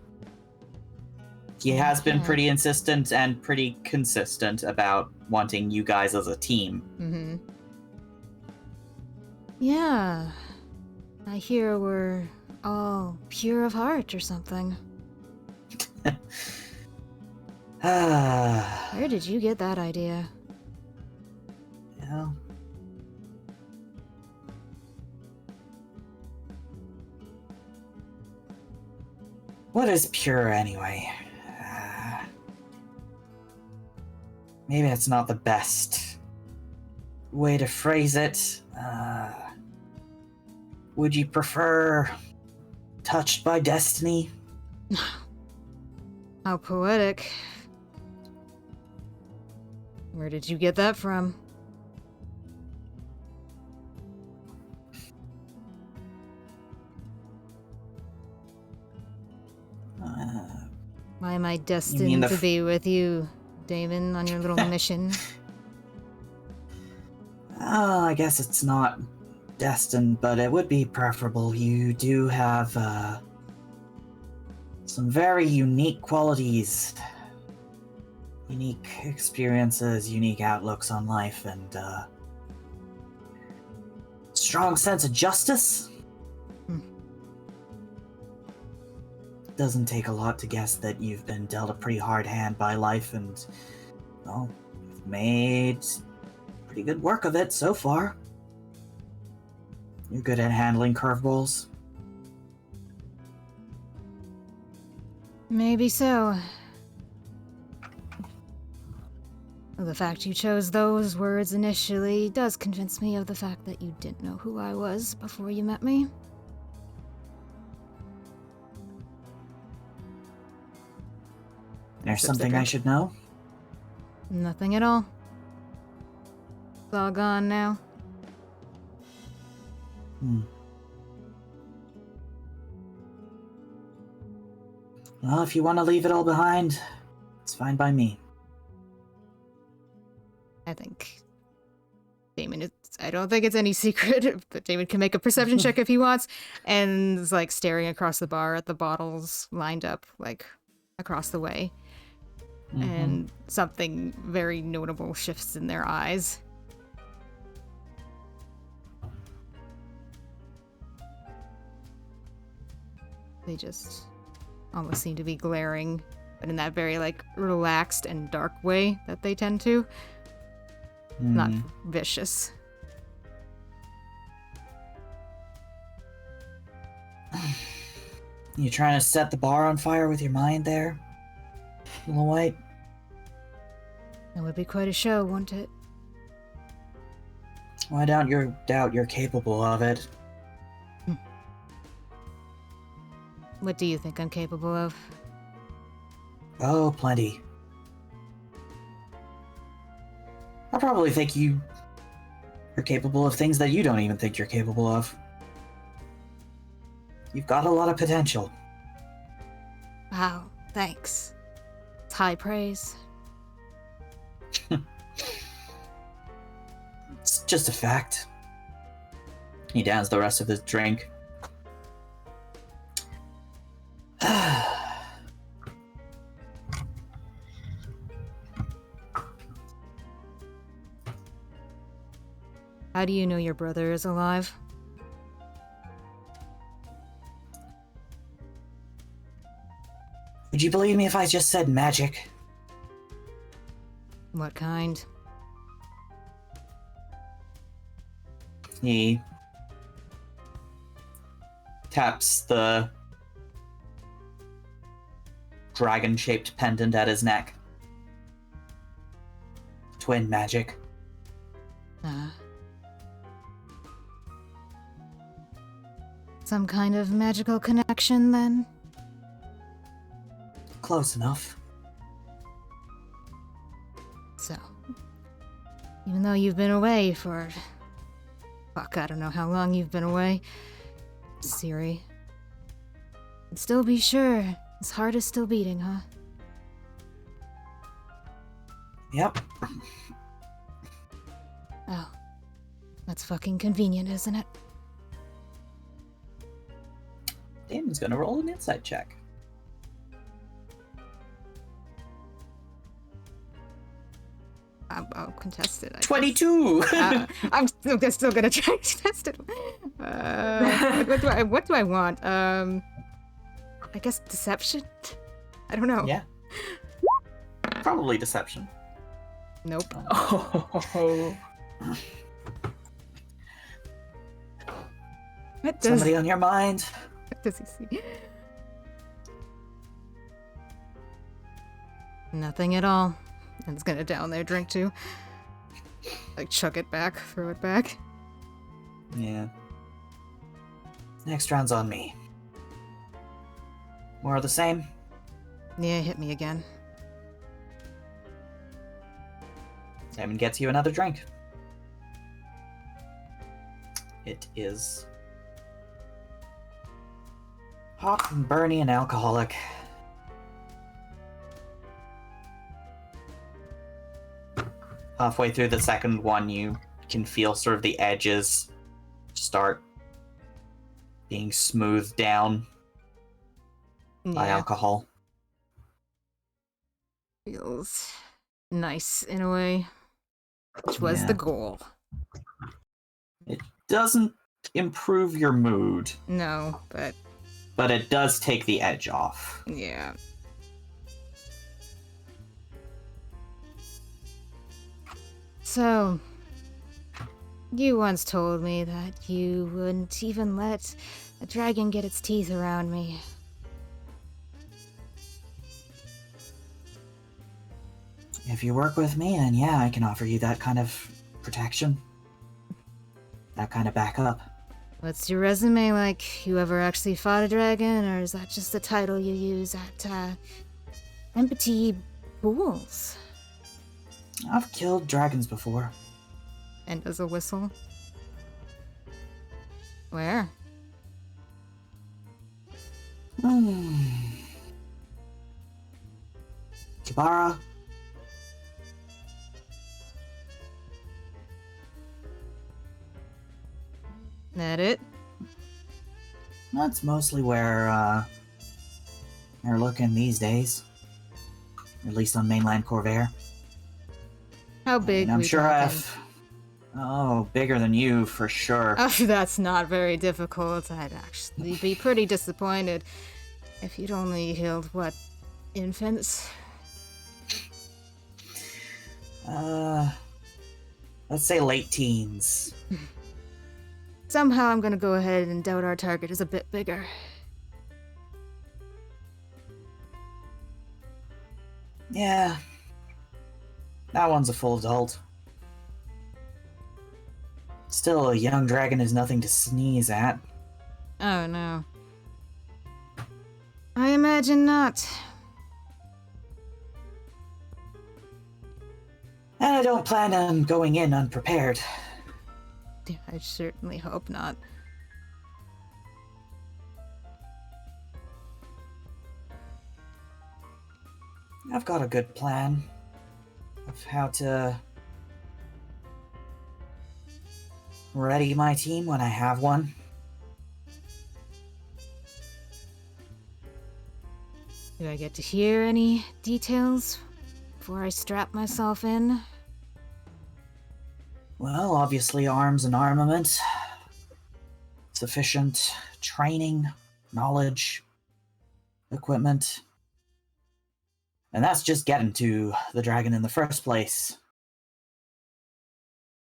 He has been pretty insistent and pretty consistent about wanting you guys as a team. Mm-hmm. Yeah. I hear we're all pure of heart or something. Where did you get that idea? Yeah. What is pure anyway? Maybe it's not the best way to phrase it. Would you prefer touched by destiny? How poetic. Where did you get that from? Why am I destined to be with you, Damon, on your little mission? I guess it's not destined, but it would be preferable. You do have some very unique qualities, unique experiences, unique outlooks on life, and strong sense of justice. Doesn't take a lot to guess that you've been dealt a pretty hard hand by life, and well, you've made pretty good work of it so far. You're good at handling curveballs. Maybe so. The fact you chose those words initially does convince me of the fact that you didn't know who I was before you met me. There's something I should know? Nothing at all. It's all gone now. Well, if you want to leave it all behind, it's fine by me. I think Damon I don't think it's any secret, but Damon can make a perception check if he wants, and is like staring across the bar at the bottles lined up like across the way. And something very notable shifts in their eyes. They just almost seem to be glaring, but in that very like relaxed and dark way that they tend to. Not vicious. You trying to set the bar on fire with your mind there, little white? It would be quite a show, wouldn't it? Well, I doubt you're capable of it. What do you think I'm capable of? Oh, plenty. I probably think you are capable of things that you don't even think you're capable of. You've got a lot of potential. Wow, thanks. It's high praise. It's just a fact. He downs the rest of his drink. How do you know your brother is alive? Would you believe me if I just said magic? What kind? He taps the dragon-shaped pendant at his neck. Twin magic. Some kind of magical connection, then? Close enough. So, even though you've been away for... Fuck, I don't know how long you've been away. Siri. Still be sure, his heart is still beating, huh? Yep. Oh. That's fucking convenient, isn't it? Damon's gonna roll an insight check. I'll contest it. I guess. 22! I'm still gonna try to test it. What do I want? I guess deception? I don't know. Yeah. Probably deception. Nope. Oh. What does, Somebody on your mind? what does he see? Nothing at all. And it's gonna down their drink too. Like chuck it back, throw it back. Yeah. Next round's on me. More of the same? Yeah, hit me again. Damon gets you another drink. It is Hot and burny and alcoholic. halfway through the second one, you can feel sort of the edges start being smoothed down by alcohol. Feels nice in a way, which was Yeah. the goal. It doesn't improve your mood, No, but it does take the edge off. yeah. So, you once told me that you wouldn't even let a dragon get its teeth around me. If you work with me, then yeah, I can offer you that kind of protection. That kind of backup. What's your resume like? You ever actually fought a dragon, or is that just the title you use at, empty pools? I've killed dragons before. And does a whistle. Where? Kibara? That it? That's mostly where, they're looking these days. At least on mainland Corvair. How big? And I'm we sure talking? I've... Oh, bigger than you, for sure. Oh, that's not very difficult. I'd actually be pretty disappointed if you'd only healed, what, infants? Let's say late teens. Somehow I'm gonna go ahead and doubt our target is a bit bigger. Yeah. That one's a full adult. Still, a young dragon is nothing to sneeze at. Oh no. I imagine not. And I don't plan on going in unprepared. I certainly hope not. I've got a good plan of how to ready my team when I have one. Do I get to hear any details before I strap myself in? Well, obviously arms and armament, sufficient training, knowledge, equipment. And that's just getting to the dragon in the first place.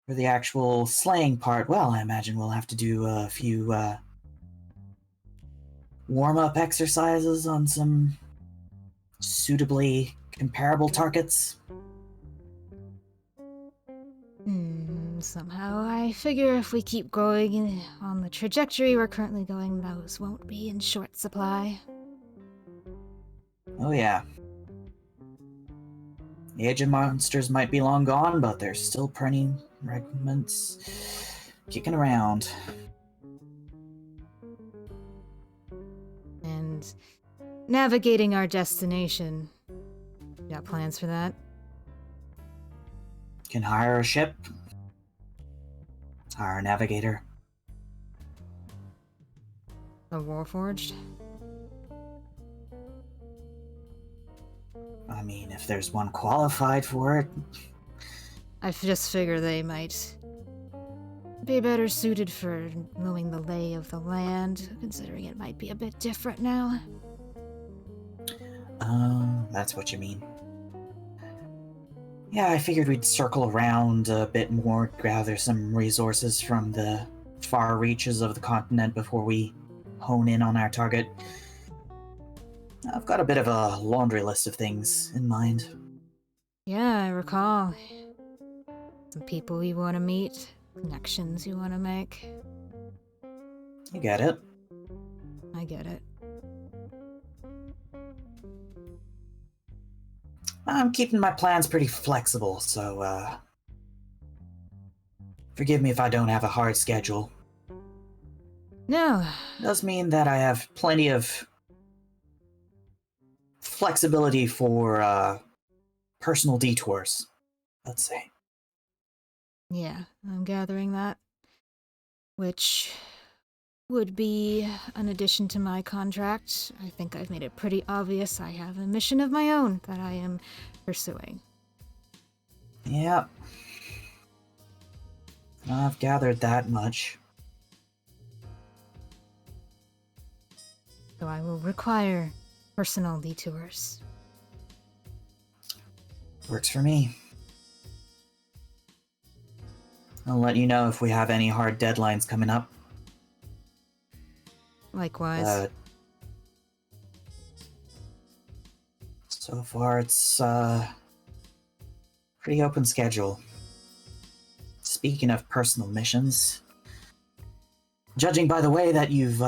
For the actual slaying part, well, I imagine we'll have to do a few warm-up exercises on some suitably comparable targets. Somehow I figure if we keep going on the trajectory we're currently going, those won't be in short supply. Oh yeah. The age of monsters might be long gone, but there's still printing regiments kicking around. And navigating our destination. Got plans for that? Can hire a ship, hire a navigator. A Warforged? I mean, if there's one qualified for it. I just figure they might be better suited for knowing the lay of the land, considering it might be a bit different now. That's what you mean. Yeah, I figured we'd circle around a bit more, gather some resources from the far reaches of the continent before we hone in on our target. I've got a bit of a laundry list of things in mind. Yeah, I recall. Some people you want to meet, connections you want to make. You get it. I get it. I'm keeping my plans pretty flexible, so, forgive me if I don't have a hard schedule. No, Does mean that I have plenty of flexibility for, personal detours, let's say. yeah, I'm gathering that. Which would be an addition to my contract. I think I've made it pretty obvious I have a mission of my own that I am pursuing. Yep. I've gathered that much. So I will require personal detours. Works for me. I'll let you know if we have any hard deadlines coming up. Likewise. So far, it's pretty open schedule. Speaking of personal missions, judging by the way that you've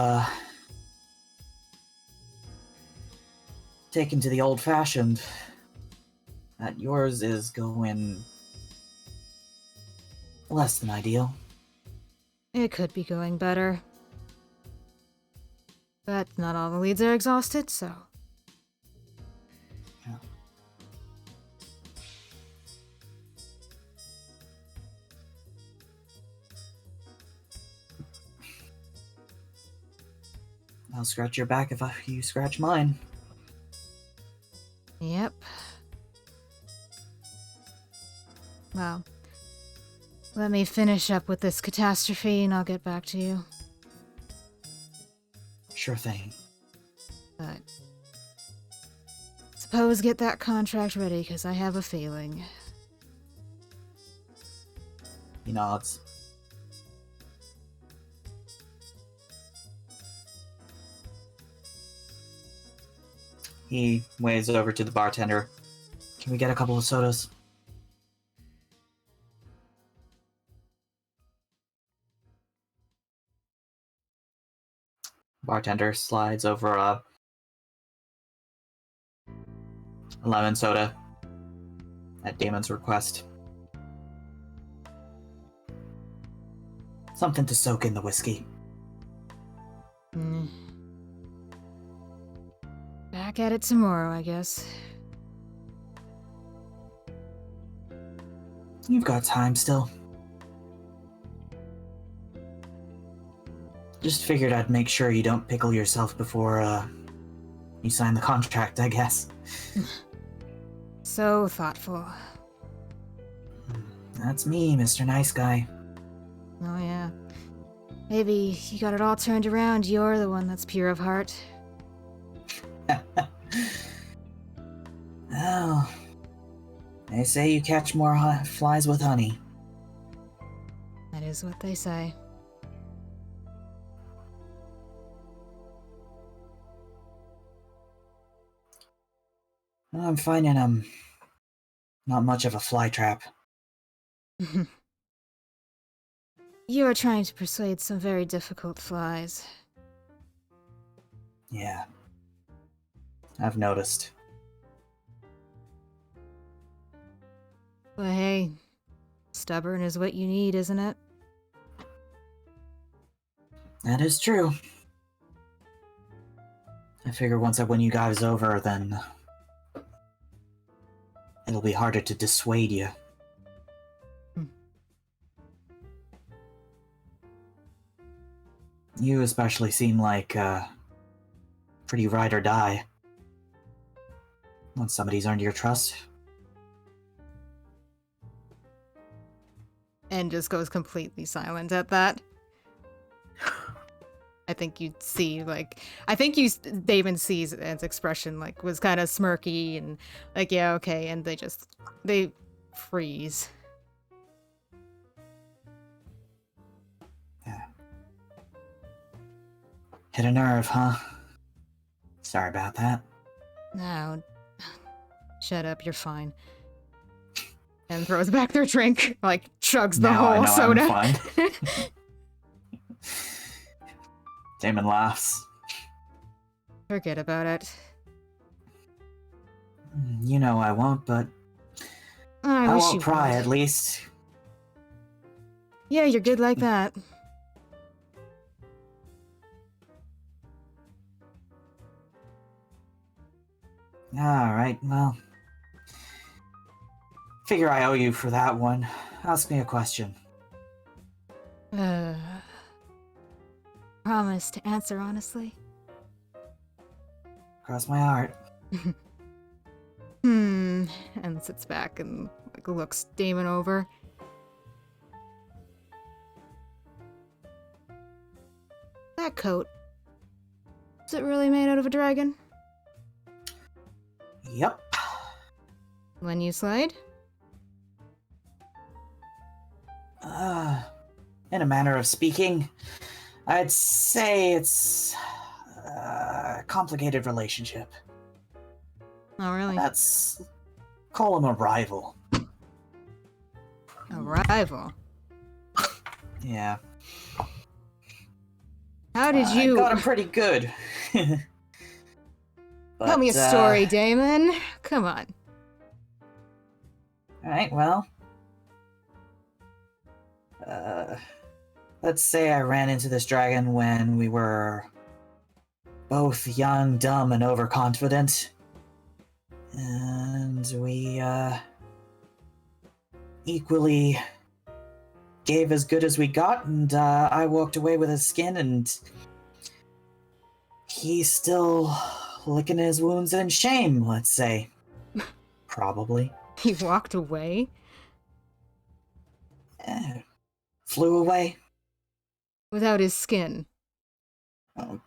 taken to the old-fashioned, that yours is going Less than ideal. It could be going better. But not all the leads are exhausted, so... Yeah. I'll scratch your back if you scratch mine. Yep. Well, let me finish up with this catastrophe and I'll get back to you. Sure thing. But suppose get that contract ready, because I have a feeling. He nods. He waves over to the bartender. Can we get a couple of sodas? Bartender slides over a lemon soda at Damon's request. Something to soak in the whiskey. Back at it tomorrow, I guess. You've got time still. Just figured I'd make sure you don't pickle yourself before, you sign the contract, I guess. So thoughtful. That's me, Mr. Nice Guy. Oh yeah. Maybe you got it all turned around, you're the one that's pure of heart. Oh. They say you catch more flies with honey. That is what they say. Well, I'm finding not much of a fly trap. You are trying to persuade some very difficult flies. Yeah. I've noticed. But hey, stubborn is what you need, isn't it? That is true. I figure once I win you guys over, then it'll be harder to dissuade you. You especially seem like, pretty ride or die. Once somebody's earned your trust. And just goes completely silent at that. I think you see, Damon sees Anne's expression, was kind of smirky and, yeah, okay, and they freeze. Yeah. Hit a nerve, huh? Sorry about that. No. Shut up, you're fine. And throws back their drink, chugs the Now I whole know soda. I'm fine. Damon laughs. Forget about it. You know I won't, but I wish won't you pry would. at least. Yeah, you're good like that. Alright, well. Figure I owe you for that one. Ask me a question. Promise to answer honestly. Cross my heart. And sits back and looks Damon over. That coat. Is it really made out of a dragon? Yep. When you slide? In a manner of speaking, I'd say it's a complicated relationship. Oh, really? Call him a rival. A rival? Yeah. How did you... I got him pretty good. Tell me a story, Damon. Come on. Alright, well. let's say I ran into this dragon when we were both young, dumb, and overconfident. And we, equally gave as good as we got, and I walked away with his skin, and he's still licking his wounds in shame, let's say. Probably. He walked away? Flew away. Without his skin. Oh.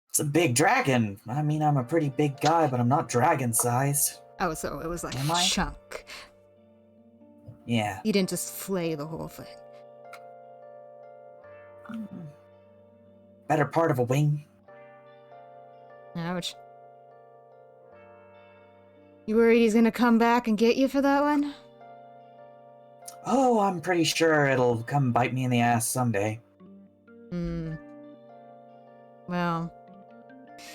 It's a big dragon. I mean, I'm a pretty big guy, but I'm not dragon-sized. Oh, so it was like Am a I? chunk. Yeah. You didn't just flay the whole thing. Better part of a wing. Ouch. You worried he's gonna come back and get you for that one? Oh, I'm pretty sure it'll come bite me in the ass someday. Well,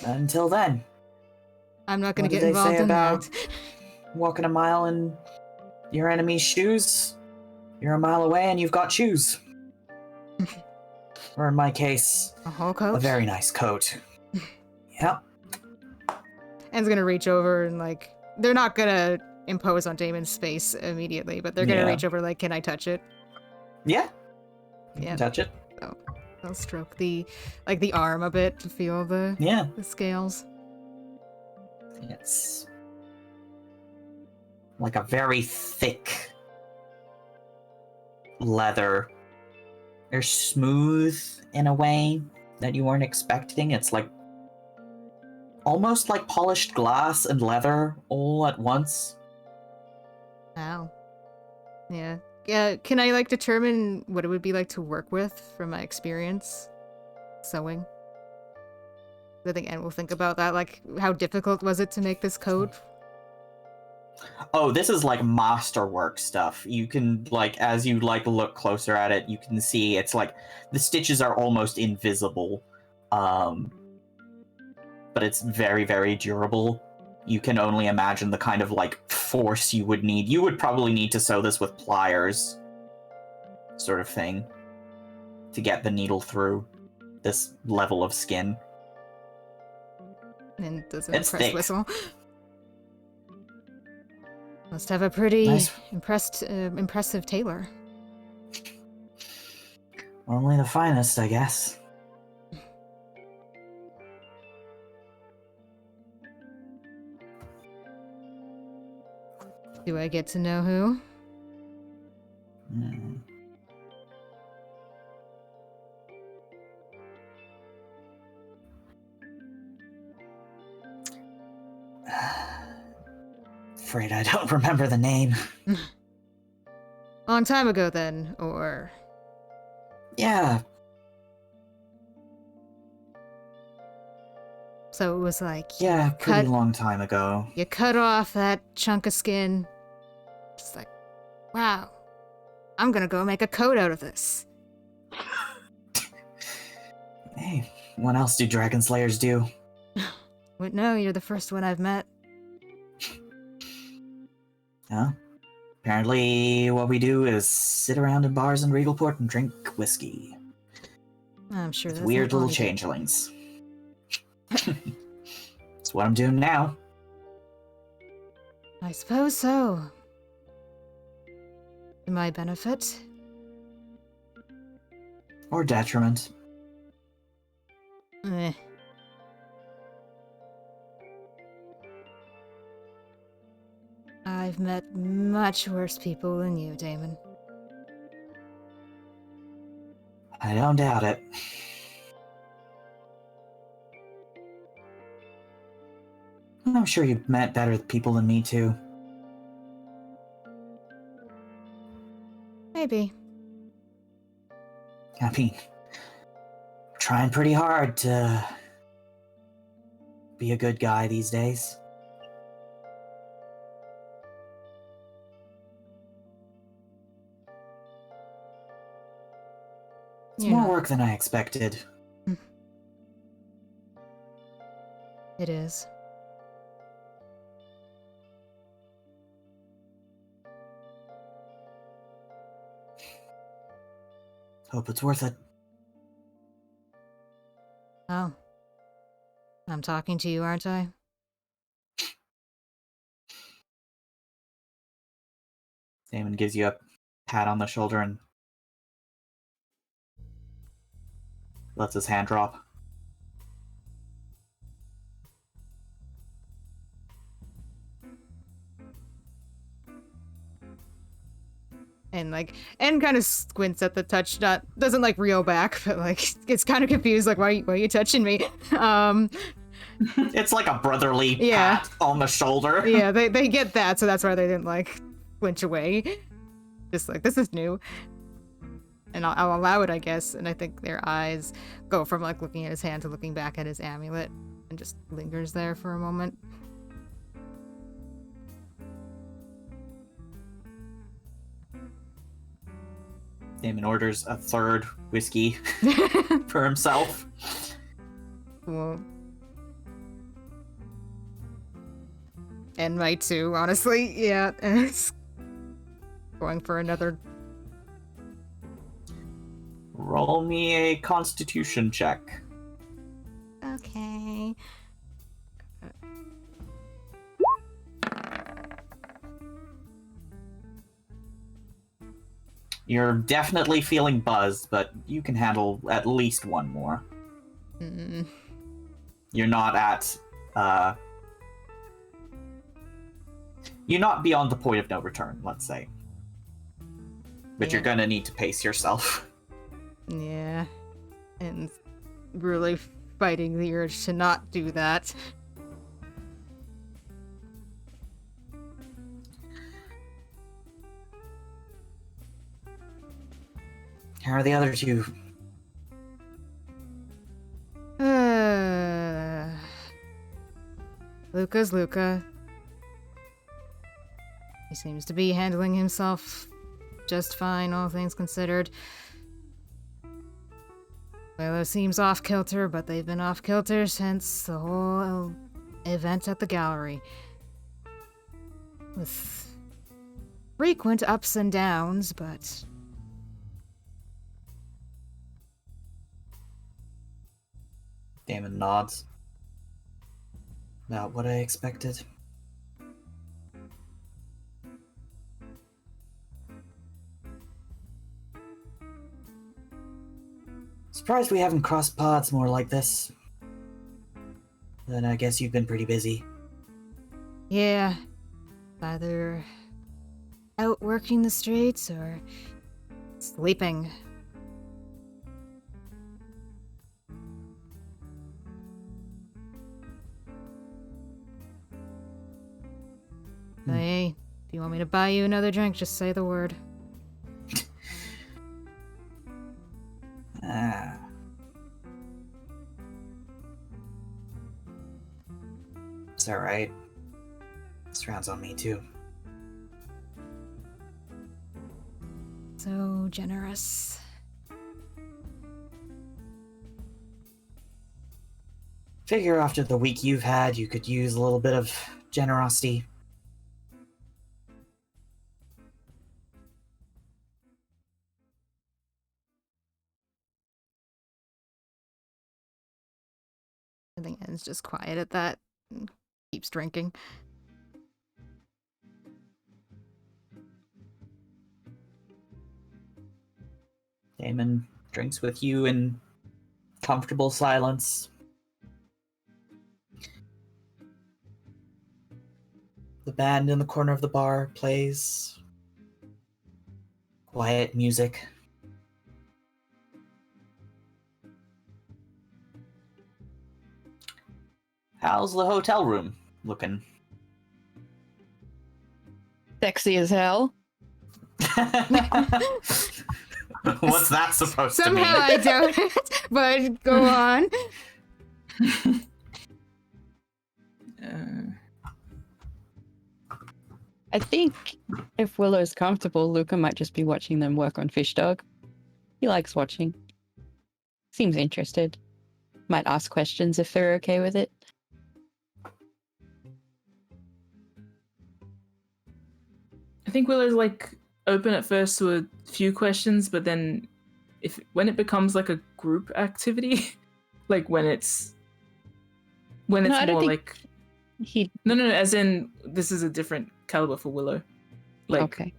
Until then, I'm not gonna what get did they involved say in about that. walking a mile in your enemy's shoes? You're a mile away and you've got shoes. Or in my case, A whole coat? a very nice coat. Yep. Anne's gonna reach over and like, they're not gonna impose on Damon's space immediately, but they're gonna Yeah. reach over like, can I touch it? Yeah. You Yeah. can touch it. I'll stroke the arm a bit to feel the Yeah. scales. It's like a very thick leather. They're smooth in a way that you weren't expecting. It's like almost like polished glass and leather all at once. Wow. Yeah. Yeah. Can I like determine what it would be like to work with from my experience sewing? I think Anne will think about that. Like, how difficult was it to make this coat? Oh, this is like masterwork stuff. You can like, as you like look closer at it, you can see it's like the stitches are almost invisible. But it's very, very durable. You can only imagine the kind of like force you would need. You would probably need to sew this with pliers, sort of thing, to get the needle through this level of skin. And does an It's impressed thick. whistle. Must have a pretty Nice. impressive tailor. Only the finest, I guess. Do I get to know who? Hmm. Afraid I don't remember the name. Long time ago then, or Yeah, so it was like yeah, pretty cut long time ago. you cut off that chunk of skin. Just like, wow, I'm gonna go make a coat out of this. Hey, what else do dragon slayers do? But no, you're the first one I've met. Huh? Apparently, what we do is sit around in bars in Regalport and drink whiskey. I'm sure With that's weird not all little you do. changelings. That's what I'm doing now. I suppose so. To my benefit. Or detriment. Eh. I've met much worse people than you, Damon. I don't doubt it. I'm sure you've met better people than me, too. Maybe. I mean, trying pretty hard to be a good guy these days. It's You're more not- work than I expected. It is. Hope it's worth it. Oh. I'm talking to you, aren't I? Damon gives you a pat on the shoulder and lets his hand drop. And kind of squints at the touch, doesn't like reel back, but like gets kind of confused, like why are you touching me? It's like a brotherly Yeah. pat on the shoulder. Yeah, they get that, so that's why they didn't like flinch away. Just like, this is new. And I'll allow it, I guess. And I think their eyes go from like looking at his hand to looking back at his amulet and just lingers there for a moment. Damon orders a third whiskey for himself. Well, and my too, honestly. Yeah. It's going for another. Roll me a constitution check. Okay. You're definitely feeling buzzed, but you can handle at least one more. Mm. You're not at, you're not beyond the point of no return, let's say. But Yeah. you're gonna need to pace yourself. Yeah. And really fighting the urge to not do that. How are the other two? Luca's Luca. He seems to be handling himself just fine, all things considered. Willow seems off-kilter, but they've been off-kilter since the whole event at the gallery. With frequent ups and downs, but... Damon nods. About what I expected. Surprised we haven't crossed paths more like this. Then I guess you've been pretty busy. yeah, either out working the streets or sleeping. Hey, if you want me to buy you another drink, just say the word. Ah. It's alright. This round's on me too. So generous. Figure after the week you've had, you could use a little bit of generosity. I think En's just quiet at that and keeps drinking. Damon drinks with you in comfortable silence. The band in the corner of the bar plays quiet music. How's the hotel room looking? Sexy as hell. What's that supposed to Somehow mean? I doubt it, but go on. I think if Willow's comfortable, Luca might just be watching them work on Fish Dog. He likes watching. Seems interested. Might ask questions if they're okay with it. I think Willow's like open at first to a few questions, but then when it becomes like a group activity, like when it's I don't more think like he. no, as in this is a different caliber for Willow. Like Okay.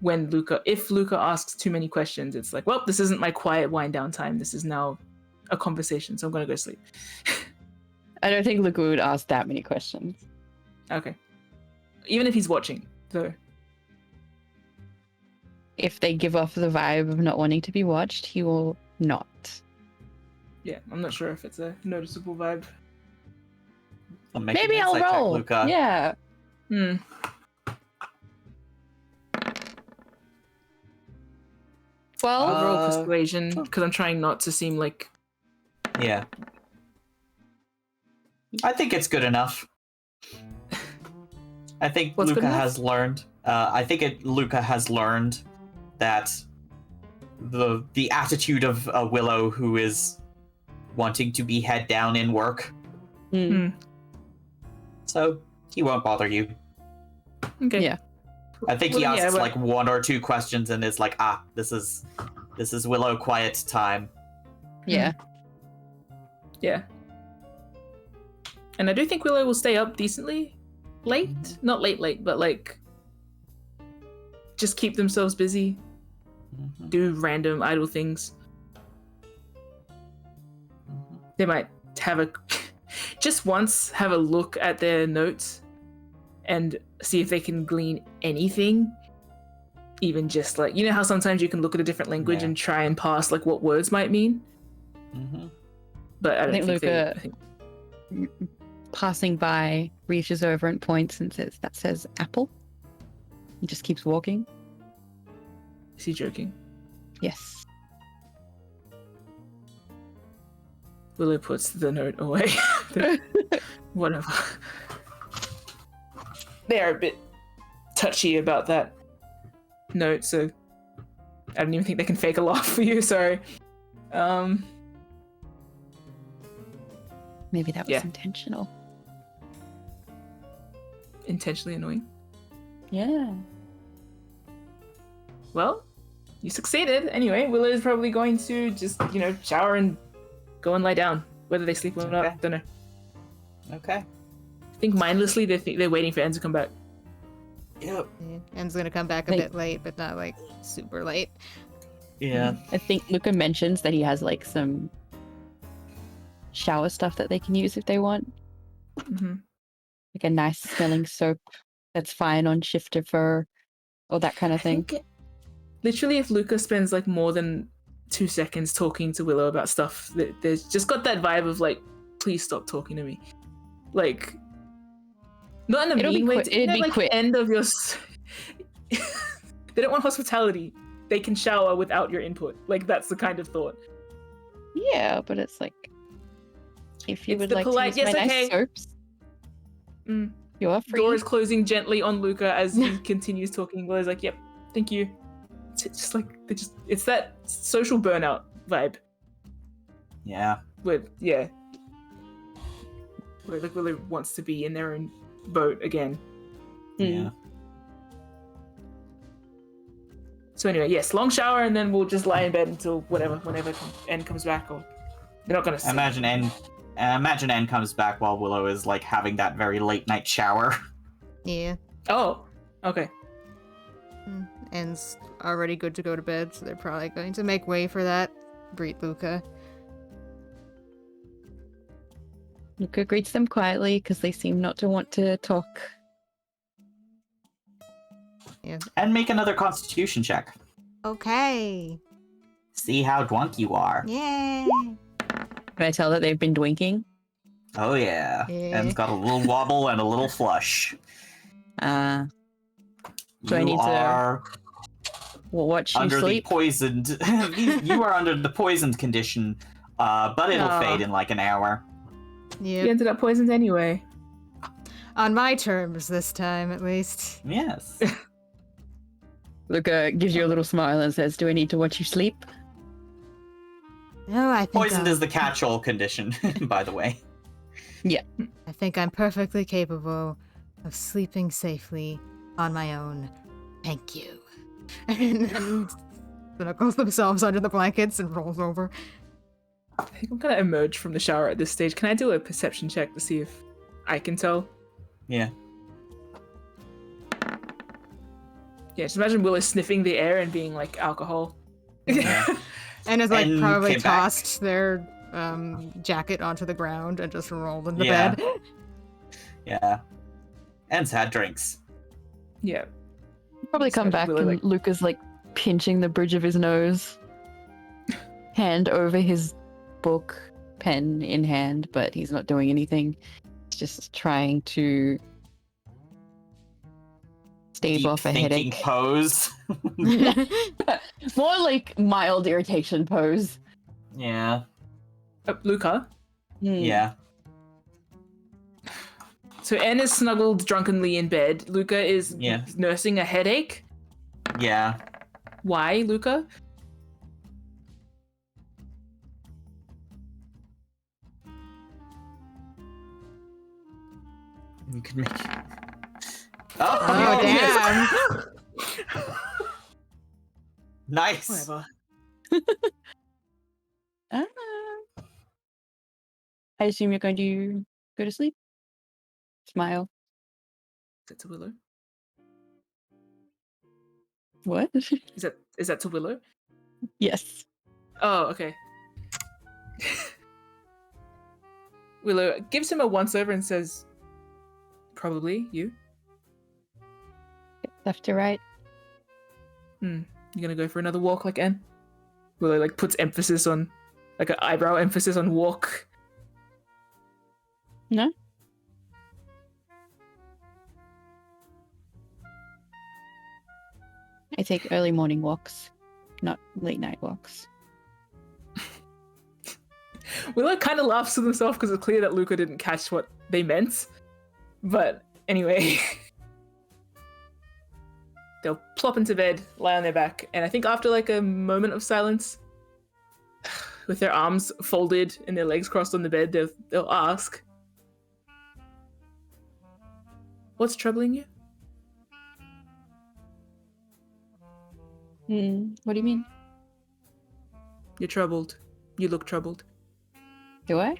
if Luca asks too many questions, it's like, well, this isn't my quiet wind down time. This is now a conversation, so I'm gonna go sleep. I don't think Luca would ask that many questions. Okay. Even if he's watching, though. If they give off the vibe of not wanting to be watched, he will not. Yeah, I'm not sure if it's a noticeable vibe. I'll make an Maybe I'll insight check, roll. Luca. Yeah. Hmm. Well, I'll roll Uh, persuasion because I'm trying not to seem like. Yeah. I think it's good enough. I think What's good Luca enough? has learned. Luca has learned that the attitude of a Willow who is wanting to be head down in work. Hmm. So he won't bother you. Okay. Yeah. I think he Well, yeah, asks but- like one or two questions and is like, this is Willow quiet time. yeah. Yeah. And I do think Willow will stay up decently late. Not late, but like just keep themselves busy, Mhm. do random idle things. Mhm. They might have just once have a look at their notes and see if they can glean anything. Even just like, you know how sometimes you can look at a different language Yeah. and try and pass like what words might mean? Mhm. But I don't think think they... Luca- I think Passing by, reaches over and points and says, "That says apple." He just keeps walking. Is he joking? Yes. Willow puts the note away. Whatever. They're a bit touchy about that note, so I don't even think they can fake a laugh for you, sorry. Maybe that was Yeah. intentional. Intentionally annoying. Yeah. Well, you succeeded. Anyway, Willow's probably going to just, shower and go and lie down. Whether they sleep or Okay. not, don't know. Okay. I think mindlessly they're waiting for Anne to come back. Yep. Yeah, Em's gonna come back a Like- bit late, but not like super late. Yeah. I think Luca mentions that he has like some shower stuff that they can use if they want. Mm-hmm. Like a nice smelling soap that's fine on shifter fur or that kind of thing. Literally, if Luca spends like more than 2 seconds talking to Willow about stuff, there's just got that vibe of like, please stop talking to me. Like, not in a It'll be mean way. quick- it'd be like quick. end of your. They don't want hospitality. They can shower without your input. Like that's the kind of thought. Yeah, but it's like if you It's would the like polite, to use my yes, nice okay. soaps, Mm. you are free. Door is closing gently on Luca as he continues talking. Willow's like, "Yep, thank you." It's just like it's that social burnout vibe. Yeah. Where like Willow wants to be in their own boat again. Yeah. So anyway, yes, long shower and then we'll just lie in bed until whenever N comes back. Or they're not gonna. I imagine N comes back while Willow is like having that very late night shower. Yeah. Oh, okay. Em's already good to go to bed, so they're probably going to make way for that. Greet Luca. Luca greets them quietly because they seem not to want to talk. Yeah. And make another constitution check. Okay. See how drunk you are. Yay. Can I tell that they've been drinking? Oh yeah. Yeah. N's got a little wobble and a little flush. Do I You need to are watch you under the sleep? poisoned. you are under the poisoned condition, but it'll Aw. fade in like an hour. You Yep. ended up poisoned anyway. On my terms this time, at least. Yes. Luca gives you a little smile and says, "Do I need to watch you sleep?" No, I think Poisoned I'm, is the catch-all condition, by the way. I think I'm perfectly capable of sleeping safely on my own. Thank you. And knuckles themselves under the blankets and rolls over. I think I'm gonna emerge from the shower at this stage. Can I do a perception check to see if I can tell? Yeah. Yeah, just imagine Willow sniffing the air and being like alcohol. Yeah. And has like And probably came back. tossed their jacket onto the ground and just rolled into Yeah. bed. Yeah. And's had drinks. Yeah. Probably come back Willow, and like- Luca's like pinching the bridge of his nose, hand over his book, pen in hand, but he's not doing anything. He's just trying to stave Deep off a thinking headache. pose. More like mild irritation pose. Yeah. Luca. Yeah. So Anne is snuggled drunkenly in bed. Luca is Yeah. nursing a headache. Yeah. Why, Luca? You can make. Oh, yes. damn. Nice. Whatever. Ah. I assume you're going to go to sleep? Smile. Is that to Willow? What? Is that to Willow? Yes. Oh, okay. Willow gives him a once over and says, "Probably you. Left to right. You gonna go for another walk like Anne?" Willow like puts emphasis on, like an eyebrow emphasis on walk. No? I take early morning walks, not late night walks. Willow kind of laughs to himself because it's clear that Luca didn't catch what they meant. But anyway, they'll plop into bed, lie on their back, and I think after like a moment of silence, with their arms folded and their legs crossed on the bed, they'll ask, "What's troubling you?" What do you mean? You're troubled. You look troubled. Do I?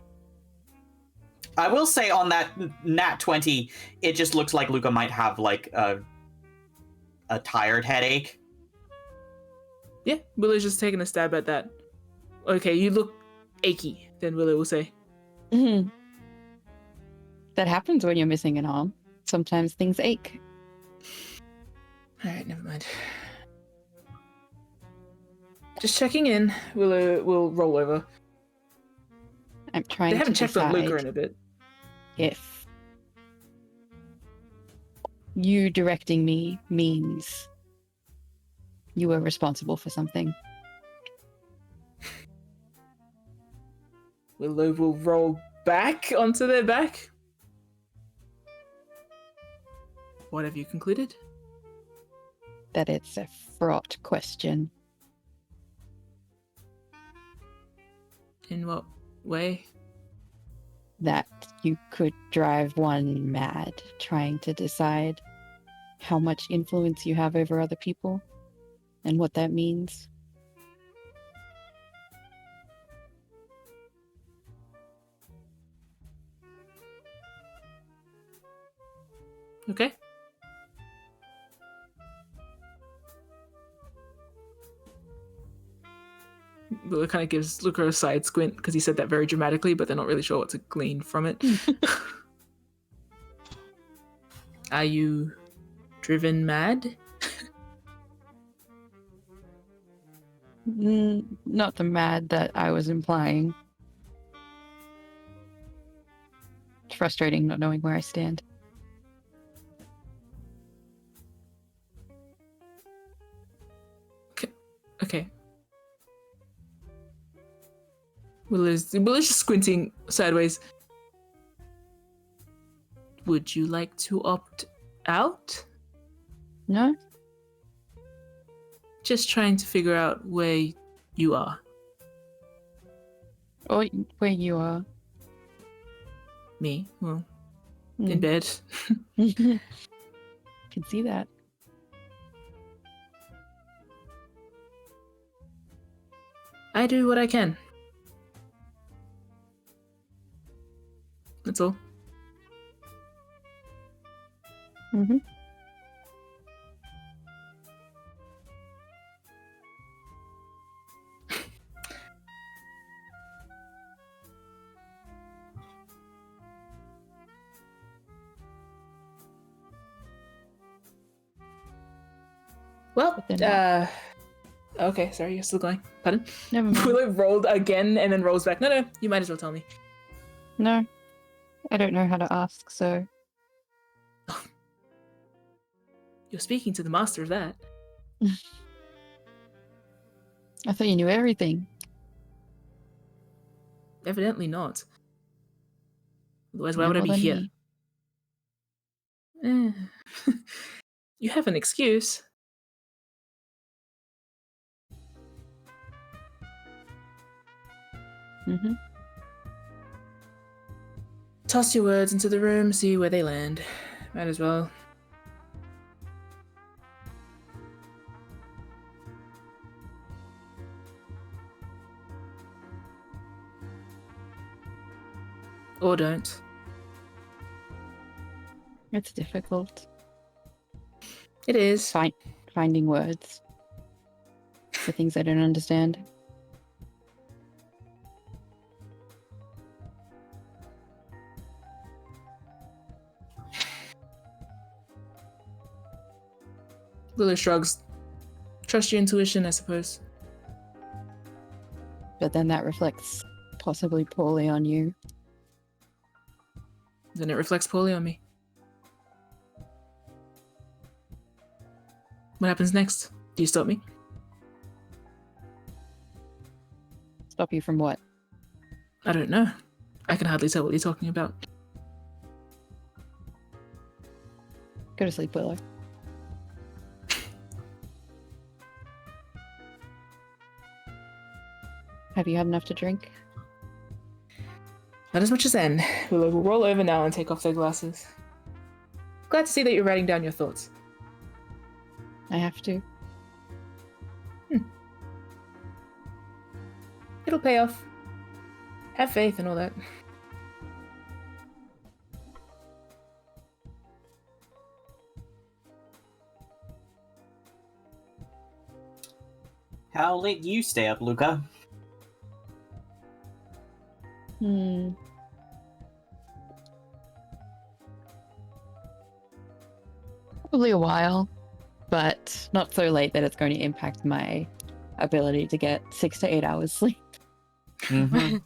I will say on that nat 20, it just looks like Luca might have like a tired headache. Yeah, Willow's just taking a stab at that. Okay, you look achy, then Willow will say. That happens when you're missing an arm. Sometimes things ache. Alright, never mind. Just checking in. Willow will roll over. I'm trying They haven't to checked on decide Luca in a bit. if you directing me means you were responsible for something. Willow will roll back onto their back. What have you concluded? That it's a fraught question. In what way? That you could drive one mad trying to decide how much influence you have over other people and what that means. Okay. Willow kind of gives Luca a side squint because he said that very dramatically, but they're not really sure what to glean from it. Are you driven mad? Not the mad that I was implying. It's frustrating not knowing where I stand. Okay. Willow's just squinting sideways. Would you like to opt out? No? Just trying to figure out where you are. Or where you are. Me? Well, in bed. Can see that. I do what I can. That's all. Mm-hmm. Well, But they're okay, sorry, you're still going. Pardon? Never mind. Willow rolled again and then rolls back. No, you might as well tell me. No, I don't know how to ask, so You're speaking to the master of that. I thought you knew everything. Evidently not. Otherwise, why No would I more be than here? me. You have an excuse. Mm-hmm. Toss your words into the room, see where they land. Might as well. Or don't. It's difficult. It is. Finding words for things I don't understand. Willow shrugs. Trust your intuition, I suppose. But then that reflects possibly poorly on you. Then it reflects poorly on me. What happens next? Do you stop me? Stop you from what? I don't know. I can hardly tell what you're talking about. Go to sleep, Willow. Have you had enough to drink? Not as much as N. Willow will roll over now and take off their glasses. Glad to see that you're writing down your thoughts. I have to. It'll pay off. Have faith and all that. How late do you stay up, Luca? Probably a while, but not so late that it's going to impact my ability to get 6 to 8 hours sleep. Mm-hmm.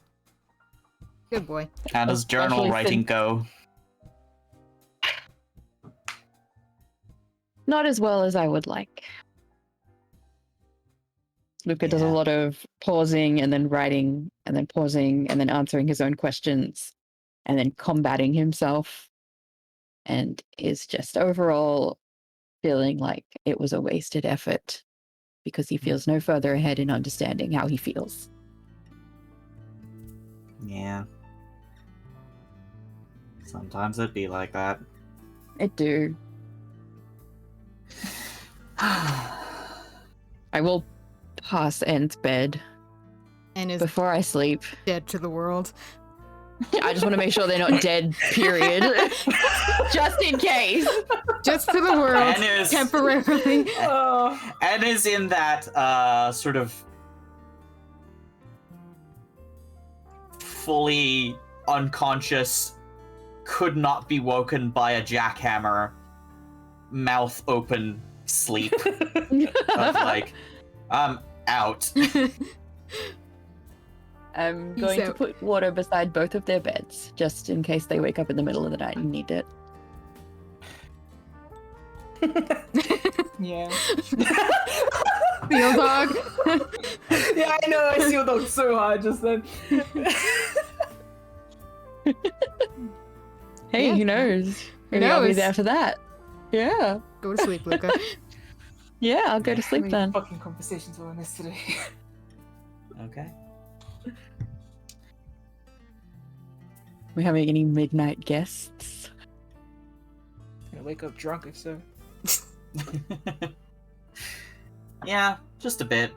Good boy. How does journal Especially writing since- go? Not as well as I would like. Luca does a Yeah. lot of pausing and then writing and then pausing and then answering his own questions and then combating himself, and is just overall feeling like it was a wasted effort because he feels no further ahead in understanding how he feels. Yeah. Sometimes it'd be like that. I do. I will pass N's bed And is before I sleep. dead to the world. I just want to make sure they're not dead, period. Just in case. Just to the world. And is Temporarily. and is in that sort of fully unconscious, could not be woken by a jackhammer, mouth open sleep of like, I'm out. I'm Peace going to out. put water beside both of their beds, just in case they wake up in the middle of the night and need it. Yeah. Steel dog. Yeah, I know. I sealed up so hard just then. Hey, Yeah. who knows? Who Maybe I'll be knows? there for that. Yeah. Go to sleep, Luca. Yeah, I'll go to How sleep many then. fucking conversations were on this today? Okay. We having any midnight guests? Gonna wake up drunk if so. Yeah, just a bit.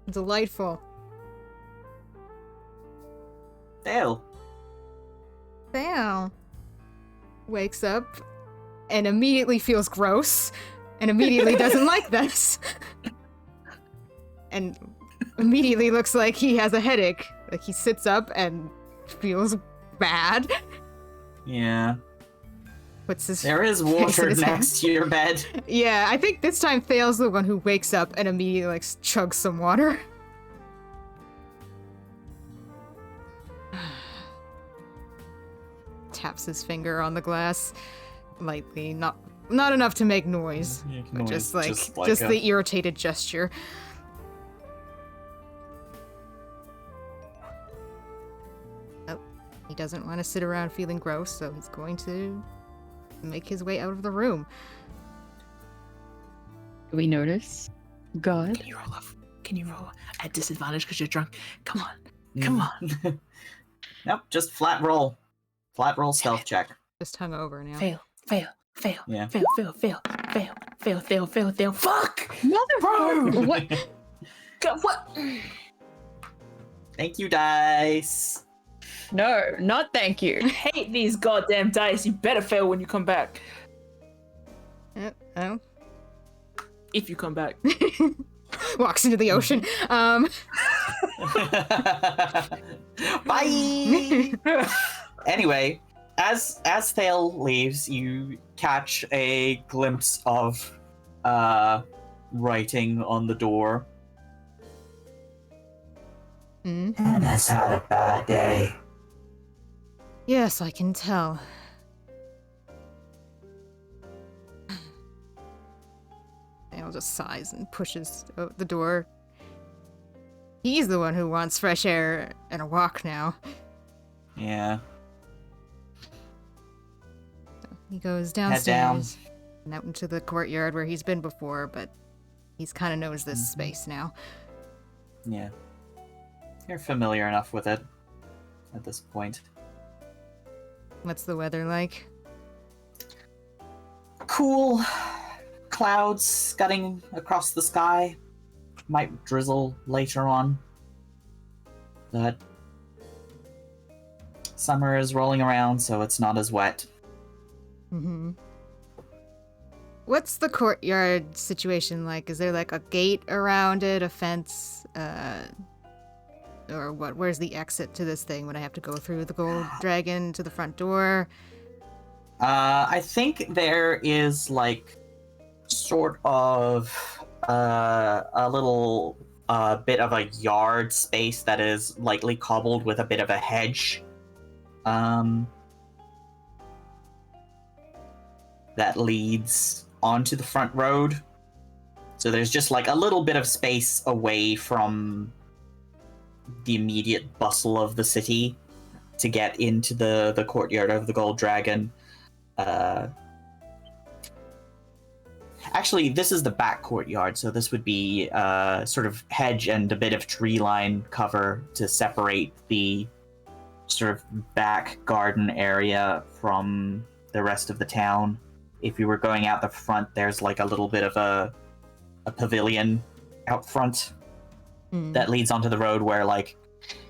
Delightful. Dale. Thale wakes up and immediately feels gross and immediately doesn't like this. And immediately looks like he has a headache. Like he sits up and feels bad. Yeah. Puts his There is face in water his hand. next to your bed. Yeah, I think this time Thale's the one who wakes up and immediately like chugs some water. Taps his finger on the glass lightly, not enough to make noise, but just the irritated gesture. Oh, he doesn't want to sit around feeling gross, so he's going to make his way out of the room. Do we notice? God. Can you roll at disadvantage because you're drunk? Come on. Nope, just flat roll. Flat roll stealth check. Just hung over now. Fail. Yeah. Fail. Fuck! Mother. What? God, what? Thank you, dice. No, not thank you. I hate these goddamn dice. You better fail when you come back. Oh. If you come back. Walks into the ocean. Bye. Anyway, as Thale leaves, you catch a glimpse of writing on the door. Anna's had a bad day. Yes, I can tell. Thale just sighs and pushes out the door. He's the one who wants fresh air and a walk now. Yeah. He goes Head down. downstairs and out into the courtyard where he's been before, but he's kind of knows this space now. Yeah. You're familiar enough with it at this point. What's the weather like? Cool. Clouds scudding across the sky. Might drizzle later on. But summer is rolling around, so it's not as wet. Mm-hmm. What's the courtyard situation like? Is there like a gate around it, a fence, or what? Where's the exit to this thing? Would I have to go through the gold dragon to the front door? I think there is like sort of a little bit of a yard space that is lightly cobbled with a bit of a hedge. That leads onto the front road. So there's just like a little bit of space away from the immediate bustle of the city to get into the courtyard of the Gold Dragon. Actually, this is the back courtyard, so this would be sort of hedge and a bit of tree line cover to separate the sort of back garden area from the rest of the town. If you were going out the front, there's like a little bit of a pavilion out front that leads onto the road where like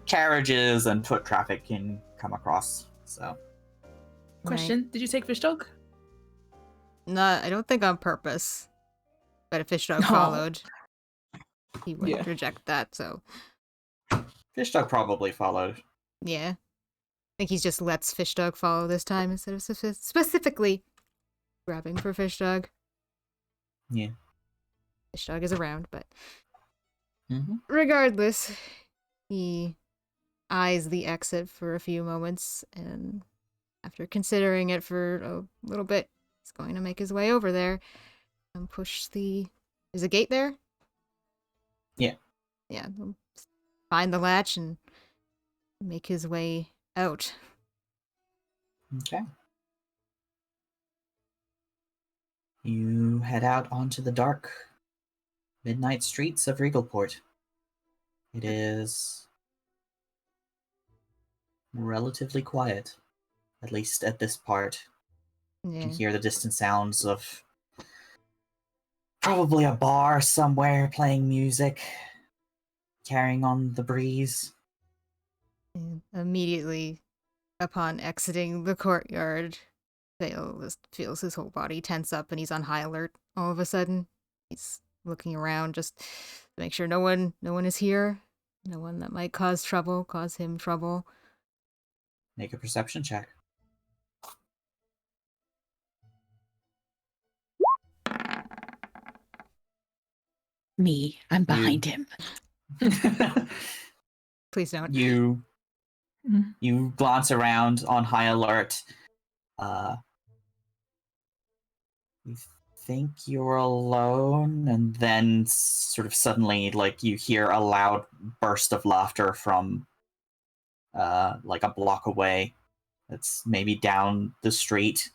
carriages and foot traffic can come across. So, Question: Did you take fish dog? No, I don't think on purpose. But if Fish Dog No. followed, he wouldn't Yeah. reject that, so Fish Dog probably followed. yeah. I think he just lets Fish Dog follow this time instead of specifically grabbing for Fish Dog. Yeah. Fish Dog is around, but Mm-hmm. regardless, he eyes the exit for a few moments, and after considering it for a little bit, he's going to make his way over there and push the... Is a gate there? Yeah. Yeah. He'll find the latch and make his way out. Okay. You head out onto the dark midnight streets of Regalport. It is relatively quiet, at least at this part. You Yeah. can hear the distant sounds of probably a bar somewhere playing music. carrying on the breeze. And immediately upon exiting the courtyard, Thale just feels his whole body tense up and he's on high alert all of a sudden. He's looking around just to make sure no one is here. No one that might cause him trouble. Make a perception check. Me, I'm behind him. Please don't. You glance around on high alert. You think you're alone, and then sort of suddenly, like, you hear a loud burst of laughter from like a block away. It's maybe down the street.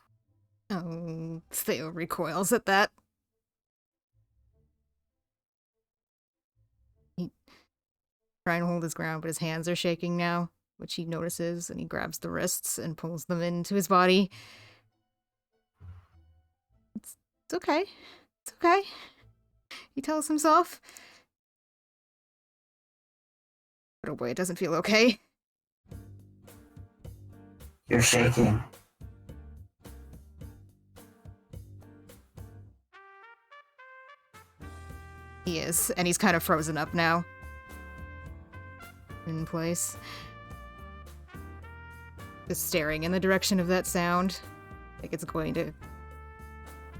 Oh, Theo recoils at that. He trying to hold his ground, but his hands are shaking now, which he notices, and he grabs the wrists and pulls them into his body. It's okay. It's okay, he tells himself. But oh boy, it doesn't feel okay. You're shaking. He is, and he's kind of frozen up now. In place. Just staring in the direction of that sound. Like it's going to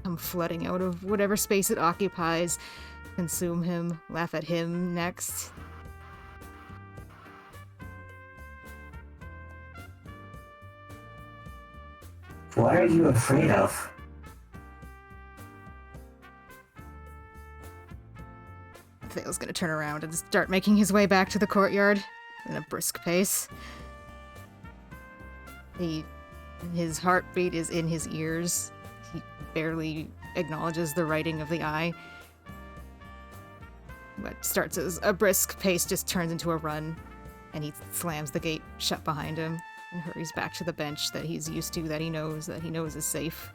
come flooding out of whatever space it occupies, consume him, laugh at him next. What are you afraid of? Thale's gonna turn around and start making his way back to the courtyard in a brisk pace. His heartbeat is in his ears. He barely acknowledges the writing of the eye. What starts as a brisk pace just turns into a run, and he slams the gate shut behind him and hurries back to the bench that he's used to, that he knows is safe.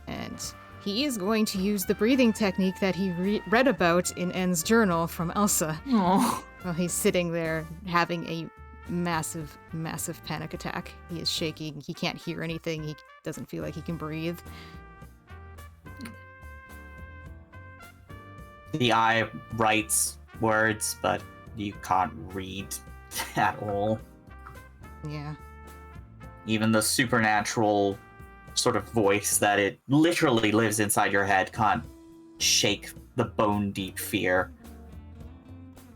And he is going to use the breathing technique that he read about in N's journal from Elsa. Oh. While he's sitting there having a massive, massive panic attack. He is shaking. He can't hear anything. He doesn't feel like he can breathe. The eye writes words, but you can't read at all. Yeah. Even the supernatural sort of voice that it literally lives inside your head can't shake the bone-deep fear.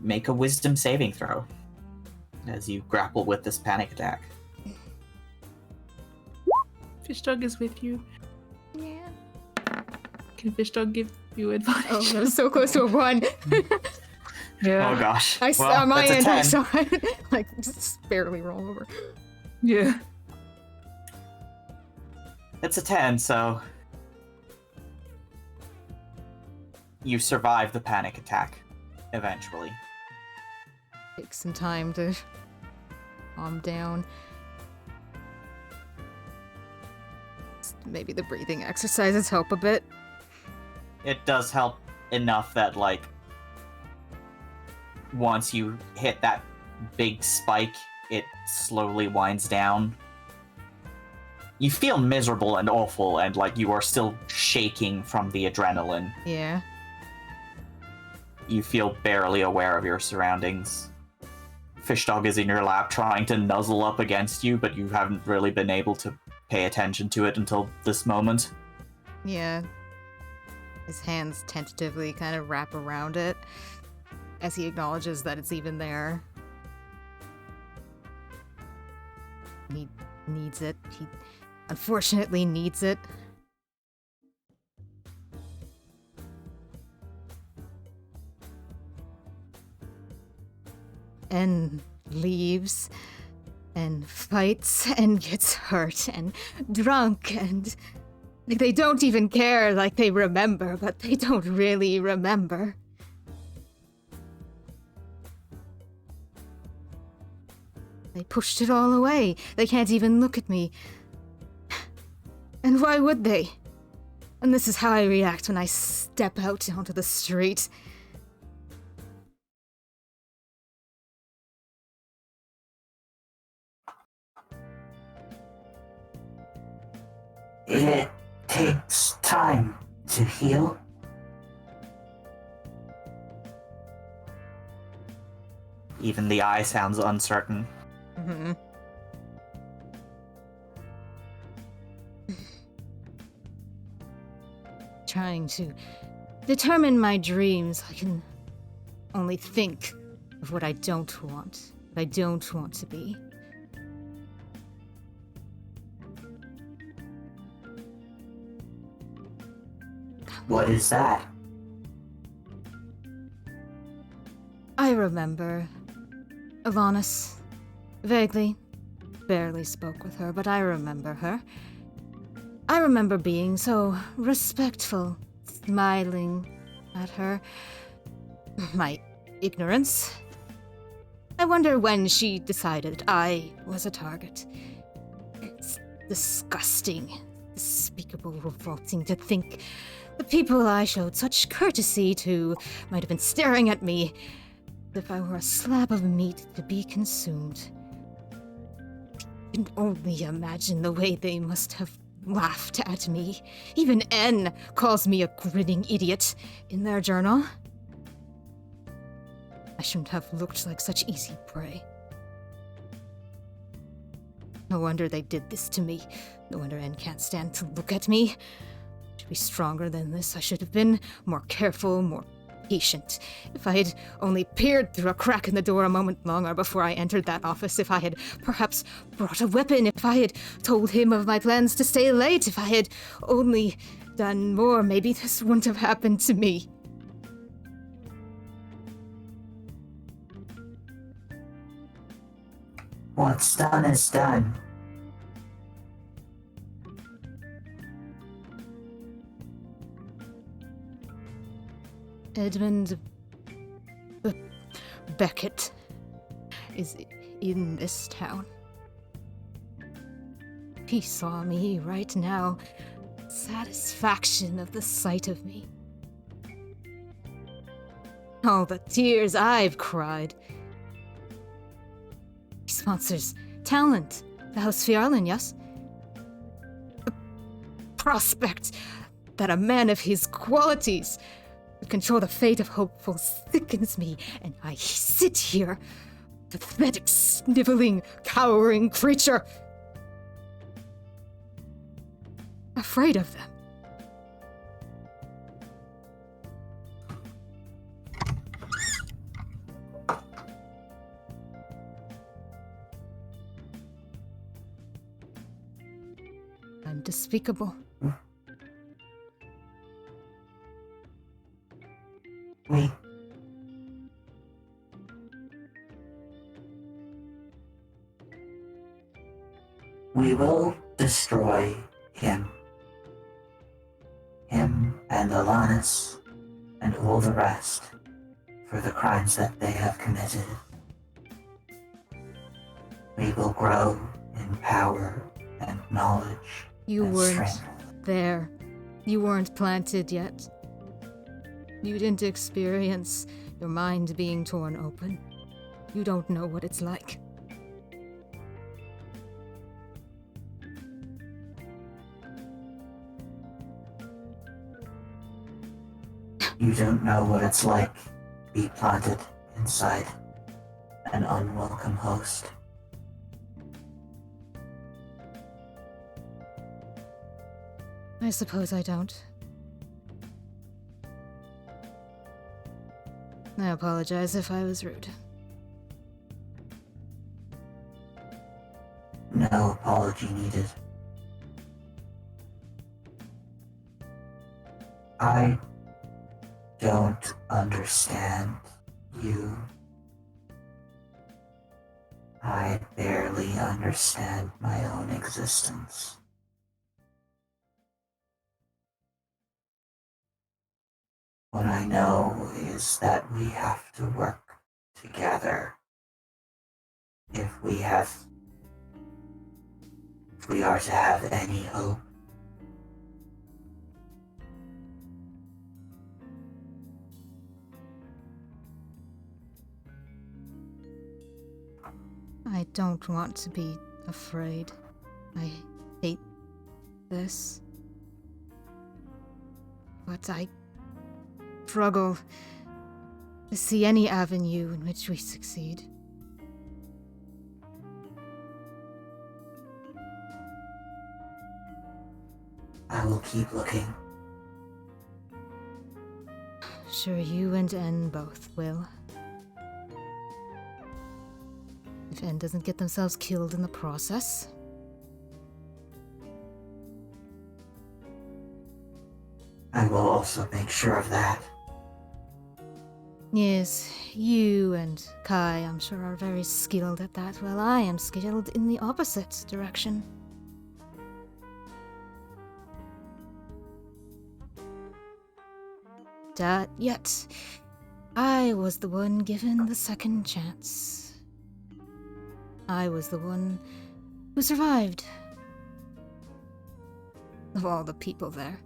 Make a wisdom saving throw as you grapple with this panic attack. Fish Dog is with you. Yeah. Can Fish Dog give you advice? Oh, that was so close to a 1. Yeah. Oh gosh. I saw Well, my that's a end. I 10. saw it. Like, just barely roll over. Yeah. It's a 10, so you survive the panic attack eventually. Take some time to calm down. Maybe the breathing exercises help a bit. It does help enough that, like, once you hit that big spike, it slowly winds down. You feel miserable and awful, and like you are still shaking from the adrenaline. Yeah. You feel barely aware of your surroundings. Fish Dog is in your lap trying to nuzzle up against you, but you haven't really been able to pay attention to it until this moment. Yeah. His hands tentatively kind of wrap around it as he acknowledges that it's even there. He needs it. He unfortunately needs it. And leaves and fights and gets hurt and drunk and they don't even care, like they remember, but they don't really remember. They pushed it all away. They can't even look at me. And why would they? And this is how I react when I step out onto the street. It takes time to heal. Even the eye sounds uncertain. Mm-hmm. Trying to determine my dreams, I can only think of what I don't want, what I don't want to be. What is that? I remember Ivonus. Vaguely. Barely spoke with her, but I remember her. I remember being so respectful, smiling at her. My ignorance. I wonder when she decided I was a target. It's disgusting, despicable, revolting to think the people I showed such courtesy to might have been staring at me as if I were a slab of meat to be consumed. I can only imagine the way they must have laughed at me. Even N calls me a grinning idiot in their journal. I shouldn't have looked like such easy prey. No wonder they did this to me. No wonder N can't stand to look at me. I should be stronger than this. I should have been more careful, more patient. If I had only peered through a crack in the door a moment longer before I entered that office, if I had perhaps brought a weapon, if I had told him of my plans to stay late, if I had only done more, maybe this wouldn't have happened to me. What's done is done. Edmund Beckett is in this town. He saw me right now. Satisfaction of the sight of me. All the tears I've cried. He sponsors talent, the House Fjarlin, yes? The prospect that a man of his qualities would control the fate of hopefuls sickens me, and I sit here, pathetic, sniveling, cowering creature, afraid of them. Unspeakable. We will destroy him. Him and Alanis and all the rest for the crimes that they have committed. We will grow in power and knowledge You and weren't strength. there. You weren't planted yet. You didn't experience your mind being torn open. You don't know what it's like. You don't know what it's like to be planted inside an unwelcome host. I suppose I don't. I apologize if I was rude. No apology needed. I don't understand you. I barely understand my own existence. What I know is that we have to work together if we are to have any hope. I don't want to be afraid. I hate this. But I struggle to see any avenue in which we succeed. I will keep looking. Sure, you and N both will. If N doesn't get themselves killed in the process. I will also make sure of that. Yes, you and Kai, I'm sure, are very skilled at that, while I am skilled in the opposite direction. Yet, I was the one given the second chance. I was the one who survived. Of all the people there.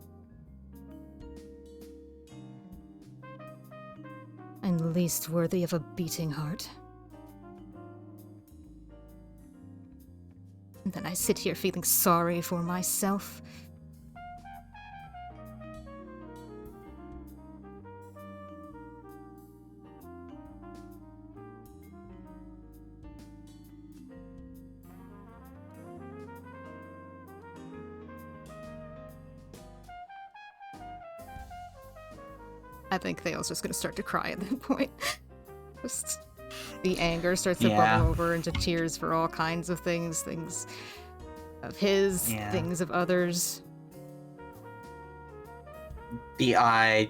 I'm the least worthy of a beating heart. And then I sit here feeling sorry for myself. I think Thale's just gonna start to cry at that point. Just the anger starts to bubble over into tears for all kinds of things of his, things of others. The eye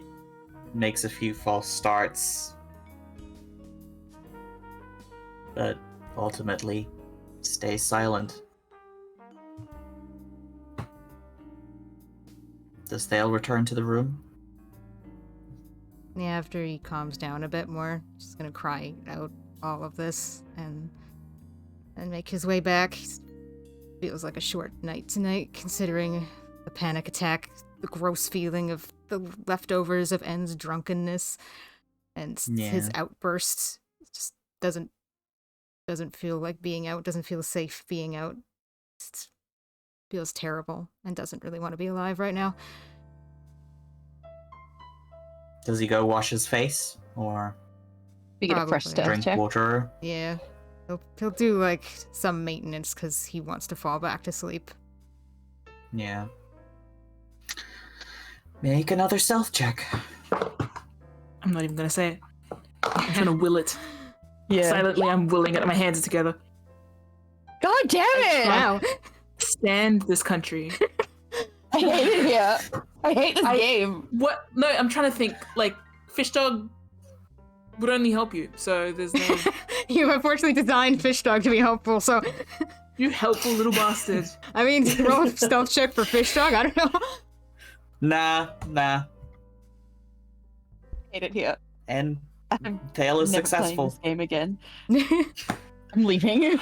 makes a few false starts, but ultimately stays silent. Does Thale return to the room? Yeah, after he calms down a bit more, just gonna cry out all of this and make his way back. Feels like a short night tonight, considering the panic attack, the gross feeling of the leftovers of N's drunkenness, and his outbursts. Just doesn't feel like being out, doesn't feel safe being out. Just feels terrible and doesn't really want to be alive right now. Does he go wash his face or We get a fresh Probably. stealth drink check. water? Yeah. He'll do, like, some maintenance because he wants to fall back to sleep. Yeah. Make another stealth check. I'm not even gonna say it. I'm trying to will it. Yeah. Silently, I'm willing it. My hands are together. God damn it! Wow. Stand this country. I hate it here. I hate this game. What? No, I'm trying to think. Like, Fish Dog would only help you, so there's no... You unfortunately designed Fish Dog to be helpful, so... You helpful little bastard. I mean, roll a stealth check for Fish Dog? I don't know. Nah. Hate it here. And I'm Thale is never playing successful. this game again. I'm leaving.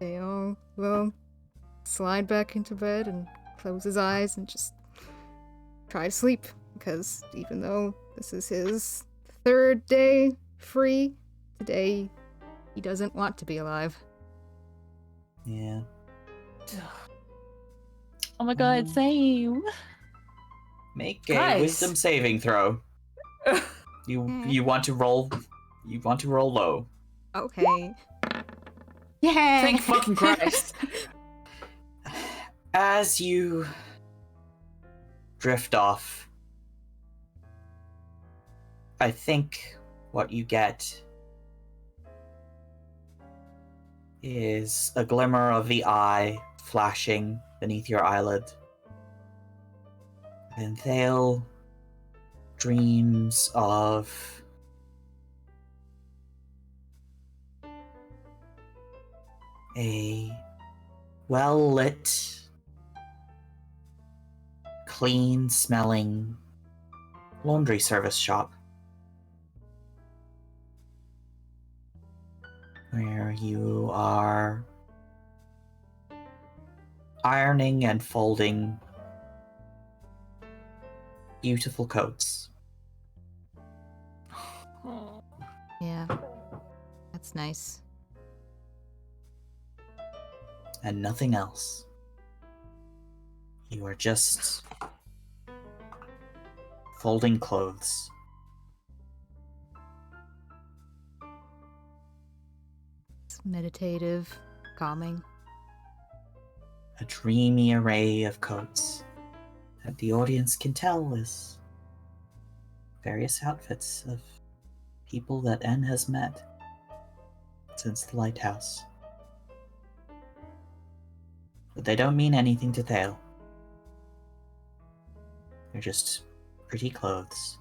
Dale will slide back into bed and close his eyes and just try to sleep, because even though this is his third day free, today he doesn't want to be alive. Yeah. Oh my god, same. Make a Guys. wisdom saving throw. You want to roll low. Okay. Yeah! Thank fucking Christ. As you drift off, I think what you get is a glimmer of the eye flashing beneath your eyelid. And Thale dreams of a well-lit, clean-smelling laundry service shop where you are ironing and folding beautiful coats. Yeah. That's nice. and nothing else. You are just folding clothes. It's meditative, calming. A dreamy array of coats that the audience can tell is various outfits of people that N has met since the lighthouse. But they don't mean anything to Thale. They're just pretty clothes.